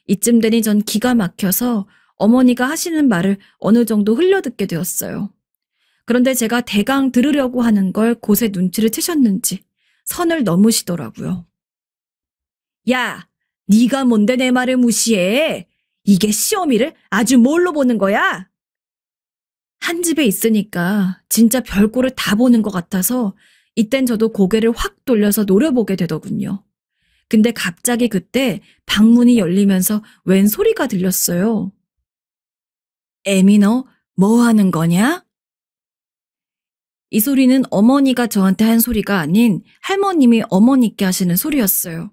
S2: 이쯤 되니 전 기가 막혀서 어머니가 하시는 말을 어느 정도 흘려듣게 되었어요. 그런데 제가 대강 들으려고 하는 걸 곳에 눈치를 채셨는지 선을 넘으시더라고요. 야, 네가 뭔데 내 말을 무시해? 이게 시어미를 아주 뭘로 보는 거야? 한 집에 있으니까 진짜 별꼴을 다 보는 것 같아서 이땐 저도 고개를 확 돌려서 노려보게 되더군요. 근데 갑자기 그때 방문이 열리면서 웬 소리가 들렸어요. 애미 너 뭐 하는 거냐? 이 소리는 어머니가 저한테 한 소리가 아닌 할머님이 어머니께 하시는 소리였어요.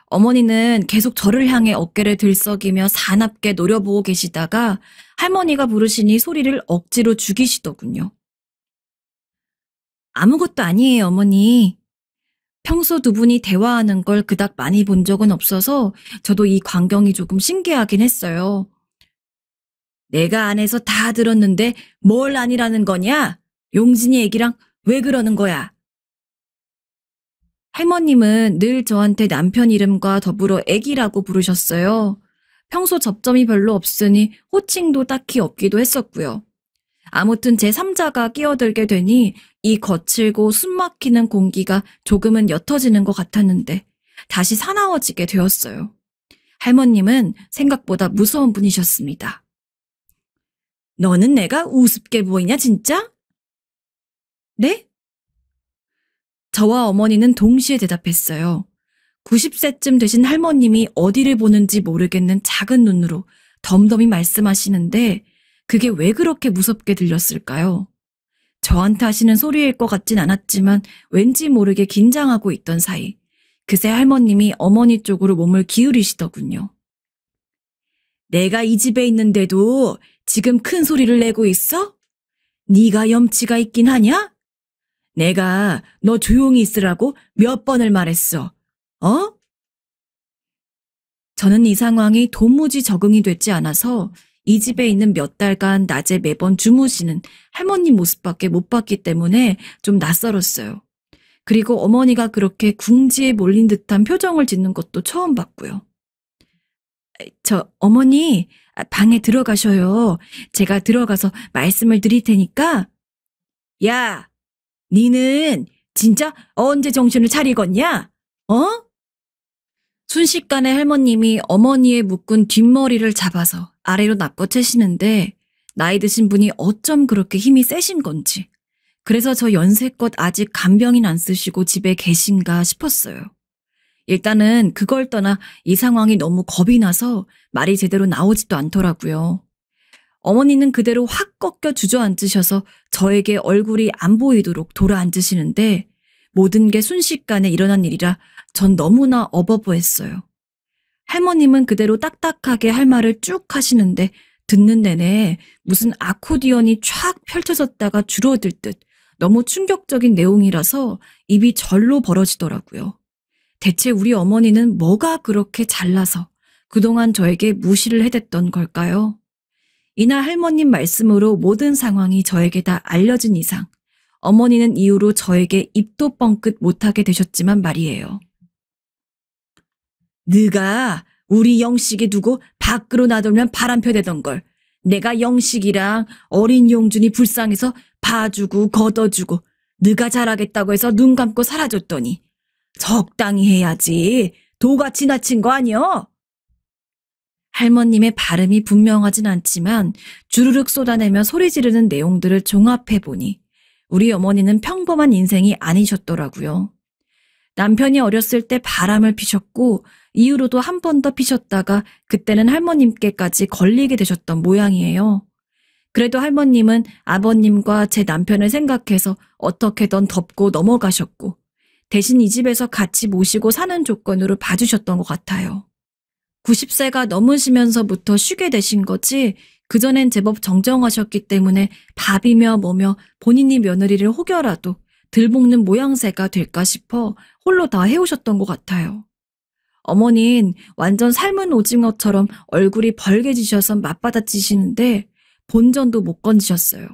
S2: 어머니는 계속 저를 향해 어깨를 들썩이며 사납게 노려보고 계시다가 할머니가 부르시니 소리를 억지로 죽이시더군요. 아무것도 아니에요, 어머니. 평소 두 분이 대화하는 걸 그닥 많이 본 적은 없어서 저도 이 광경이 조금 신기하긴 했어요. 내가 안에서 다 들었는데 뭘 아니라는 거냐? 용진이 애기랑 왜 그러는 거야? 할머님은 늘 저한테 남편 이름과 더불어 애기라고 부르셨어요. 평소 접점이 별로 없으니 호칭도 딱히 없기도 했었고요. 아무튼 제 3자가 끼어들게 되니 이 거칠고 숨막히는 공기가 조금은 옅어지는 것 같았는데 다시 사나워지게 되었어요. 할머님은 생각보다 무서운 분이셨습니다. 너는 내가 우습게 보이냐 진짜? 네? 저와 어머니는 동시에 대답했어요. 90세쯤 되신 할머님이 어디를 보는지 모르겠는 작은 눈으로 덤덤히 말씀하시는데 그게 왜 그렇게 무섭게 들렸을까요? 저한테 하시는 소리일 것 같진 않았지만 왠지 모르게 긴장하고 있던 사이 그새 할머님이 어머니 쪽으로 몸을 기울이시더군요. 내가 이 집에 있는데도 지금 큰 소리를 내고 있어? 네가 염치가 있긴 하냐? 내가 너 조용히 있으라고 몇 번을 말했어. 어? 저는 이 상황이 도무지 적응이 되지 않아서 이 집에 있는 몇 달간 낮에 매번 주무시는 할머님 모습밖에 못 봤기 때문에 좀 낯설었어요. 그리고 어머니가 그렇게 궁지에 몰린 듯한 표정을 짓는 것도 처음 봤고요. 어머니, 방에 들어가셔요. 제가 들어가서 말씀을 드릴 테니까. 야, 니는 진짜 언제 정신을 차리겠냐? 어? 순식간에 할머님이 어머니의 묶은 뒷머리를 잡아서 아래로 납고채시는데 나이 드신 분이 어쩜 그렇게 힘이 세신 건지 그래서 저 연세껏 아직 간병인 안 쓰시고 집에 계신가 싶었어요. 일단은 그걸 떠나 이 상황이 너무 겁이 나서 말이 제대로 나오지도 않더라고요. 어머니는 그대로 확 꺾여 주저앉으셔서 저에게 얼굴이 안 보이도록 돌아앉으시는데 모든 게 순식간에 일어난 일이라 전 너무나 어버버했어요. 할머님은 그대로 딱딱하게 할 말을 쭉 하시는데 듣는 내내 무슨 아코디언이 쫙 펼쳐졌다가 줄어들 듯 너무 충격적인 내용이라서 입이 절로 벌어지더라고요. 대체 우리 어머니는 뭐가 그렇게 잘나서 그동안 저에게 무시를 해댔던 걸까요? 이날 할머님 말씀으로 모든 상황이 저에게 다 알려진 이상 어머니는 이후로 저에게 입도 뻥끗 못하게 되셨지만 말이에요. 네가 우리 영식이 두고 밖으로 나돌면 바람펴 대던 걸 내가 영식이랑 어린 용준이 불쌍해서 봐주고 걷어주고 네가 잘하겠다고 해서 눈 감고 살아줬더니 적당히 해야지. 도가 지나친 거 아니여? 할머님의 발음이 분명하진 않지만 주르륵 쏟아내며 소리 지르는 내용들을 종합해보니 우리 어머니는 평범한 인생이 아니셨더라고요. 남편이 어렸을 때 바람을 피셨고 이후로도 한 번 더 피셨다가 그때는 할머님께까지 걸리게 되셨던 모양이에요. 그래도 할머님은 아버님과 제 남편을 생각해서 어떻게든 덮고 넘어가셨고 대신 이 집에서 같이 모시고 사는 조건으로 봐주셨던 것 같아요. 90세가 넘으시면서부터 쉬게 되신 거지 그전엔 제법 정정하셨기 때문에 밥이며 뭐며 본인이 며느리를 혹여라도 들볶는 모양새가 될까 싶어 홀로 다 해오셨던 것 같아요. 어머닌 완전 삶은 오징어처럼 얼굴이 벌개지셔서 맞받아치시는데 본전도 못 건지셨어요.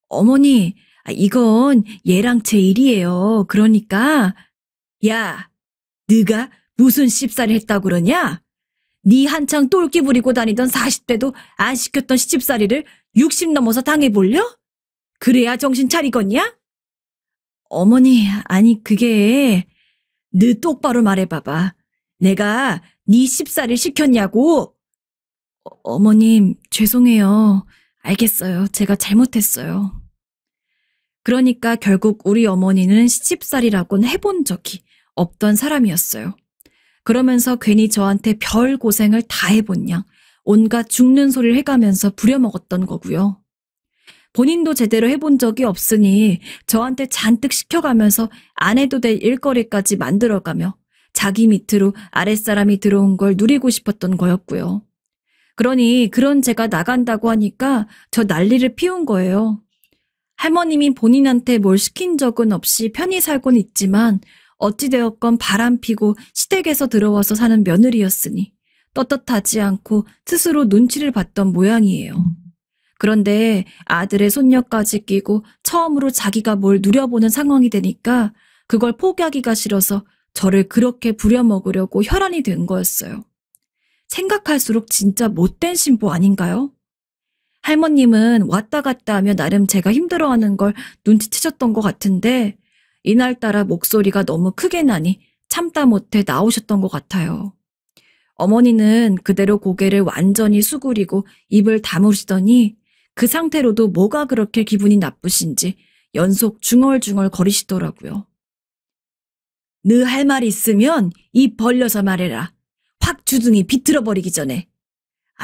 S2: 어머니, 이건 얘랑 제 일이에요. 그러니까 야, 네가 무슨 씹살이 했다고 그러냐? 네 한창 똘끼 부리고 다니던 40대도 안 시켰던 시집살이를 60 넘어서 당해볼려? 그래야 정신 차리겠냐? 어머니, 아니 그게 너 똑바로 말해봐봐. 내가 네 씹살이 시켰냐고? 어머님, 죄송해요. 알겠어요. 제가 잘못했어요. 그러니까 결국 우리 어머니는 시집살이라고는 해본 적이 없던 사람이었어요. 그러면서 괜히 저한테 별 고생을 다 해본 양 온갖 죽는 소리를 해가면서 부려먹었던 거고요. 본인도 제대로 해본 적이 없으니 저한테 잔뜩 시켜가면서 안 해도 될 일거리까지 만들어가며 자기 밑으로 아랫사람이 들어온 걸 누리고 싶었던 거였고요. 그러니 그런 제가 나간다고 하니까 저 난리를 피운 거예요. 할머님이 본인한테 뭘 시킨 적은 없이 편히 살곤 있지만 어찌되었건 바람피고 시댁에서 들어와서 사는 며느리였으니 떳떳하지 않고 스스로 눈치를 봤던 모양이에요. 그런데 아들의 손녀까지 끼고 처음으로 자기가 뭘 누려보는 상황이 되니까 그걸 포기하기가 싫어서 저를 그렇게 부려먹으려고 혈안이 된 거였어요. 생각할수록 진짜 못된 신부 아닌가요? 할머님은 왔다 갔다 하며 나름 제가 힘들어하는 걸 눈치채셨던 것 같은데 이날따라 목소리가 너무 크게 나니 참다 못해 나오셨던 것 같아요. 어머니는 그대로 고개를 완전히 수그리고 입을 다무시더니 그 상태로도 뭐가 그렇게 기분이 나쁘신지 연속 중얼중얼 거리시더라고요. 너 할 말 있으면 입 벌려서 말해라. 확 주둥이 비틀어버리기 전에.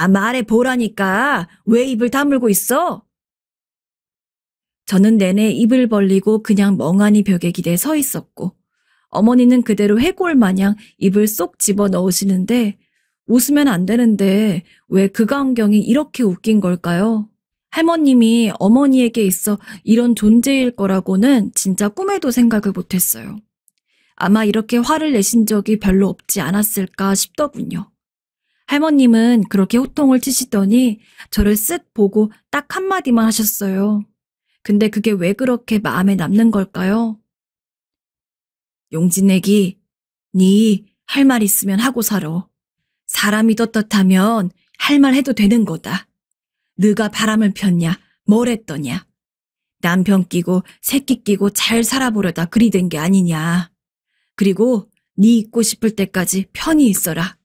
S2: 말해보라니까 왜 입을 다물고 있어? 저는 내내 입을 벌리고 그냥 멍하니 벽에 기대 서 있었고 어머니는 그대로 해골 마냥 입을 쏙 집어넣으시는데 웃으면 안 되는데 왜 그 광경이 이렇게 웃긴 걸까요? 할머님이 어머니에게 있어 이런 존재일 거라고는 진짜 꿈에도 생각을 못했어요. 아마 이렇게 화를 내신 적이 별로 없지 않았을까 싶더군요. 할머님은 그렇게 호통을 치시더니 저를 쓱 보고 딱 한마디만 하셨어요. 근데 그게 왜 그렇게 마음에 남는 걸까요? 용진애기, 니 할 말 있으면 하고 살아. 사람이 떳떳하면 할 말 해도 되는 거다. 네가 바람을 폈냐, 뭘 했더냐. 남편 끼고 새끼 끼고 잘 살아보려다 그리 된 게 아니냐. 그리고 니 있고 싶을 때까지 편히 있어라.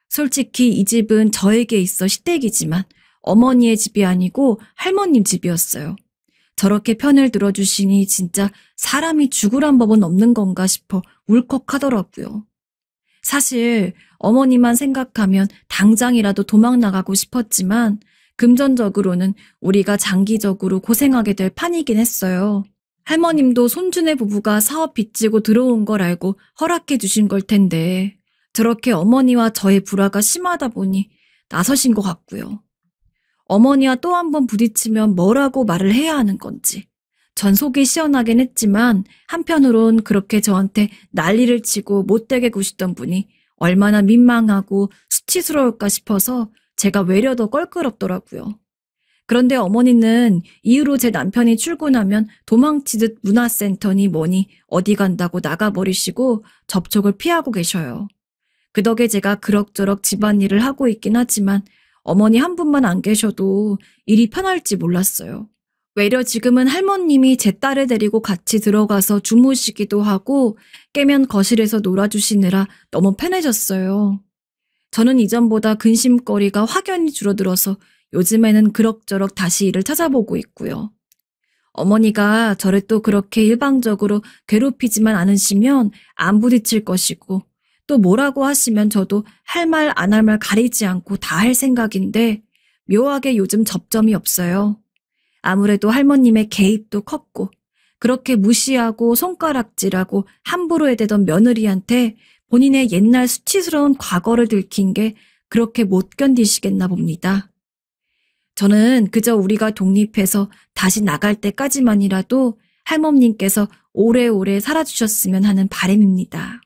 S2: 솔직히 이 집은 저에게 있어 시댁이지만 어머니의 집이 아니고 할머님 집이었어요. 저렇게 편을 들어주시니 진짜 사람이 죽으란 법은 없는 건가 싶어 울컥하더라고요. 사실 어머니만 생각하면 당장이라도 도망 나가고 싶었지만 금전적으로는 우리가 장기적으로 고생하게 될 판이긴 했어요. 할머님도 손주네 부부가 사업 빚지고 들어온 걸 알고 허락해 주신 걸 텐데 저렇게 어머니와 저의 불화가 심하다 보니 나서신 것 같고요. 어머니와 또 한 번 부딪히면 뭐라고 말을 해야 하는 건지. 전 속이 시원하긴 했지만 한편으론 그렇게 저한테 난리를 치고 못되게 구시던 분이 얼마나 민망하고 수치스러울까 싶어서 제가 외려 더 껄끄럽더라고요. 그런데 어머니는 이후로 제 남편이 출근하면 도망치듯 문화센터니 뭐니 어디 간다고 나가버리시고 접촉을 피하고 계셔요. 그 덕에 제가 그럭저럭 집안일을 하고 있긴 하지만 어머니 한 분만 안 계셔도 일이 편할지 몰랐어요. 외려 지금은 할머님이 제 딸을 데리고 같이 들어가서 주무시기도 하고 깨면 거실에서 놀아주시느라 너무 편해졌어요. 저는 이전보다 근심거리가 확연히 줄어들어서 요즘에는 그럭저럭 다시 일을 찾아보고 있고요. 어머니가 저를 또 그렇게 일방적으로 괴롭히지만 않으시면 안 부딪힐 것이고 또 뭐라고 하시면 저도 할 말 안 할 말 가리지 않고 다 할 생각인데 묘하게 요즘 접점이 없어요. 아무래도 할머님의 개입도 컸고 그렇게 무시하고 손가락질하고 함부로 해대던 며느리한테 본인의 옛날 수치스러운 과거를 들킨 게 그렇게 못 견디시겠나 봅니다. 저는 그저 우리가 독립해서 다시 나갈 때까지만이라도 할머님께서 오래오래 살아주셨으면 하는 바람입니다.